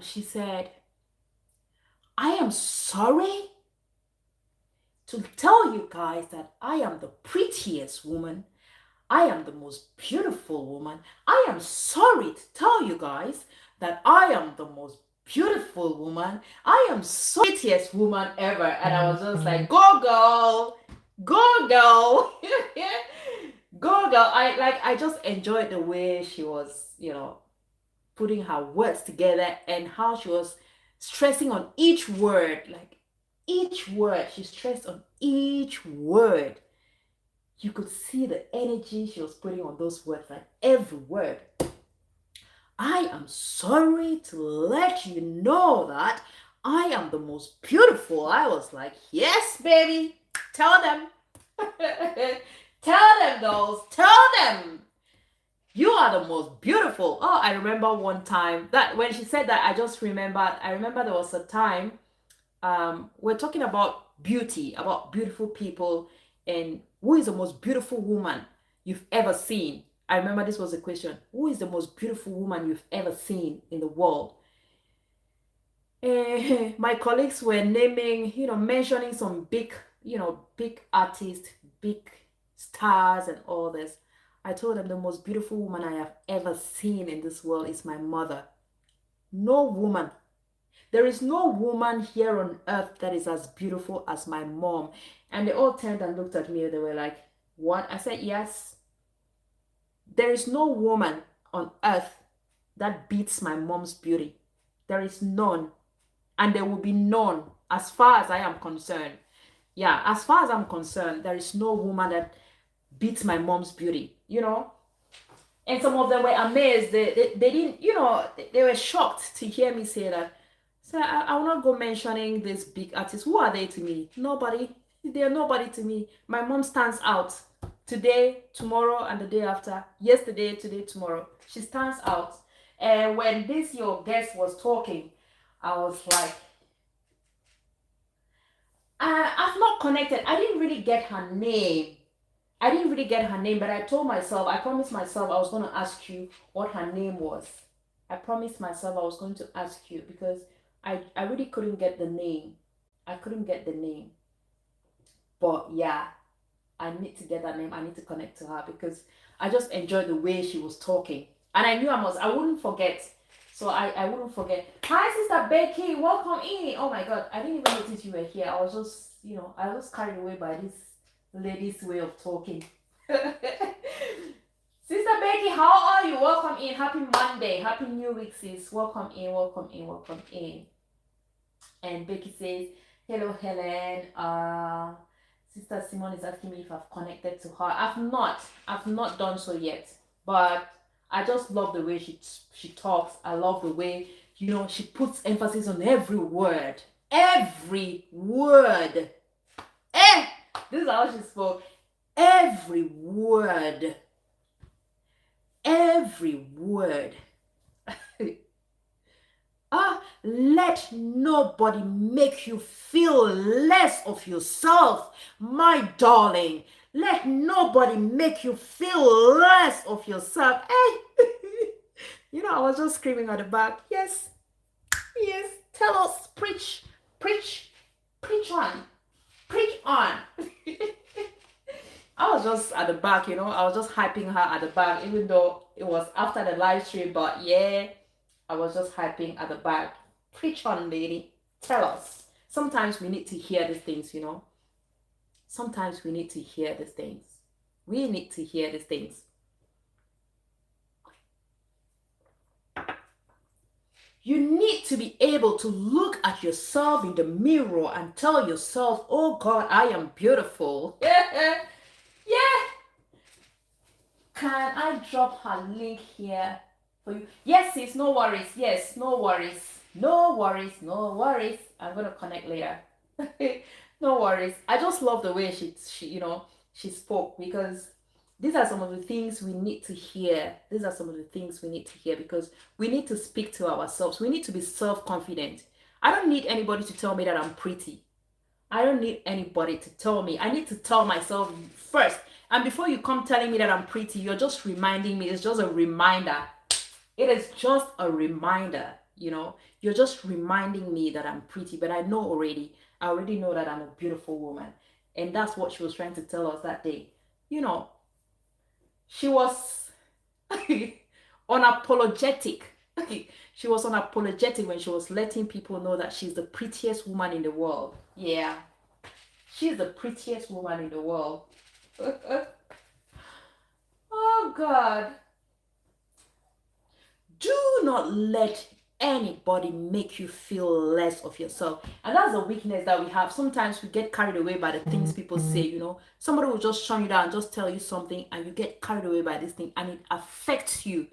She said, I am sorry to tell you guys that I am the prettiest woman. I am the most beautiful woman. I am sorry to tell you guys that I am the most beautiful woman. I am so prettiest woman ever. And I was just like, go girl, go girl, go girl. I just enjoyed the way she was, putting her words together and how she was stressing on each word, like each word. She stressed on each word. You could see the energy she was putting on those words, like every word. I am sorry to let you know that I am the most beautiful. I was like, yes, baby. Tell them. Tell them, dolls. Tell them. You are the most beautiful. Oh, I remember one time that when she said that, I remember there was a time we're talking about beauty, about beautiful people, and who is the most beautiful woman you've ever seen? I remember this was a question. Who is the most beautiful woman you've ever seen in the world? My colleagues were naming, mentioning some big artists, big stars and all this. I told them the most beautiful woman I have ever seen in this world is my mother. No woman. There is no woman here on earth that is as beautiful as my mom. And they all turned and looked at me. They were like, what? I said, yes. There is no woman on earth that beats my mom's beauty. There is none. And there will be none as far as I am concerned. Yeah, as far as I'm concerned, there is no woman that beats my mom's beauty, And some of them were amazed. They didn't, they were shocked to hear me say that. So I will not go mentioning these big artists. Who are they to me? Nobody. They are nobody to me. My mom stands out. Today, tomorrow, and the day after. Yesterday, today, tomorrow. She stands out. And when your guest was talking, I was like, I've not connected. I didn't really get her name. But I promised myself I was going to ask you what her name was. I promised myself I was going to ask you because I really couldn't get the name. But yeah, I need to get that name. I need to connect to her because I just enjoyed the way she was talking. And I knew I wouldn't forget. So I wouldn't forget. Hi, Sister Becky. Welcome in. Oh my God. I didn't even notice you were here. I was just, I was carried away by this lady's way of talking. Sister Becky, how are you? Welcome in. Happy Monday. Happy New Week, sis. Welcome in. And Becky says, hello, Helen. Sister Simone is asking me if I've connected to her. I've not done so yet. But I just love the way she talks. I love the way, she puts emphasis on every word. Every word. This is how she spoke. Every word. Let nobody make you feel less of yourself, my darling. Let nobody make you feel less of yourself. I was just screaming at the back. Yes, tell us, preach on. I was just at the back, I was just hyping her at the back, even though it was after the live stream, but yeah, I was just hyping at the back. Preach on, lady. Tell us. Sometimes we need to hear these things, Sometimes we need to hear these things. We need to hear these things. You need to be able to look at yourself in the mirror and tell yourself, oh God, I am beautiful. Yeah. Can I drop her link here? for you. Yes, sis, no worries. Yes, no worries. No worries, no worries. I'm gonna connect later. No worries. I just love the way she spoke, because these are some of the things we need to hear. These are some of the things we need to hear, because we need to speak to ourselves. We need to be self-confident. I don't need anybody to tell me that I'm pretty. I don't need anybody to tell me. I need to tell myself first. And before you come telling me that I'm pretty, you're just reminding me. It's just a reminder. It is just a reminder, You're just reminding me that I'm pretty, but I know already. I already know that I'm a beautiful woman. And that's what she was trying to tell us that day. She was unapologetic. She was unapologetic when she was letting people know that she's the prettiest woman in the world. Yeah, she's the prettiest woman in the world. Oh God. Do not let anybody make you feel less of yourself. And that's the weakness that we have. Sometimes we get carried away by the things people say. Somebody will just shun you down and just tell you something, and you get carried away by this thing, and it affects you.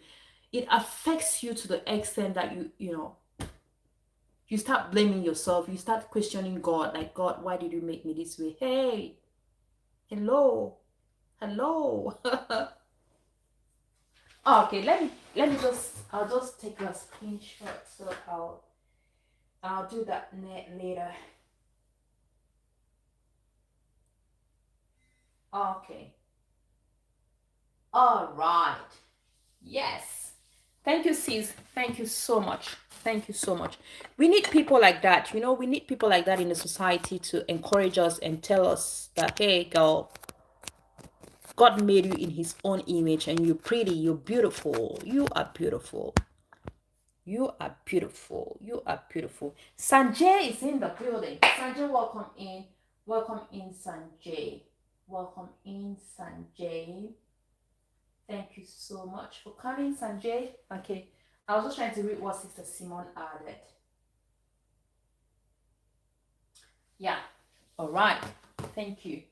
It affects you to the extent that you start blaming yourself. You start questioning God, like, God, why did you make me this way? Hey, hello. Okay, I'll just take a screenshot, so I'll do that later. Okay. All right. Yes. Thank you, sis. Thank you so much. Thank you so much. We need people like that. We need people like that in the society to encourage us and tell us that, hey, girl, God made you in his own image, and you're pretty, you're beautiful. You are beautiful. You are beautiful. You are beautiful. Sanjay is in the building. Sanjay, welcome in. Welcome in, Sanjay. Welcome in, Sanjay. Thank you so much for coming, Sanjay. Okay. I was just trying to read what Sister Simone added. Yeah. All right. Thank you.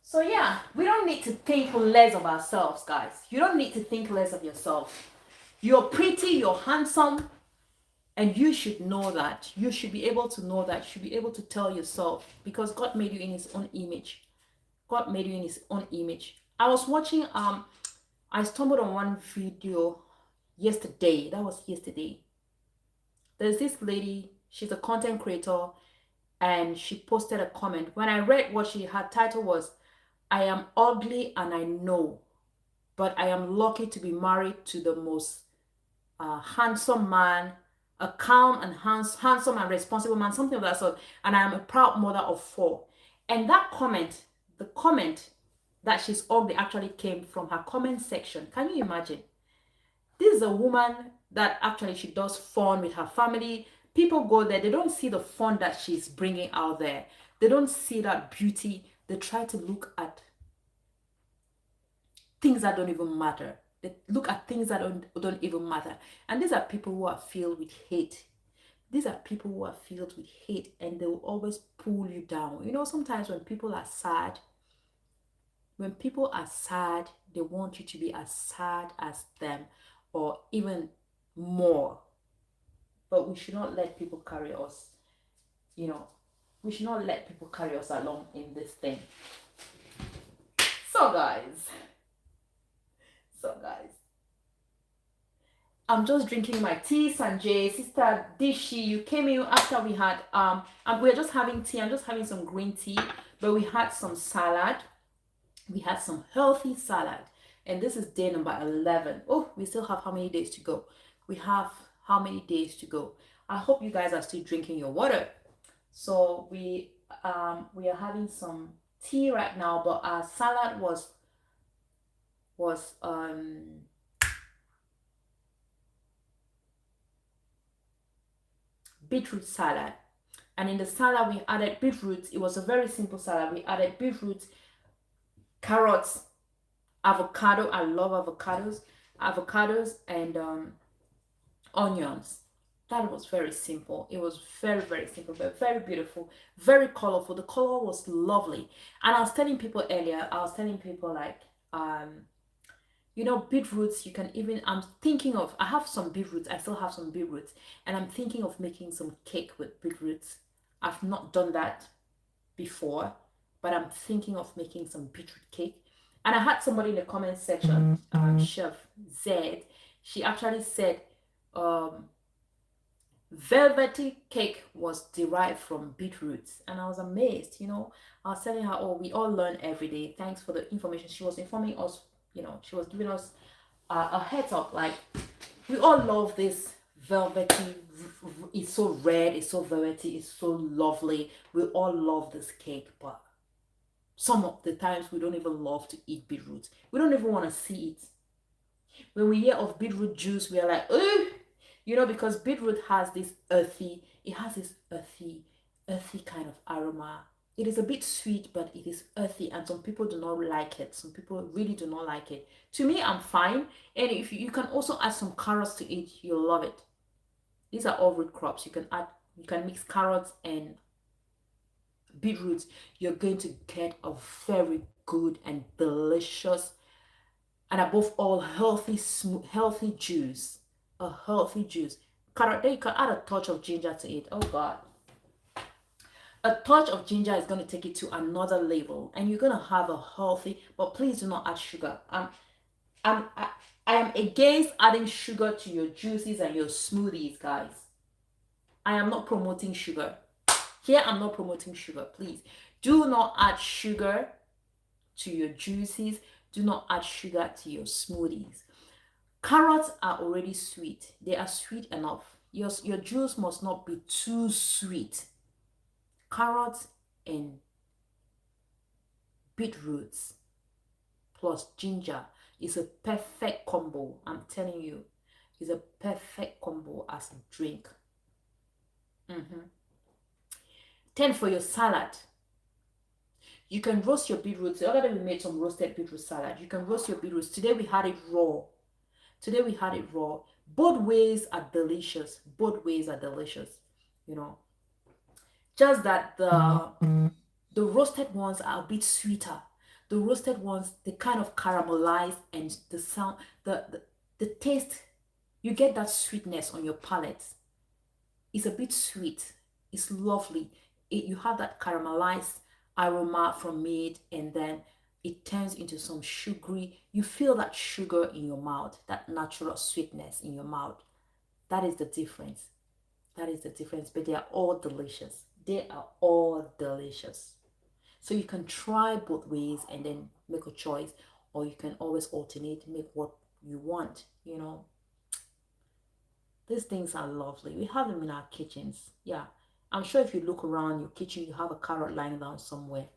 So yeah, we don't need to think less of ourselves, guys. You don't need to think less of yourself. You're pretty, you're handsome, and you should know that. You should be able to know that. You should be able to tell yourself, because God made you in his own image. God made you in his own image. I was watching, I stumbled on one video yesterday. That was yesterday. There's this lady, she's a content creator, and she posted a comment. When I read what her title was, I am ugly and I know, but I am lucky to be married to the most handsome man, a calm and handsome and responsible man, something of that sort. And I am a proud mother of 4. And that comment, the comment that she's ugly, actually came from her comment section. Can you imagine? This is a woman that actually she does fun with her family. People go there, they don't see the fun that she's bringing out there. They don't see that beauty. They try to look at things that don't even matter. They look at things that don't even matter. And these are people who are filled with hate. These are people who are filled with hate, and they will always pull you down. Sometimes when people are sad, they want you to be as sad as them, or even more. But we should not let people carry us. We should not let people carry us along in this thing. So guys, I'm just drinking my tea. Sanjay, Sister Dishi, you came in after we had we're just having tea. I'm just having some green tea, but we had some salad. We had some healthy salad, and this is day number 11. Oh, we still have how many days to go? We have how many days to go? I hope you guys are still drinking your water. So we are having some tea right now, but our salad was beetroot salad. And in the salad we added beetroot. It was a very simple salad. We added beetroot, carrots, avocado. I love avocados, and onions. That was very simple. It was very, very simple, but very beautiful, very colorful. The color was lovely. And I was telling people earlier, like, You know, beetroots, you can even, I'm thinking of, I have some beetroots, I still have some beetroots, and I'm thinking of making some cake with beetroots. I've not done that before, but I'm thinking of making some beetroot cake. And I had somebody in the comment section, Chef Z, she actually said um, velvety cake was derived from beetroots. And I was amazed, you know. I was telling her, oh, we all learn every day. Thanks for the information. She was informing us, you know, she was giving us a heads up. Like, we all love this velvety, it's so red, it's so velvety, it's so lovely. We all love this cake, but some of the times we don't even love to eat beetroot. We don't even want to see it. When we hear of beetroot juice, we are like, oh, you know, because beetroot has this earthy, it has this earthy kind of aroma. It is a bit sweet, but it is earthy, and some people do not like it. Some people really do not like it. To me, I'm fine. And if you can also add some carrots to it, you'll love it. These are all root crops. You can mix carrots and beetroots. You're going to get a very good and delicious, and above all, healthy, smooth, healthy juice. A healthy juice. Carrot, then you can add a touch of ginger to it. Oh God. A touch of ginger is going to take it to another level, and you're going to have a healthy, but please do not add sugar. I'm, I, I am against adding sugar to your juices and your smoothies, guys. I am not promoting sugar. Here, I'm not promoting sugar. Please do not add sugar to your juices. Do not add sugar to your smoothies. Carrots are already sweet. They are sweet enough. Your juice must not be too sweet. Carrots and beetroots plus ginger is a perfect combo. I'm telling you, it's a perfect combo as a drink. Then for your salad, you can roast your beetroots. The other day we made some roasted beetroot salad. You can roast your beetroots. Today we had it raw. Both ways are delicious. Both ways are delicious. You know, just that the roasted ones are a bit sweeter. The roasted ones, they kind of caramelize, and the sound, the taste, you get that sweetness on your palate. It's a bit sweet. It's lovely. You have that caramelized aroma from it, and then it turns into some sugary. You feel that sugar in your mouth, that natural sweetness in your mouth. That is the difference. That is the difference. But they are all delicious. They are all delicious. So you can try both ways and then make a choice, or you can always alternate, make what you want, you know. These things are lovely. We have them in our kitchens. Yeah. I'm sure if you look around your kitchen, you have a carrot lying down somewhere.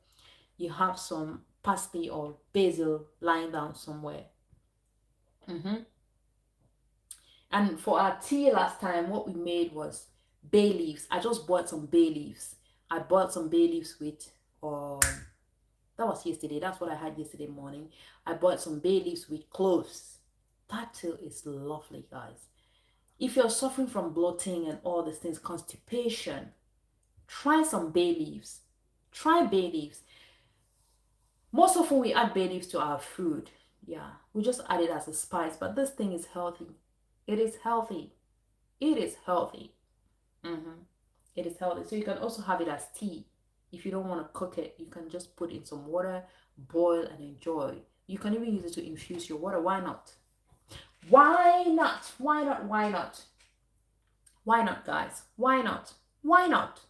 You have some parsley or basil lying down somewhere. And for our tea last time, what we made was bay leaves. I just bought some bay leaves. I bought some bay leaves with that was yesterday. That's what I had yesterday morning. I bought some bay leaves with cloves. That too is lovely, guys. If you're suffering from bloating and all these things, constipation, try some bay leaves. Try bay leaves. Most often we add bay leaves to our food. Yeah, we just add it as a spice, but this thing is healthy. It is healthy. It is healthy. It is healthy. So you can also have it as tea. If you don't want to cook it, you can just put in some water, boil, and enjoy. You can even use it to infuse your water. Why not? Why not? Why not? Why not? Why not, guys? Why not? Why not?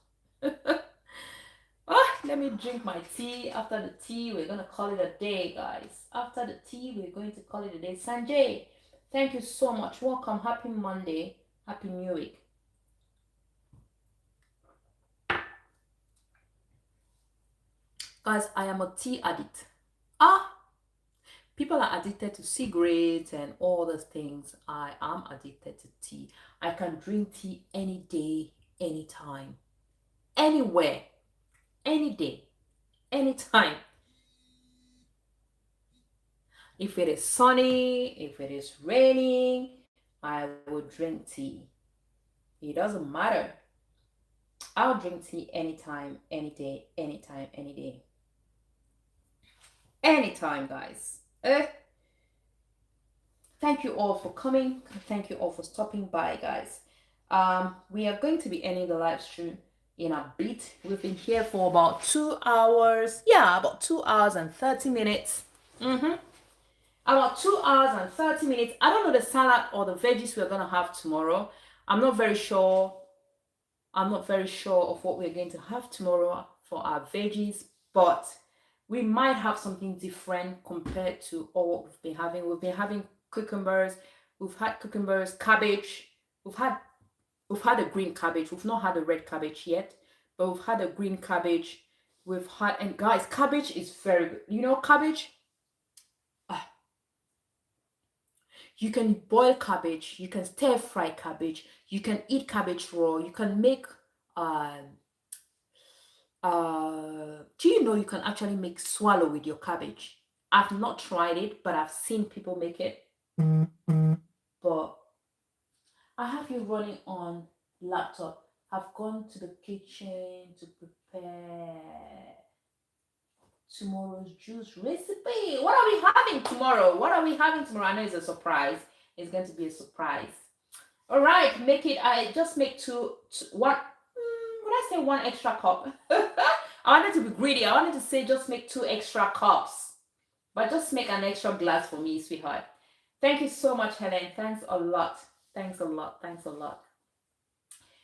Let me drink my tea. After the tea, we're going to call it a day, guys. After the tea, we're going to call it a day. Sanjay, thank you so much. Welcome. Happy Monday. Happy New Week. Guys, I am a tea addict. People are addicted to cigarettes and all those things. I am addicted to tea. I can drink tea any day, anytime, anywhere, any day, anytime. If it is sunny, if it is raining, I will drink tea. It doesn't matter. I'll drink tea anytime, any day, anytime, any day. Anytime, guys. Thank you all for coming. Thank you all for stopping by, guys. We are going to be ending the live stream in a bit. We've been here for about 2 hours. Yeah, about 2 hours and 30 minutes. About 2 hours and 30 minutes. I don't know the salad or the veggies we're gonna have tomorrow. I'm not very sure. I'm not very sure of what we're going to have tomorrow for our veggies, but we might have something different compared to all what we've been having. We've been having cucumbers. We've had cucumbers, cabbage. We've had a green cabbage. We've not had a red cabbage yet, but we've had a green cabbage. We've had, and guys, cabbage is very good. You know, cabbage. You can boil cabbage. You can stir fry cabbage. You can eat cabbage raw. You can make. Do you know you can actually make swallow with your cabbage? I've not tried it, but I've seen people make it. But I have you running on laptop. I've gone to the kitchen to prepare tomorrow's juice recipe. What are we having tomorrow? What are we having tomorrow? I know it's a surprise. It's going to be a surprise. All right, make it. I just make one. Would I say one extra cup? I wanted to be greedy. I wanted to say just make 2 extra cups, but just make an extra glass for me, sweetheart. Thank you so much, Helen. Thanks a lot. Thanks a lot. Thanks a lot.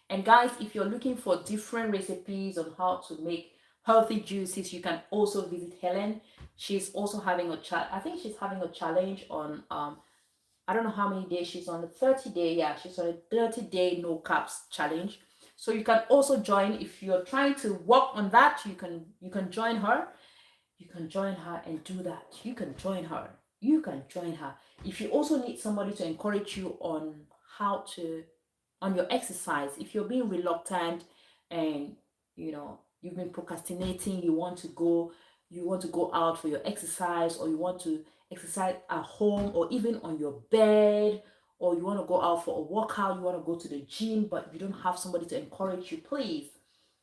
And guys, if you're looking for different recipes on how to make healthy juices, you can also visit Helen. She's also having a chat. I think she's having a challenge on I don't know how many days she's on, the 30-day. Yeah, she's on a 30-day no caps challenge. So you can also join if you're trying to work on that. You can join her. You can join her and do that. You can join her. You can join her. If you also need somebody to encourage you on how to on your exercise, if you're being reluctant and you've been procrastinating, you want to go out for your exercise, or you want to exercise at home or even on your bed, or you want to go out for a workout, you want to go to the gym, but you don't have somebody to encourage you, please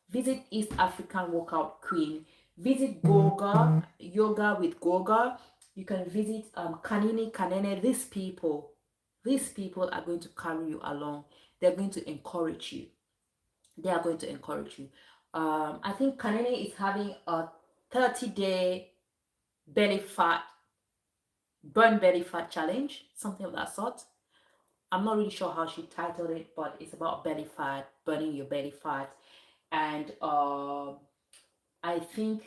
visit East African Workout Queen. Visit Goga, Yoga with Goga. You can visit Kanene. These people are going to carry you along. They're going to encourage you. They are going to encourage you. I think Kanene is having a 30-day burn belly fat challenge, something of that sort. I'm not really sure how she titled it, but it's about belly fat, burning your belly fat. And I think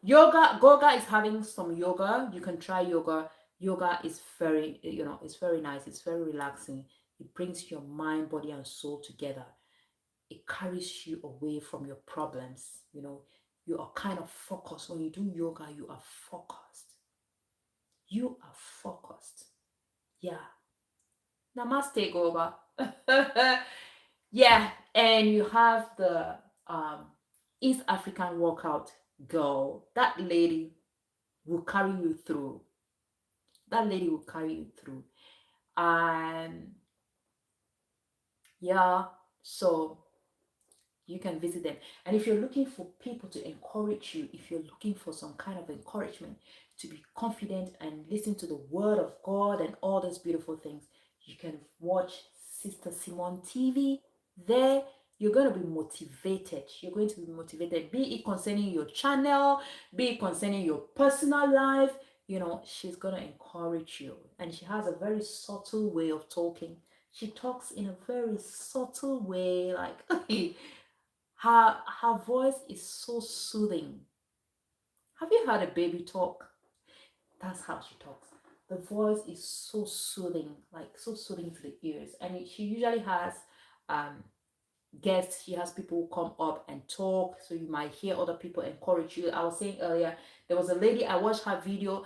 Goga is having some yoga. You can try yoga. Yoga is very, it's very nice. It's very relaxing. It brings your mind, body, and soul together. It carries you away from your problems. You are kind of focused. When you do yoga, you are focused. You are focused. Yeah. Namaste, Goga. Yeah. And you have the East African workout girl. That lady will carry you through. That lady will carry you through. Yeah, so you can visit them. And if you're looking for people to encourage you, if you're looking for some kind of encouragement to be confident and listen to the word of God and all those beautiful things, you can watch Sister Simone TV. There you're going to be motivated. You're going to be motivated, be it concerning your channel, be it concerning your personal life. She's going to encourage you. And she has a very subtle way of talking. She talks in a very subtle way, like her voice is so soothing. Have you heard a baby talk? That's how she talks. The voice is so soothing, like so soothing to the ears. And she usually has guests. She has people who come up and talk, so you might hear other people encourage you. I was saying earlier, there was a lady, I watched her video,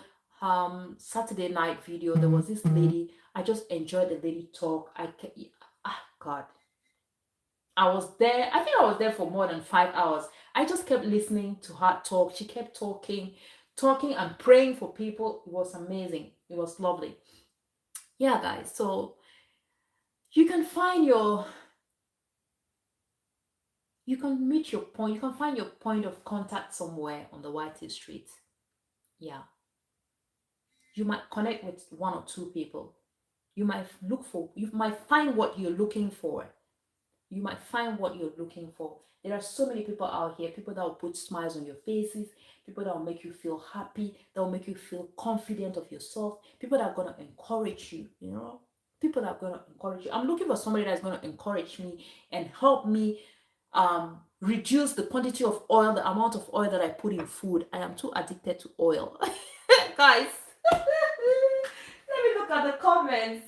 Saturday night video. There was this lady, I just enjoyed the lady talk. God, I was there. I think I was there for more than 5 hours. I just kept listening to her talk. She kept talking and praying for people. It was amazing. It was lovely. Yeah, guys. So you can find you can meet your point. You can find your point of contact somewhere on the White Street. Yeah. You might connect with one or two people. You might find what you're looking for. You might find what you're looking for. There are so many people out here, people that will put smiles on your faces, people that will make you feel happy, that will make you feel confident of yourself, people that are going to encourage you, you know, people that are going to encourage you. I'm looking for somebody that's going to encourage me and help me reduce the quantity of oil, the amount of oil that I put in food. I am too addicted to oil. Guys, let me look at the comments.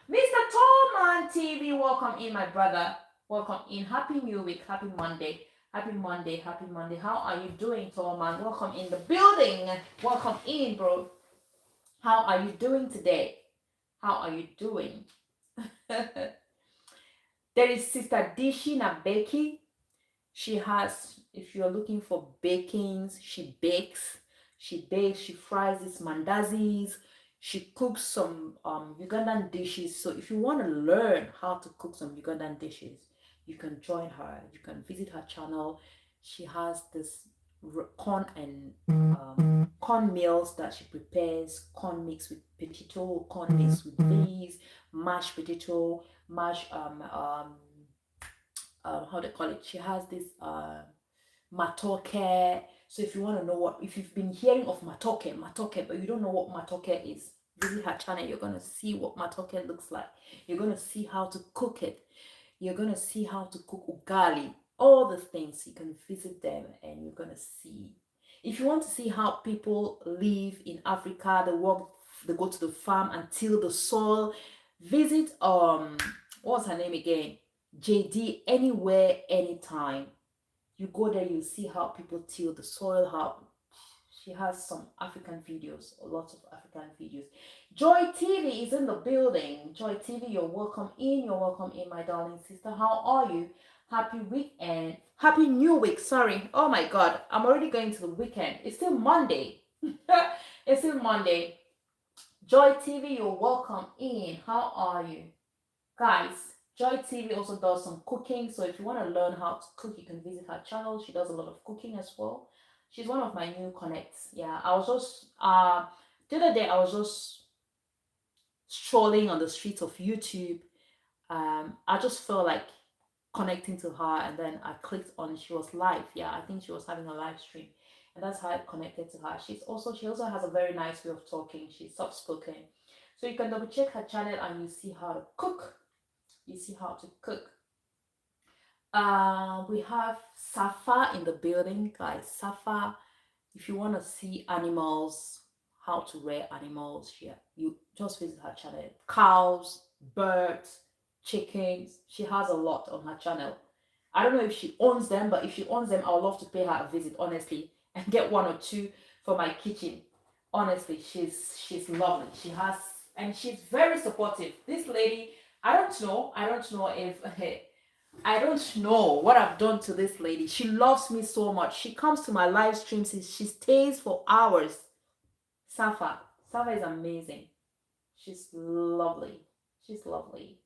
Mr. Tallman TV, welcome in, my brother. Welcome in. Happy New Week. Happy Monday. Happy Monday. Happy Monday. How are you doing, Tallman? Welcome in the building. Welcome in, bro. How are you doing today? How are you doing? There is Sister Dishina Becky. She has, if you're looking for bakings, she bakes, she fries these mandazis, she cooks some Ugandan dishes. So if you want to learn how to cook some Ugandan dishes, you can join her. You can visit her channel. She has this corn and corn meals that she prepares, corn mixed with potato, corn mixed with beans, mashed potato, mashed how they call it. She has this matoke. So if you want to know if you've been hearing of matoke, but you don't know what matoke is, visit her channel. You're gonna see what matoke looks like. You're gonna see how to cook it. You're gonna see how to cook ugali. All the things, you can visit them and you're gonna see. If you want to see how people live in Africa, they go to the farm and till the soil. Visit what's her name again? JD Anywhere Anytime. You go there, you see how people till the soil. How she has some African videos, lots of African videos. Joy TV is in the building. Joy TV, you're welcome in. You're welcome in, my darling sister. How are you? Happy weekend. Happy new week. Sorry. Oh my God. I'm already going to the weekend. It's still Monday. It's still Monday. Joy TV, you're welcome in. How are you? Guys, Joy TV also does some cooking. So if you want to learn how to cook, you can visit her channel. She does a lot of cooking as well. She's one of my new connects. Yeah, I was just, the other day, I was just strolling on the streets of YouTube. I just felt like connecting to her, and then I clicked on, she was live. Yeah, I think she was having a live stream, and that's how I connected to her. She also has a very nice way of talking. She's soft spoken, so you can double check her channel and you see how to cook. You see how to cook. We have Safa in the building, guys. Safa, if you want to see animals, how to rear animals, yeah, you just visit her channel. Cows, birds, chickens. She has a lot on her channel. I don't know if she owns them, but if she owns them, I would love to pay her a visit, honestly, and get one or two for my kitchen. Honestly, she's lovely. And she's very supportive. This lady, I don't know what I've done to this lady. She loves me so much. She comes to my live streams. She stays for hours. Safa is amazing. She's lovely. She's lovely.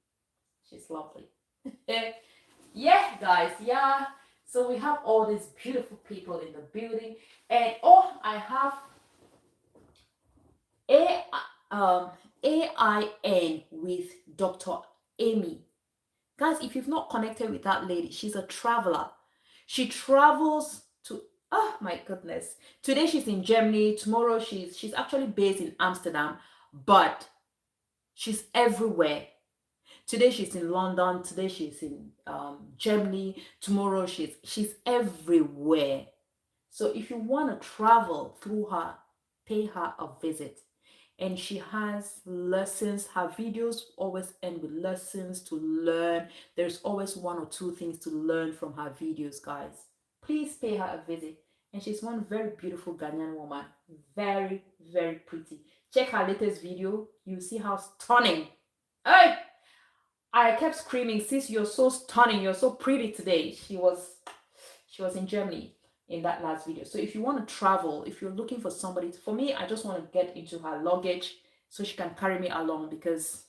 Yeah, guys. Yeah. So we have all these beautiful people in the building, and I have AIN with Dr. Amy. Guys, if you've not connected with that lady, she's a traveler. She travels to, oh my goodness. Today she's in Germany. Tomorrow she's actually based in Amsterdam, but she's everywhere. Today she's in London. Today she's in Germany. Tomorrow she's everywhere. So if you want to travel through her, pay her a visit. And she has lessons. Her videos always end with lessons to learn. There's always one or two things to learn from her videos, guys. Please pay her a visit. And she's one very beautiful Ghanaian woman. Very, very pretty. Check her latest video. You'll see how stunning. Hey! I kept screaming, sis, you're so stunning. You're so pretty today. She was in Germany in that last video. So if you want to travel, if you're looking for somebody, for me, I just want to get into her luggage so she can carry me along, because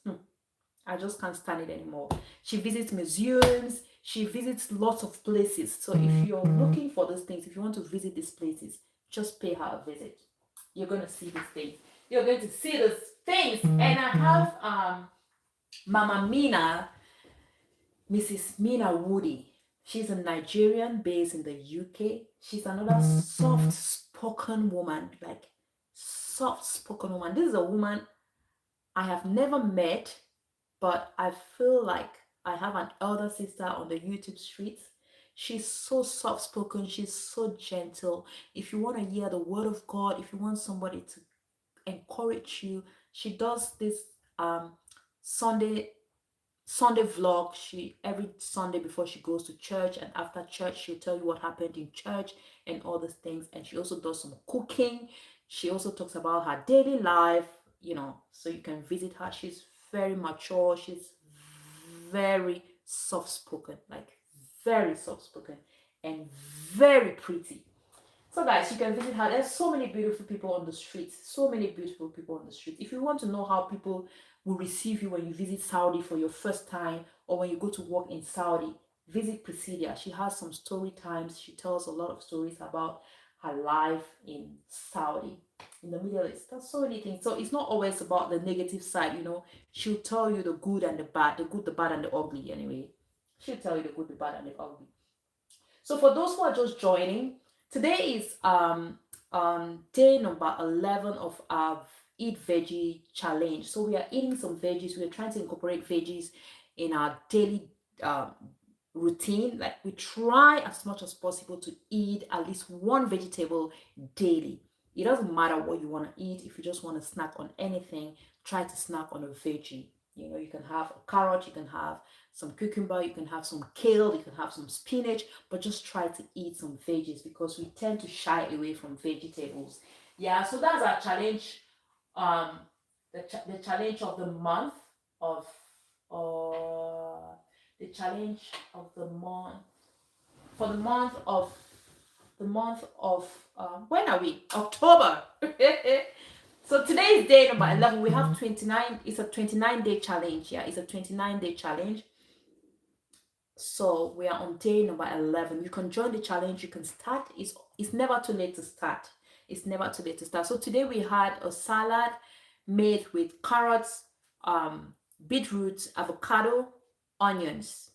I just can't stand it anymore. She visits museums, she visits lots of places. So if you're looking for these things, if you want to visit these places, just pay her a visit. You're going to see these things. You're going to see those things. And I have Mama Mina, Mrs. Mina Woody. She's a Nigerian based in the UK. She's another soft-spoken woman, like soft-spoken woman. This is a woman I have never met, but I feel like I have an elder sister on the YouTube streets. She's so soft-spoken. She's so gentle. If you want to hear the word of God, if you want somebody to encourage you, she does this um Sunday vlog. She every Sunday before she goes to church, and after church she'll tell you what happened in church and all these things. And she also does some cooking. She also talks about her daily life, so you can visit her. She's very mature. She's very soft spoken, like very soft spoken, and very pretty. So guys, you can visit her. There's so many beautiful people on the streets. So many beautiful people on the streets. If you want to know how people will receive you when you visit Saudi for your first time, or when you go to work in Saudi, visit Priscilla. She has some story times. She tells a lot of stories about her life in Saudi, in the Middle East. There's so many things. So it's not always about the negative side, She'll tell you the good and the bad, the good, the bad, and the ugly anyway. She'll tell you the good, the bad, and the ugly. So for those who are just joining, today is day number 11 of our Eat Veggie challenge. So we are eating some veggies. We are trying to incorporate veggies in our daily routine. Like, we try as much as possible to eat at least one vegetable daily. It doesn't matter what you want to eat. If you just want to snack on anything, try to snack on a veggie. You can have a carrot, you can have some cucumber, you can have some kale, you can have some spinach, but just try to eat some veggies, because we tend to shy away from vegetables. Yeah, so that's our challenge. The challenge of the month of the challenge of the month for the month of when are we? October. So today is day number 11. We have 29. It's a 29-day challenge. Yeah, it's a 29-day challenge. So we are on day number 11. You can join the challenge. You can start. It's never too late to start. It's never too late to start. So today we had a salad made with carrots, beetroot, avocado, onions.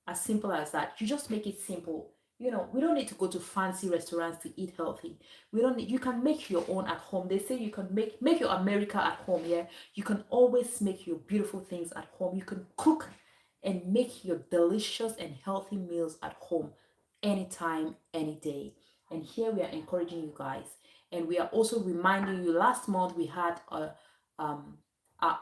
As simple as that. You just make it simple. We don't need to go to fancy restaurants to eat healthy. You can make your own at home. They say you can make your America at home. Yeah, you can always make your beautiful things at home. You can cook and make your delicious and healthy meals at home anytime, any day. And here we are encouraging you guys, and we are also reminding you. Last month we had our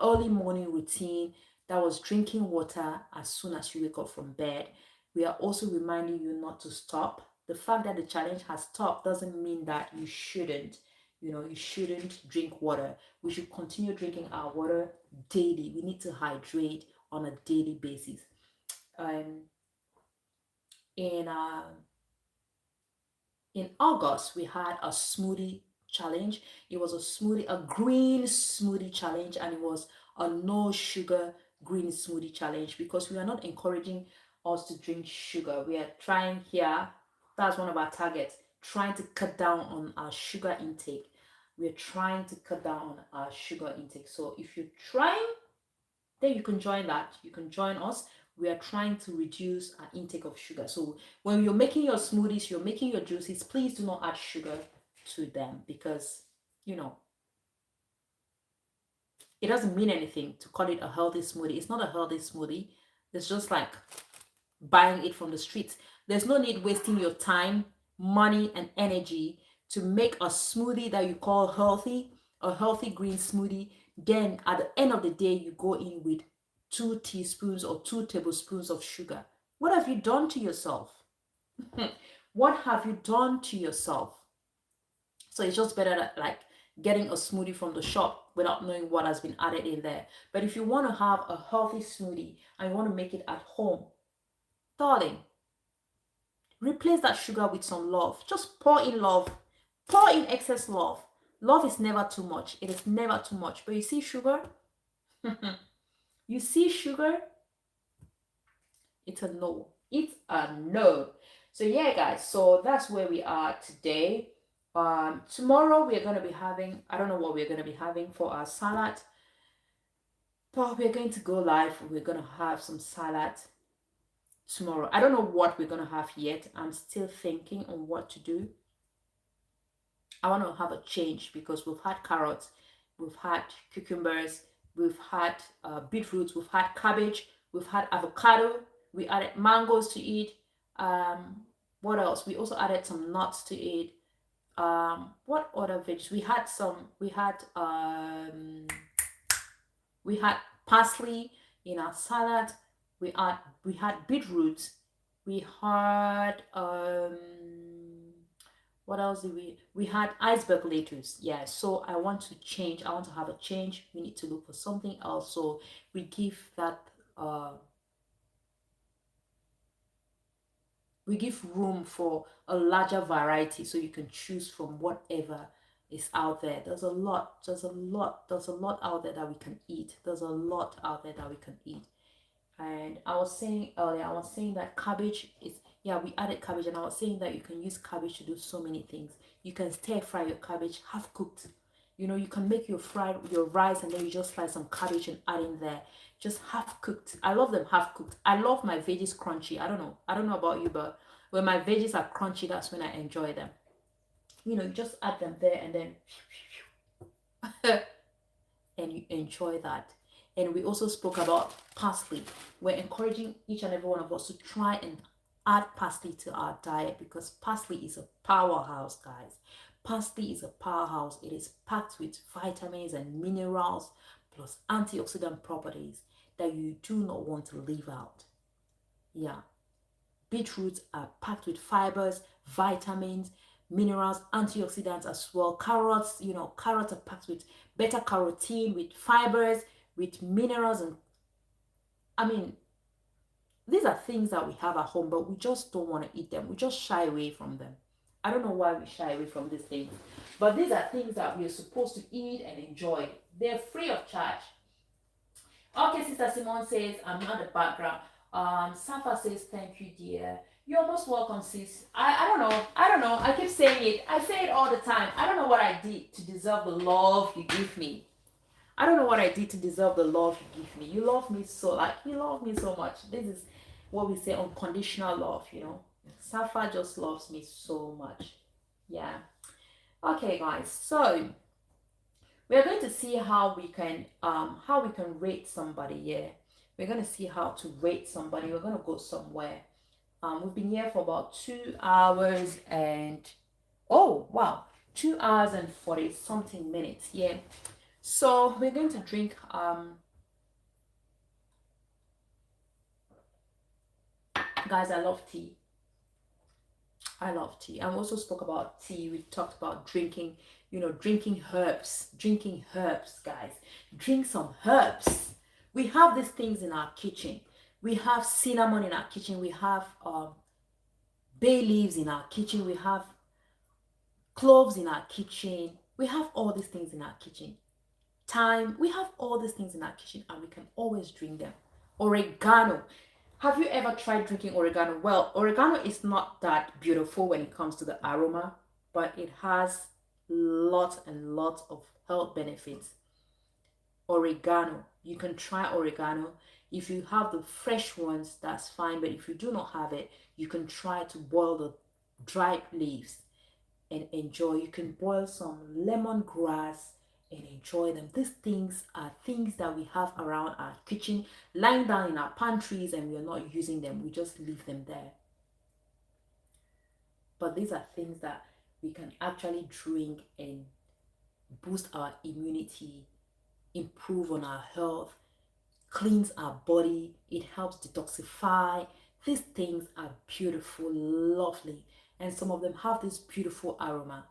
early morning routine that was drinking water as soon as you wake up from bed. We are also reminding you not to stop. The fact that the challenge has stopped doesn't mean that you shouldn't. You shouldn't drink water. We should continue drinking our water daily. We need to hydrate on a daily basis. In August, we had a smoothie challenge. It was a green smoothie challenge, and it was a no sugar green smoothie challenge, because we are not encouraging us to drink sugar. We are trying here, that's one of our targets, trying to cut down on our sugar intake. We're trying to cut down on our sugar intake. So if you're trying, then you can join that. You can join us. We are trying to reduce our intake of sugar. So when you're making your smoothies, you're making your juices, please do not add sugar to them, because it doesn't mean anything to call it a healthy smoothie. It's not a healthy smoothie. It's just like buying it from the streets. There's no need wasting your time, money, and energy to make a smoothie that you call healthy, a healthy green smoothie. Then at the end of the day, you go in with 2 teaspoons or 2 tablespoons of sugar. What have you done to yourself? What have you done to yourself? So it's just better that, like, getting a smoothie from the shop without knowing what has been added in there. But if you want to have a healthy smoothie and you want to make it at home, darling, replace that sugar with some love. Just pour in love. Pour in excess love. Love is never too much. It is never too much. But you see sugar? You see sugar? It's a no. It's a no. So yeah, guys. So that's where we are today. Tomorrow we're going to be having, I don't know what we're going to be having for our salad, but we're going to go live. We're going to have some salad tomorrow. I don't know what we're going to have yet. I'm still thinking on what to do. I want to have a change because we've had carrots, we've had cucumbers, we've had beetroots, we've had cabbage, we've had avocado, we added mangoes to it. What else? We also added some nuts to it. What other veggies? We had parsley in our salad. We had beetroot. We had what else did we had iceberg lettuce. Yeah, so I want to change. I want to have a change. We need to look for something else, so we give that we give room for a larger variety, so you can choose from whatever is out there. There's a lot out there that we can eat. There's a lot out there that we can eat. And I was saying earlier, I was saying that cabbage is, yeah, we added cabbage, and I was saying that you can use cabbage to do so many things. You can stir fry your cabbage, half cooked. You know, you can make your rice, and then you just fry some cabbage and add in there. Just half cooked. I love them half cooked. I love my veggies crunchy. I don't know about you, but when my veggies are crunchy, that's when I enjoy them. You know, you just add them there and then and you enjoy that. And we also spoke about parsley. We're encouraging each and every one of us to try and add parsley to our diet, because parsley is a powerhouse, guys. Parsley is a powerhouse. It is packed with vitamins and minerals plus antioxidant properties that you do not want to leave out. Yeah. Beetroots are packed with fibers, vitamins, minerals, antioxidants as well. Carrots, you know, carrots are packed with beta carotene, with fibers, with minerals, and I mean, these are things that we have at home, but we just don't want to eat them. We just shy away from them. I don't know why we shy away from these things, but these are things that we're supposed to eat and enjoy. They're free of charge. Okay, Sister Simone says, I'm not the background. Safa says, thank you, dear. You're most welcome, sis. I don't know. I keep saying it. I say it all the time. I don't know what I did to deserve the love you give me. I don't know what I did to deserve the love you give me. You love me so, you love me so much. This is what we say, unconditional love, you know. Safa just loves me so much. Yeah. Okay, guys. So we're going to see how we can rate somebody. Yeah, we're going to see how to rate somebody. We're going to go somewhere. We've been here for about 2 hours and, oh wow, 2 hours and 40 something minutes. Yeah, so we're going to drink guys, I love tea. I love tea. I also spoke about tea. We talked about drinking, you know, drinking herbs, guys. Drink some herbs. We have these things in our kitchen. We have cinnamon in our kitchen. We have bay leaves in our kitchen. We have cloves in our kitchen. We have all these things in our kitchen. Thyme. We have all these things in our kitchen, and we can always drink them. Oregano. Have you ever tried drinking oregano? Well, oregano is not that beautiful when it comes to the aroma, but it has lots and lots of health benefits. Oregano. You can try oregano. If you have the fresh ones, that's fine. But if you do not have it, you can try to boil the dried leaves and enjoy. You can boil some lemongrass and enjoy them. These things are things that we have around our kitchen, lying down in our pantries, and we are not using them. We just leave them there. But these are things that we can actually drink and boost our immunity, improve on our health, cleans our body. It helps detoxify. These things are beautiful, lovely, and some of them have this beautiful aroma.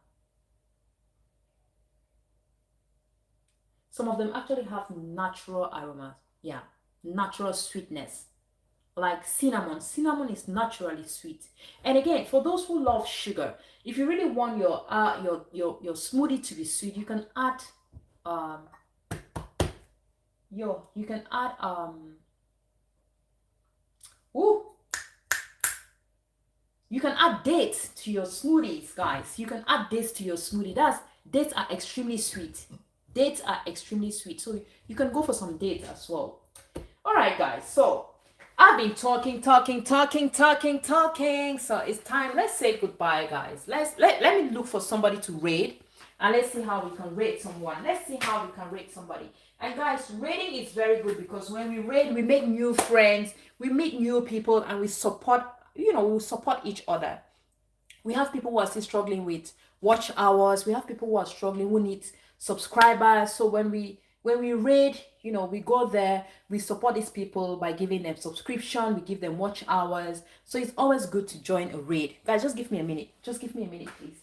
Some of them actually have natural aromas. Yeah, natural sweetness. Like cinnamon. Cinnamon is naturally sweet. And again, for those who love sugar, if you really want your smoothie to be sweet, you can add ooh, You can add dates to your smoothies, guys. You can add dates to your smoothie. Dates are extremely sweet. Dates are extremely sweet. So you can go for some dates as well. All right, guys. So I've been talking. So it's time. Let's say goodbye, guys. Let me look for somebody to rate, and let's see how we can rate someone. Let's see how we can rate somebody. And guys, rating is very good because when we rate, we make new friends, we meet new people, and we support. We support each other. We have people who are still struggling with watch hours. We have people who are struggling who need subscribers. So when we raid, we go there, we support these people by giving them subscription, we give them watch hours. So it's always good to join a raid. Guys, just give me a minute. Just give me a minute, please.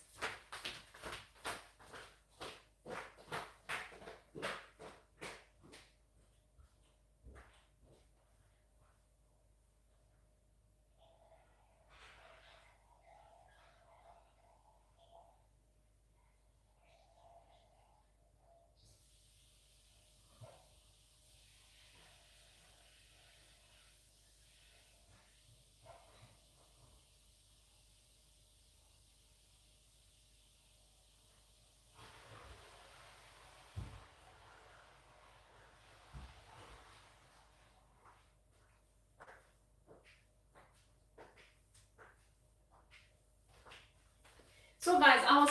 So guys, I was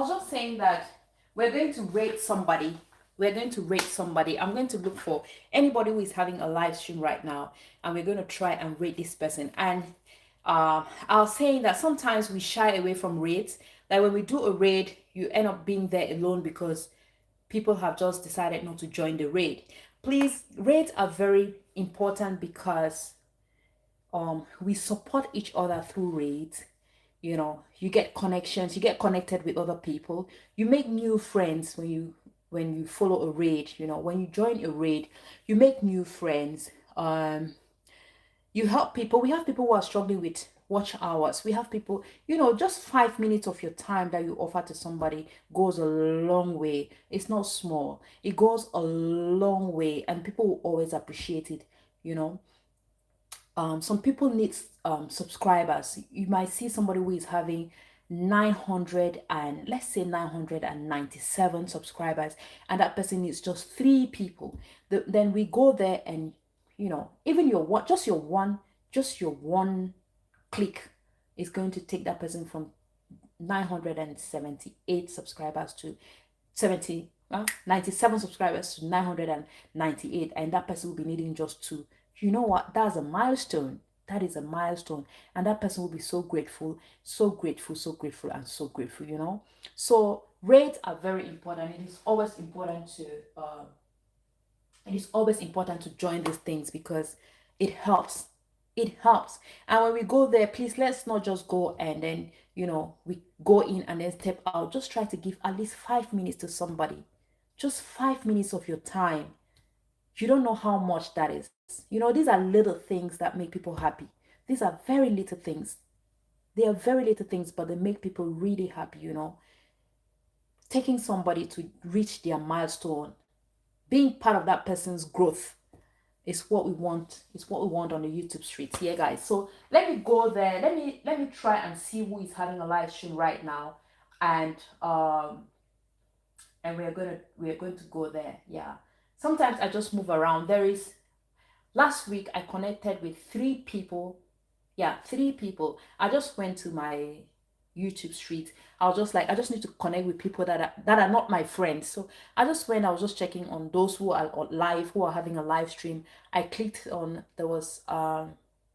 just saying that we're going to rate somebody. We're going to rate somebody. I'm going to look for anybody who is having a live stream right now, and we're going to try and rate this person. And I was saying that sometimes we shy away from rates. Like when we do a raid, you end up being there alone because people have just decided not to join the raid. Please, raids are very important because we support each other through raids. You get connections, you get connected with other people, you make new friends when you follow a raid. When you join a raid, you make new friends. You help people. We have people who are struggling with watch hours. We have people, just 5 minutes of your time that you offer to somebody goes a long way. It's not small, it goes a long way, and people will always appreciate it. Some people need subscribers. You might see somebody who is having 900 and let's say 997 subscribers, and that person needs just 3 people. Then we go there, and even your what just your one click is going to take that person from 978 subscribers to 97 subscribers to 998, and that person will be needing just 2. You know what? That's a milestone. That is a milestone, and that person will be so grateful, so grateful, so grateful, and so grateful. So rates are very important. It is always important to join these things because it helps. It helps. And when we go there, please, let's not just go and then we go in and then step out. Just try to give at least 5 minutes to somebody. Just 5 minutes of your time. You don't know how much that is. These are little things that make people happy. These are very little things. They are very little things, but they make people really happy. Taking somebody to reach their milestone, being part of that person's growth is what we want. It's what we want on the YouTube streets. Yeah, guys. So let me go there. Let me try and see who is having a live stream right now, and we're going to go there. Yeah. Sometimes I just move around. Last week I connected with 3 people. Yeah, 3 people. I just went to my YouTube street. I was just like, I just need to connect with people that are not my friends. So I was just checking on those who are live, who are having a live stream. I clicked on, there was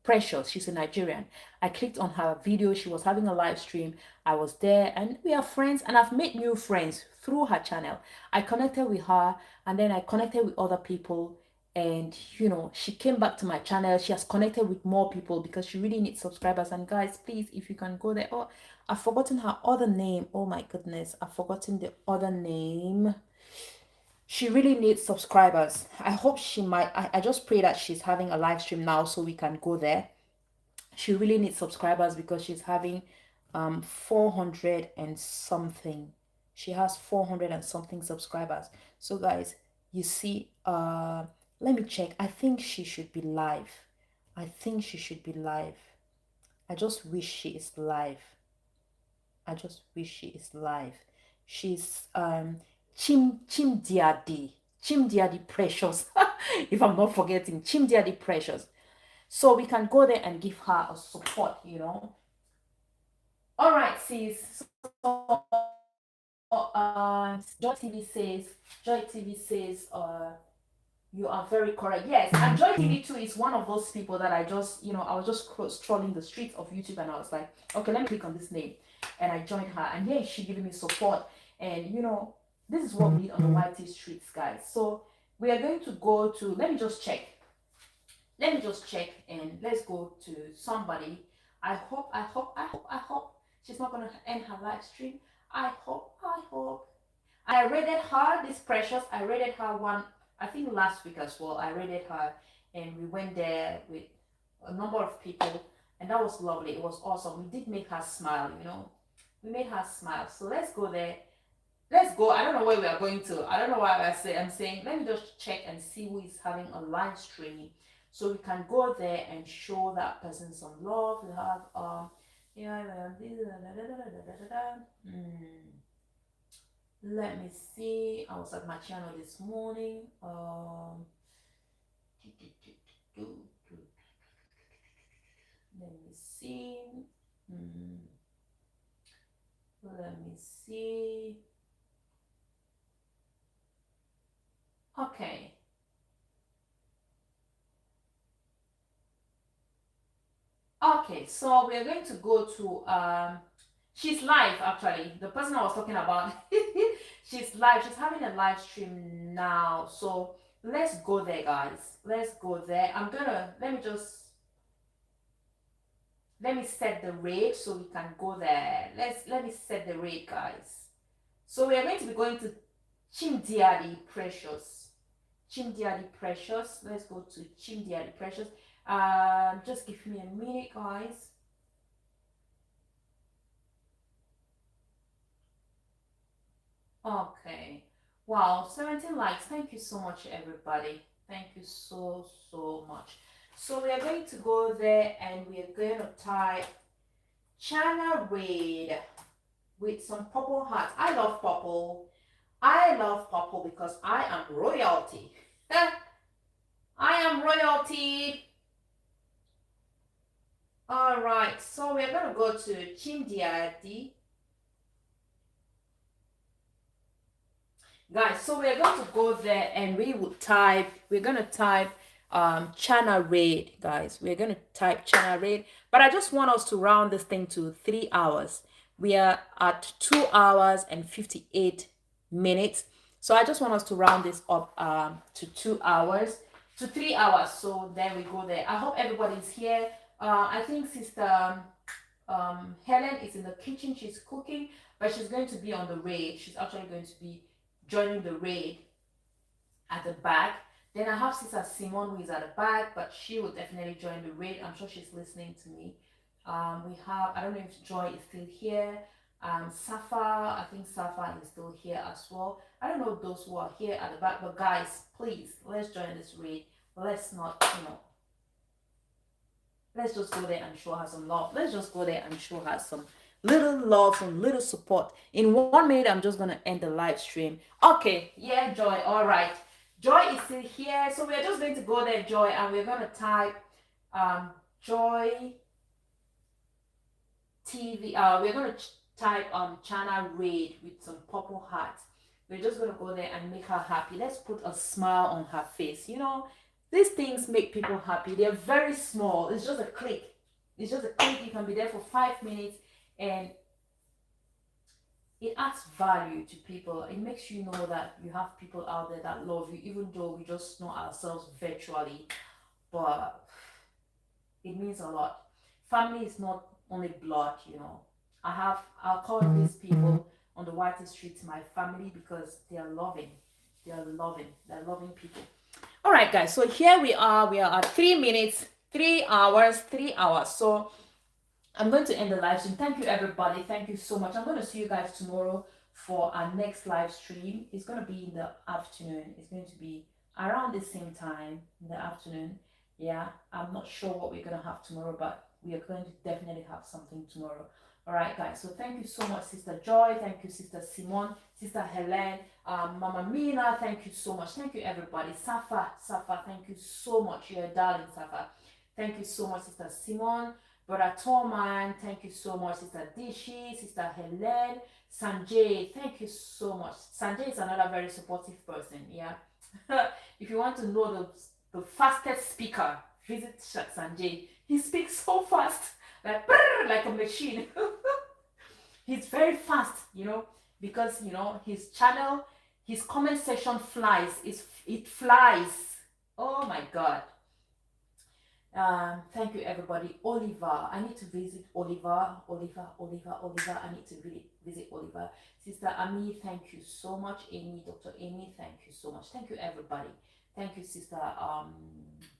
Precious, she's a Nigerian. I clicked on her video. She was having a live stream. I was there, and we are friends, and I've made new friends through her channel. I connected with her, and then I connected with other people, and she came back to my channel. She has connected with more people because she really needs subscribers. And guys, please, if you can go there. Oh, I've forgotten her other name. Oh my goodness, I've forgotten the other name. She really needs subscribers. I hope she might. I just pray that she's having a live stream now so we can go there. She really needs subscribers because she's having 400 and something. She has 400 and something subscribers. So guys, you see, let me check. I think she should be live. I think she should be live. I just wish she is live. I just wish she is live. She's Chimdiadi Precious. If I'm not forgetting, Chimdiadi Precious. So we can go there and give her a support, you know. All right, sis. So Joy TV says, you are very correct. Yes, and Joy TV too is one of those people that I just, I was just strolling the streets of YouTube and I was like, okay, let me click on this name. And I joined her. And here she giving me support. And, this is what we need on the YT streets, guys. So we are going to go to, let me just check. And let's go to somebody. I hope she's not going to end her live stream. I hope. I rated her, this Precious. I rated her one, I think last week as well. I rated her and we went there with a number of people and that was lovely. It was awesome. We did make her smile, We made her smile. So let's go there. Let's go. I don't know where we are going to. I don't know why I'm saying, let me just check and see who is having a live stream. So we can go there and show that person some love. We have, let me see. I was at my channel this morning. Let me see. Let me see. Okay. Okay, so we're going to go to she's live actually. The person I was talking about, she's live. She's having a live stream now. So let's go there, guys. Let's go there. Let me set the rate so we can go there. Let me set the rate, guys. So we are going to be going to Chimdiadi Precious. Chimdiadi Precious. Let's go to Chimdiadi Precious. Just give me a minute, guys. Okay. Wow, 17 likes. Thank you so much, everybody. Thank you so much. So we are going to go there and we are going to type ChanaZie with some purple hearts. I love purple. Because I am royalty. I am royalty. All right, so we're going to go to Chimdiadi. Guys, so we're going to go there and we're going to type ChanaZie, guys. We're going to type ChanaZie, but I just want us to round this thing to 3 hours. We are at 2 hours and 58 minutes. So I just want us to round this up to 2 hours, to 3 hours. So then we go there. I hope everybody's here. I think Sister Helen is in the kitchen. She's cooking, but she's going to be on the raid. She's actually going to be joining the raid at the back. Then I have Sister Simone who is at the back, but she will definitely join the raid. I'm sure she's listening to me. We have, I don't know if Joy is still here. Safa, I think Safa is still here as well. I don't know those who are here at the back, but guys, please, let's join this raid. Let's not, let's just go there and show her some love. Let's just go there and show her some little love, some little support. In 1 minute, I'm just going to end the live stream. Okay, yeah, Joy, all right. Joy is still here, so we're just going to go there, Joy, and we're going to type Joy TV. We're going to type ChanaZie with some purple hearts. We're just going to go there and make her happy. Let's put a smile on her face. These things make people happy. They're very small. It's just a click. It's just a click. You can be there for 5 minutes and it adds value to people. It makes you know that you have people out there that love you, even though we just know ourselves virtually. But it means a lot. Family is not only blood, I'll call these people on the white streets my family because they are loving. They're loving people. All right, guys, so here we are at 3 minutes, 3 hours. So I'm going to end the live stream. Thank you, everybody. Thank you so much. I'm going to see you guys tomorrow for our next live stream. It's going to be in the afternoon. It's going to be around the same time in the afternoon. Yeah, I'm not sure what we're going to have tomorrow, but we are going to definitely have something tomorrow. All right, guys. So thank you so much, Sister Joy. Thank you, Sister Simone, Sister Helen, Mama Mina. Thank you so much. Thank you, everybody. Safa, thank you so much. You're a darling, Safa. Thank you so much, Sister Simone. Brother Torman, thank you so much. Sister Dishi, Sister Helen, Sanjay, thank you so much. Sanjay is another very supportive person. Yeah. If you want to know the fastest speaker, visit Sanjay. He speaks so fast, like like a machine. He's very fast, you know, because you know his channel, his comment section flies. It flies. Oh my God. Thank you, everybody. Oliver, I need to visit Oliver. I need to really visit Oliver. Sister Ami, thank you so much. Amy, Dr. Amy, thank you so much. Thank you, everybody. Thank you, Sister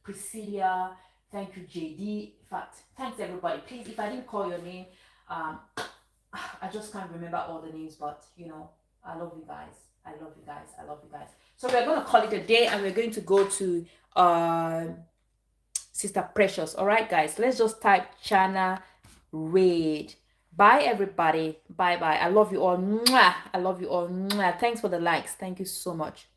Priscilla. Thank you, JD. In fact, thanks, everybody. Please, if I didn't call your name, I just can't remember all the names, but you know, I love you guys. I love you guys. I love you guys. So we're going to call it a day, and we're going to go to Sister Precious. All right, guys, let's just type Chana Raid. Bye, everybody. Bye. I love you all. Mwah. I love you all. Mwah. Thanks for the likes. Thank you so much.